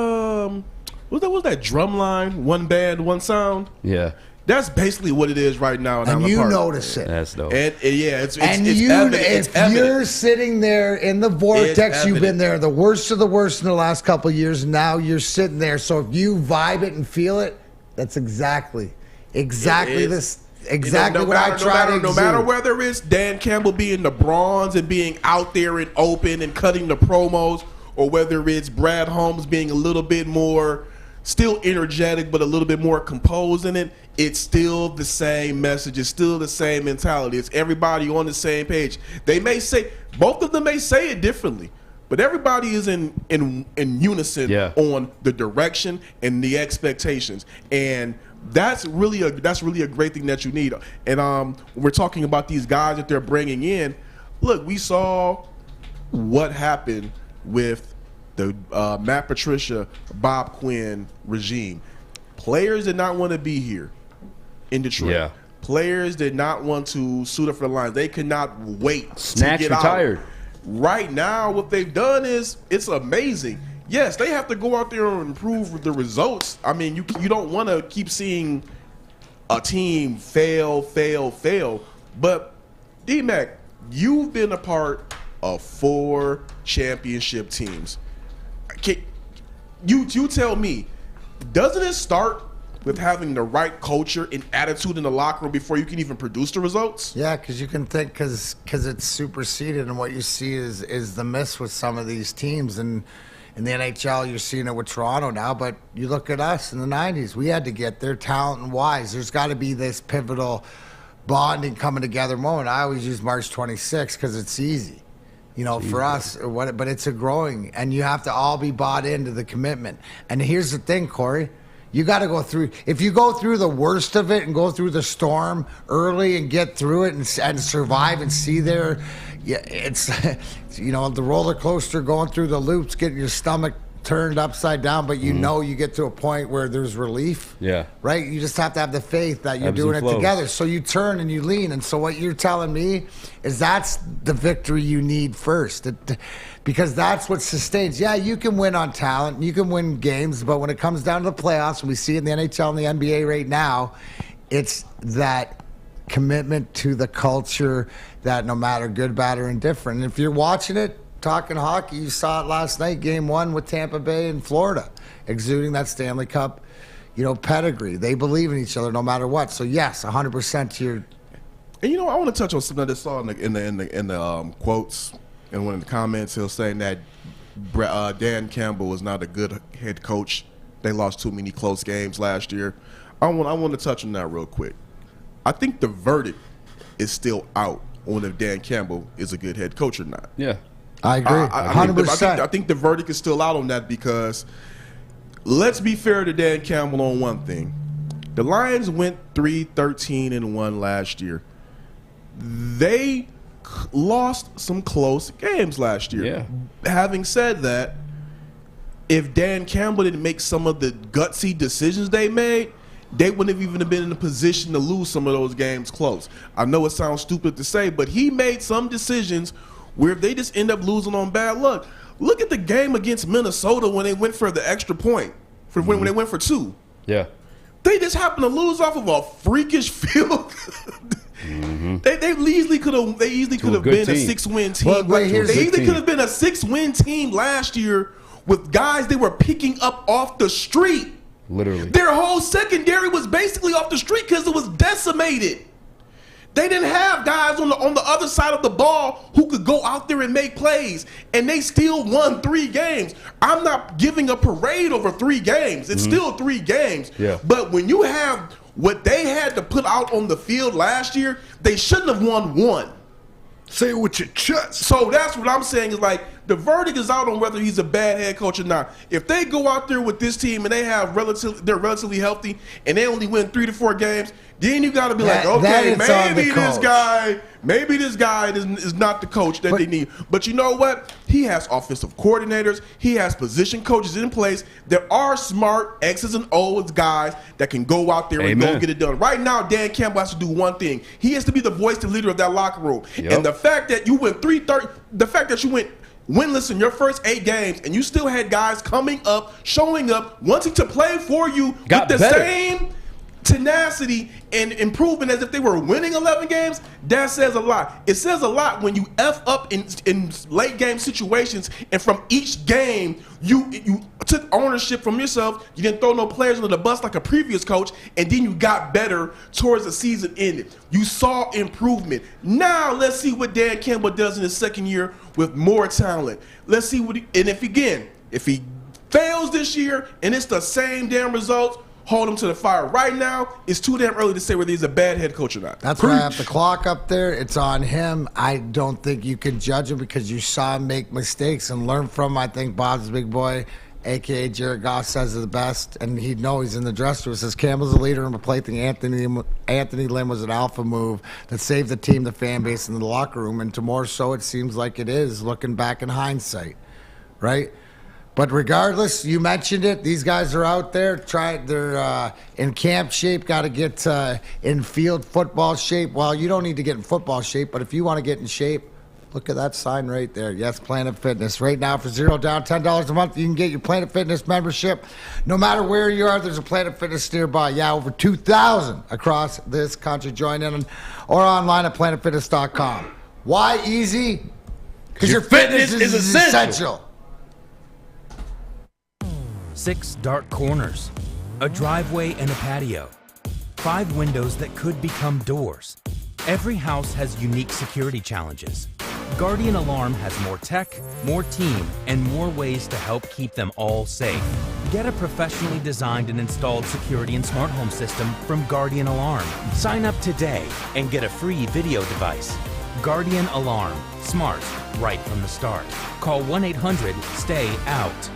What was that drum line? One band, one sound. Yeah, that's basically what it is right now. And you notice it. That's dope. And it's you, evident. If you're sitting there in the vortex, you've been there, the worst of the worst in the last couple of years. Now you're sitting there. So if you vibe it and feel it, that's exactly this. Exactly what I try to No matter whether it's Dan Campbell being the bronze and being out there and open and cutting the promos, or whether it's Brad Holmes being a little bit more, still energetic, but a little bit more composed in it, it's still the same message. It's still the same mentality. It's everybody on the same page. They may say, both of them may say it differently, but everybody is in unison on the direction and the expectations. And that's really a great thing that you need. And we're talking about these guys that they're bringing in. Look, we saw what happened with the Matt Patricia, Bob Quinn regime. Players did not want to be here in Detroit. Yeah. Players did not want to suit up for the Lions. They could not wait Snatch to get retired. out. Right now, what they've done is it's amazing. Yes, they have to go out there and improve the results. I mean, you don't want to keep seeing a team fail. But D-Mac, you've been a part of 4 championship teams. You tell me, doesn't it start with having the right culture and attitude in the locker room before you can even produce the results? Yeah, because you can think because it's superseded, and what you see is the miss with some of these teams. And in the NHL, you're seeing it with Toronto now, but you look at us in the 90s. We had to get there talent and wise. There's got to be this pivotal bonding coming together moment. I always use March 26th because it's easy. For us, but it's a growing, and you have to all be bought into the commitment. And here's the thing, Corey, you got to go through. If you go through the worst of it and go through the storm early and get through it and survive and see there, it's the roller coaster going through the loops, getting your stomach turned upside down, but you get to a point where there's relief. Yeah. Right? You just have to have the faith that you're Ebbs doing and it flows. together. So you turn and you lean. And so what you're telling me is that's the victory you need first. Because that's what sustains. Yeah, you can win on talent. You can win games. But when it comes down to the playoffs, and we see it in the NHL and the NBA right now, it's that commitment to the culture that no matter good, bad, or indifferent. And if you're watching it, talking hockey, you saw it last night, Game 1 with Tampa Bay and Florida, exuding that Stanley Cup, pedigree. They believe in each other no matter what. So yes, 100% to your. And I want to touch on something that I saw in the quotes and one of the comments. He was saying that Dan Campbell was not a good head coach. They lost too many close games last year. I want to touch on that real quick. I think the verdict is still out on if Dan Campbell is a good head coach or not. Yeah. I agree. 100%. I think the verdict is still out on that because let's be fair to Dan Campbell on one thing. The Lions went 3-13-1 last year. They lost some close games last year. Yeah. Having said that, if Dan Campbell didn't make some of the gutsy decisions they made, they wouldn't have even been in a position to lose some of those games close. I know it sounds stupid to say, but he made some decisions where they just end up losing on bad luck. Look at the game against Minnesota when they went for the extra point, when they went for 2. Yeah. They just happened to lose off of a freakish field. They easily could have been a 6-win team. They easily could have been a 6-win team last year with guys they were picking up off the street. Literally. Their whole secondary was basically off the street because it was decimated. They didn't have guys on the other side of the ball who could go out there and make plays, and they still won 3 games. I'm not giving a parade over 3 games. It's still 3 games. Yeah. But when you have what they had to put out on the field last year, they shouldn't have won 1. Say it with your chest. So that's what I'm saying is like the verdict is out on whether he's a bad head coach or not. If they go out there with this team and they're relatively healthy and they only win 3 to 4 games, then you got to be like, okay, maybe this guy is not the coach that they need. But you know what? He has offensive coordinators. He has position coaches in place. There are smart X's and O's guys that can go out there and go get it done. Right now, Dan Campbell has to do one thing. He has to be the voice and leader of that locker room. Yep. And the fact that you went winless in your first 8 games and you still had guys coming up, showing up, wanting to play for you with the same tenacity and improvement as if they were winning 11 games, that says a lot. It says a lot when you F up in late game situations and from each game you took ownership from yourself. You didn't throw no players under the bus like a previous coach, and then you got better towards the season ended. You saw improvement. Now let's see what Dan Campbell does in his second year with more talent. Let's see what if he fails this year and it's the same damn results, hold him to the fire. Right now, it's too damn early to say whether he's a bad head coach or not. That's why I have the clock up there. It's on him. I don't think you can judge him because you saw him make mistakes and learn from him. I think Bob's big boy, a.k.a. Jared Goff, says it the best, and he'd know he's in the dressing room. Says Campbell's a leader and replacing Anthony Lynn was an alpha move that saved the team, the fan base, and the locker room, and to more so it seems like it is, looking back in hindsight, right? But regardless, you mentioned it. These guys are out there. They're in camp shape. Got to get in field football shape. Well, you don't need to get in football shape, but if you want to get in shape, look at that sign right there. Yes, Planet Fitness. Right now, for $0 down, $10 a month, you can get your Planet Fitness membership. No matter where you are, there's a Planet Fitness nearby. Yeah, over 2,000 across this country. Join in or online at planetfitness.com. Why easy? Because your fitness is essential. 6 dark corners, a driveway and a patio, 5 windows that could become doors. Every house has unique security challenges. Guardian Alarm has more tech, more team, and more ways to help keep them all safe. Get a professionally designed and installed security and smart home system from Guardian Alarm. Sign up today and get a free video device. Guardian Alarm. Smart, right from the start. Call 1-800-STAY-OUT.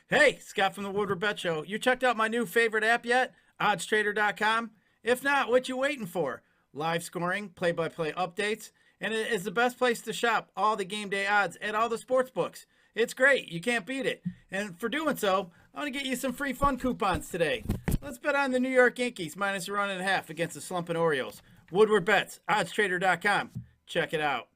Hey, Scott from the Woodward Bet Show. You checked out my new favorite app yet? OddsTrader.com? If not, what you waiting for? Live scoring, play-by-play updates, and it is the best place to shop all the game day odds at all the sports books. It's great. You can't beat it. And for doing so, I want to get you some free fun coupons today. Let's bet on the New York Yankees minus a 1.5 against the slumping Orioles. Woodward Bets, OddsTrader.com. Check it out.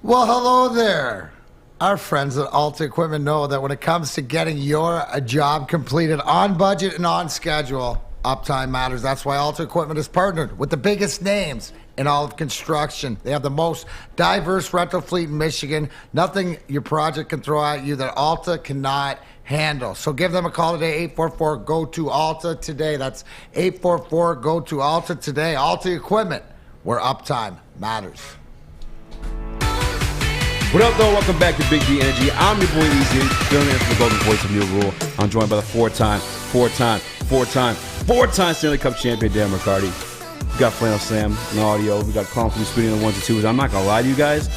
Well, hello there. Our friends at Alta Equipment know that when it comes to getting your job completed on budget and on schedule, uptime matters. That's why Alta Equipment is partnered with the biggest names in all of construction. They have the most diverse rental fleet in Michigan. Nothing your project can throw at you that Alta cannot handle. So give them a call today, 844-GO-TO-ALTA today. That's 844-GO-TO-ALTA today. Alta Equipment, where uptime matters. What up, though? Welcome back to Big D Energy. I'm your boy Easy, filling in for the golden voice of Neil Rule. I'm joined by the four-time 4-time Stanley Cup champion Darren McCarty. We got Flannel Sam in the audio. We got Colin from Speeding on the 1s and 2s. I'm not going to lie to you guys.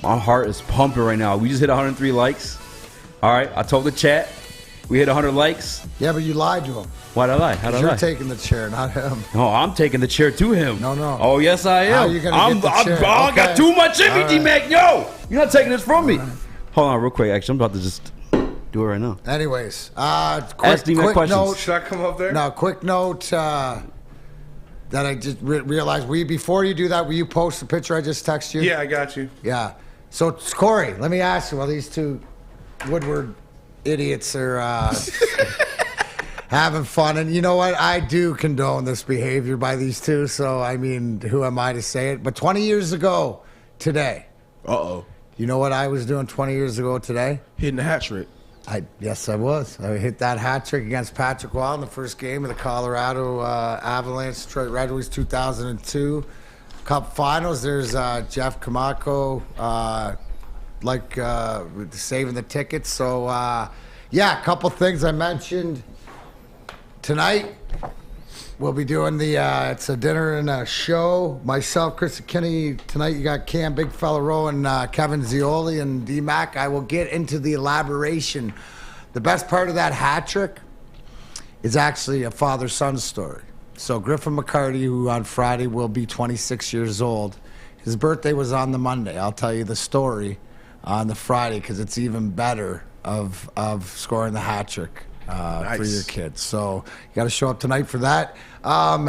My heart is pumping right now. We just hit 103 likes. All right, I told the chat. We hit 100 likes. Yeah, but you lied to him. Why'd I lie? How'd I lie? You're taking the chair, not him. No, I'm taking the chair to him. No. Oh, yes, I am. How are you going to get the chair? I Okay. got too much in me, All D-Mac. Yo, you're not taking this from me. Hold on real quick. Actually, I'm about to just do it right now. Anyways, Ask D-Mac quick questions. note. Should I come up there? No, quick note that I just realized. Before you do that, will you post the picture I just texted you? Yeah, I got you. Yeah. So, Corey, let me ask you, while these two Woodward idiots are having fun, and you know what? I do condone this behavior by these two, so, I mean, who am I to say it? But 20 years ago today. Uh-oh. You know what I was doing 20 years ago today? Hitting the hat trick. Yes, I was. I hit that hat trick against Patrick Wild in the first game of the Colorado Avalanche Detroit Red Wings 2002 Cup Finals. There's Jeff Kamako, saving the tickets. So, yeah, a couple things I mentioned tonight. We'll be doing it's a dinner and a show. Myself, Chris McKinney. Tonight you got Cam, Big Fella Rowe, and Kevin Zioli and D-Mac. I will get into the elaboration. The best part of that hat trick is actually a father-son story. So Griffin McCarty, who on Friday will be 26 years old, his birthday was on the Monday. I'll tell you the story on the Friday because it's even better of scoring the hat trick. Nice. For your kids. So you got to show up tonight for that.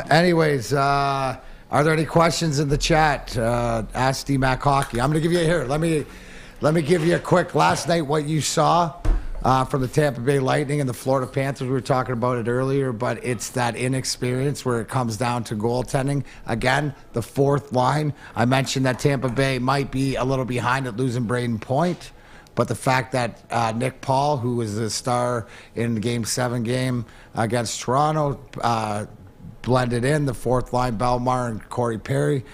Anyways, are there any questions in the chat? Ask D-Mac Hockey. I'm going to give you here. Let me give you a quick last night what you saw from the Tampa Bay Lightning and the Florida Panthers. We were talking about it earlier, but it's that inexperience where it comes down to goaltending. Again, the fourth line. I mentioned that Tampa Bay might be a little behind at losing Braden Point. But the fact that Nick Paul, who was the star in the Game 7 game against Toronto, blended in the fourth line, Belmar and Corey Perry,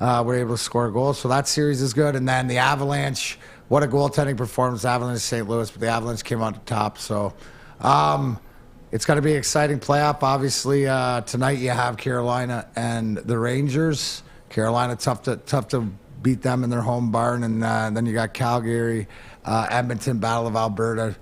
were able to score goals. So that series is good. And then the Avalanche, what a goaltending performance. Avalanche St. Louis, but the Avalanche came out on top. So it's going to be an exciting playoff. Obviously, tonight you have Carolina and the Rangers. Carolina, tough to beat them in their home barn. And then you got Calgary, Edmonton, Battle of Alberta,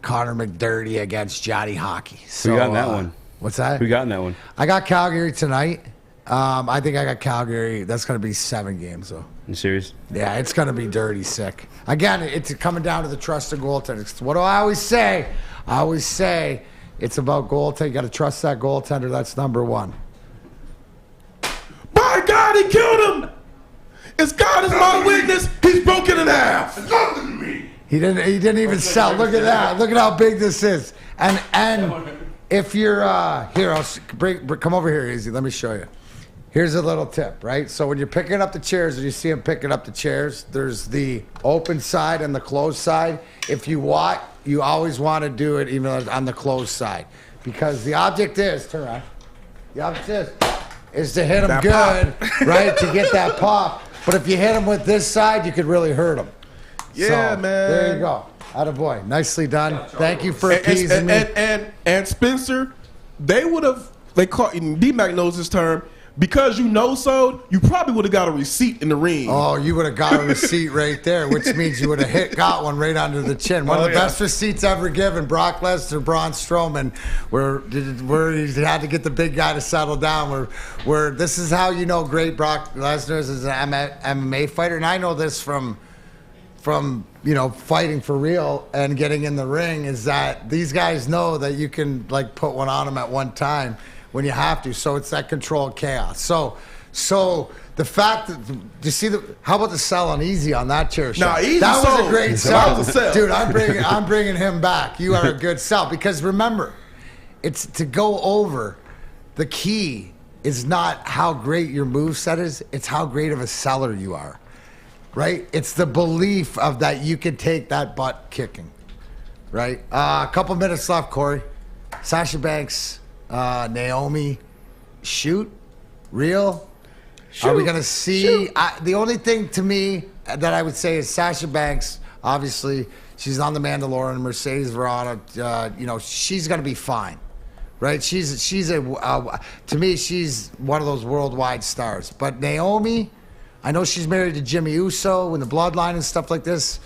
Connor McDermott against Johnny Hockey. So, Who got in that one? What's that? Who got in that one? I got Calgary tonight. I think I got Calgary. That's going to be 7 games, though. You serious? Yeah, it's going to be dirty sick. Again, it's coming down to the trust of goaltenders. What do I always say? I always say it's about goaltending. You got to trust that goaltender. That's number one. By God, he killed him! As God is my witness, he's broken in half. He didn't even sell. Look at that. Look at how big this is. And if you're here, come over here, Izzy. Let me show you. Here's a little tip, right? So when you're picking up the chairs, and you see him picking up the chairs, there's the open side and the closed side. If you want, you always want to do it even on the closed side, because the object is turn around. The object is to hit him That good, pop. right? To get that pop. But if you hit him with this side, you could really hurt him. Yeah, So, man. There you go. Attaboy. Nicely done. Thank you for appeasing me. And Spencer, they would have, D-Mac knows this term, because you know so, you probably would have got a receipt in the ring. Oh, you would have got a receipt right there, which means you would have got one right under the chin. One of the best receipts ever given, Brock Lesnar, Braun Strowman, where he had to get the big guy to settle down. Where this is how you know great Brock Lesnar is as an MMA fighter. And I know this from fighting for real and getting in the ring, is that these guys know that you can put one on them at one time when you have to. So it's that controlled chaos. So the fact that you see how about the sell on Easy on that chair shot? Easy that was sold. a great That sell, was a sell. dude. I'm bringing him back. You are a good sell, because remember, it's to go over. The key is not how great your moveset is; it's how great of a seller you are. Right? It's the belief of that you can take that butt kicking. Right? A couple minutes left, Corey. Sasha Banks, Naomi, shoot? Real? Shoot. Are we going to see? The only thing to me that I would say is Sasha Banks, obviously, she's on The Mandalorian, Mercedes Verona, she's going to be fine. right? She's to me, she's one of those worldwide stars. But Naomi, I know she's married to Jimmy Uso in the bloodline and stuff like this.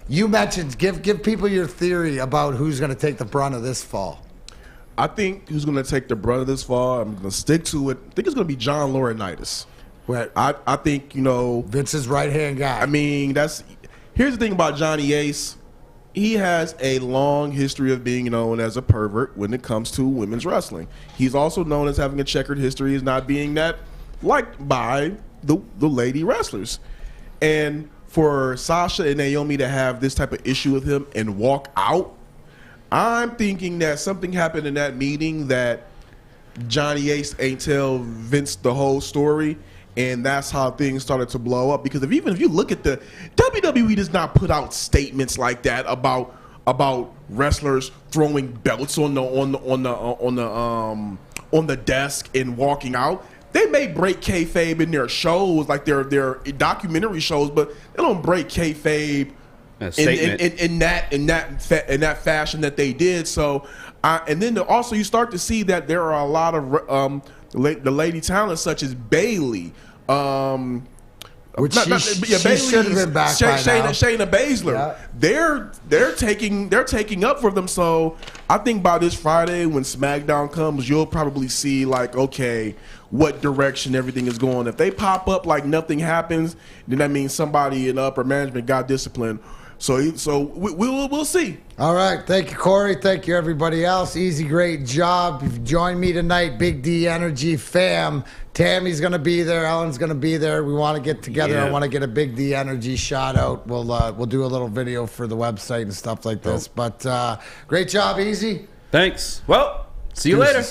You mentioned, give people your theory about who's going to take the brunt of this fall. I think who's going to take the brunt of this fall, I'm going to stick to it. I think it's going to be John Laurinaitis. I think, Vince's right-hand guy. I mean, here's the thing about Johnny Ace. He has a long history of being known as a pervert when it comes to women's wrestling. He's also known as having a checkered history as not being that liked by the lady wrestlers. And for Sasha and Naomi to have this type of issue with him and walk out, I'm thinking that something happened in that meeting that Johnny Ace ain't tell Vince the whole story, and that's how things started to blow up. Because if you look at the WWE does not put out statements like that about wrestlers throwing belts on the desk and walking out. They may break kayfabe in their shows, like their documentary shows, but they don't break kayfabe in that fashion that they did. So, and then also you start to see that there are a lot of the lady talent such as Bayley, which she should have been back by now. Shayna Baszler. Yeah. They're taking up for them. So I think by this Friday when SmackDown comes, you'll probably see like, okay, what direction everything is going. If they pop up like nothing happens, then that means somebody in the upper management got disciplined. So we'll see. All right. Thank you, Corey. Thank you, everybody else. Easy, great job. You've joined me tonight, Big D Energy fam. Tammy's going to be there. Ellen's going to be there. We want to get together. Yeah. I want to get a Big D Energy shout out. We'll do a little video for the website and stuff like this. But great job, Easy. Thanks. Well, see you later.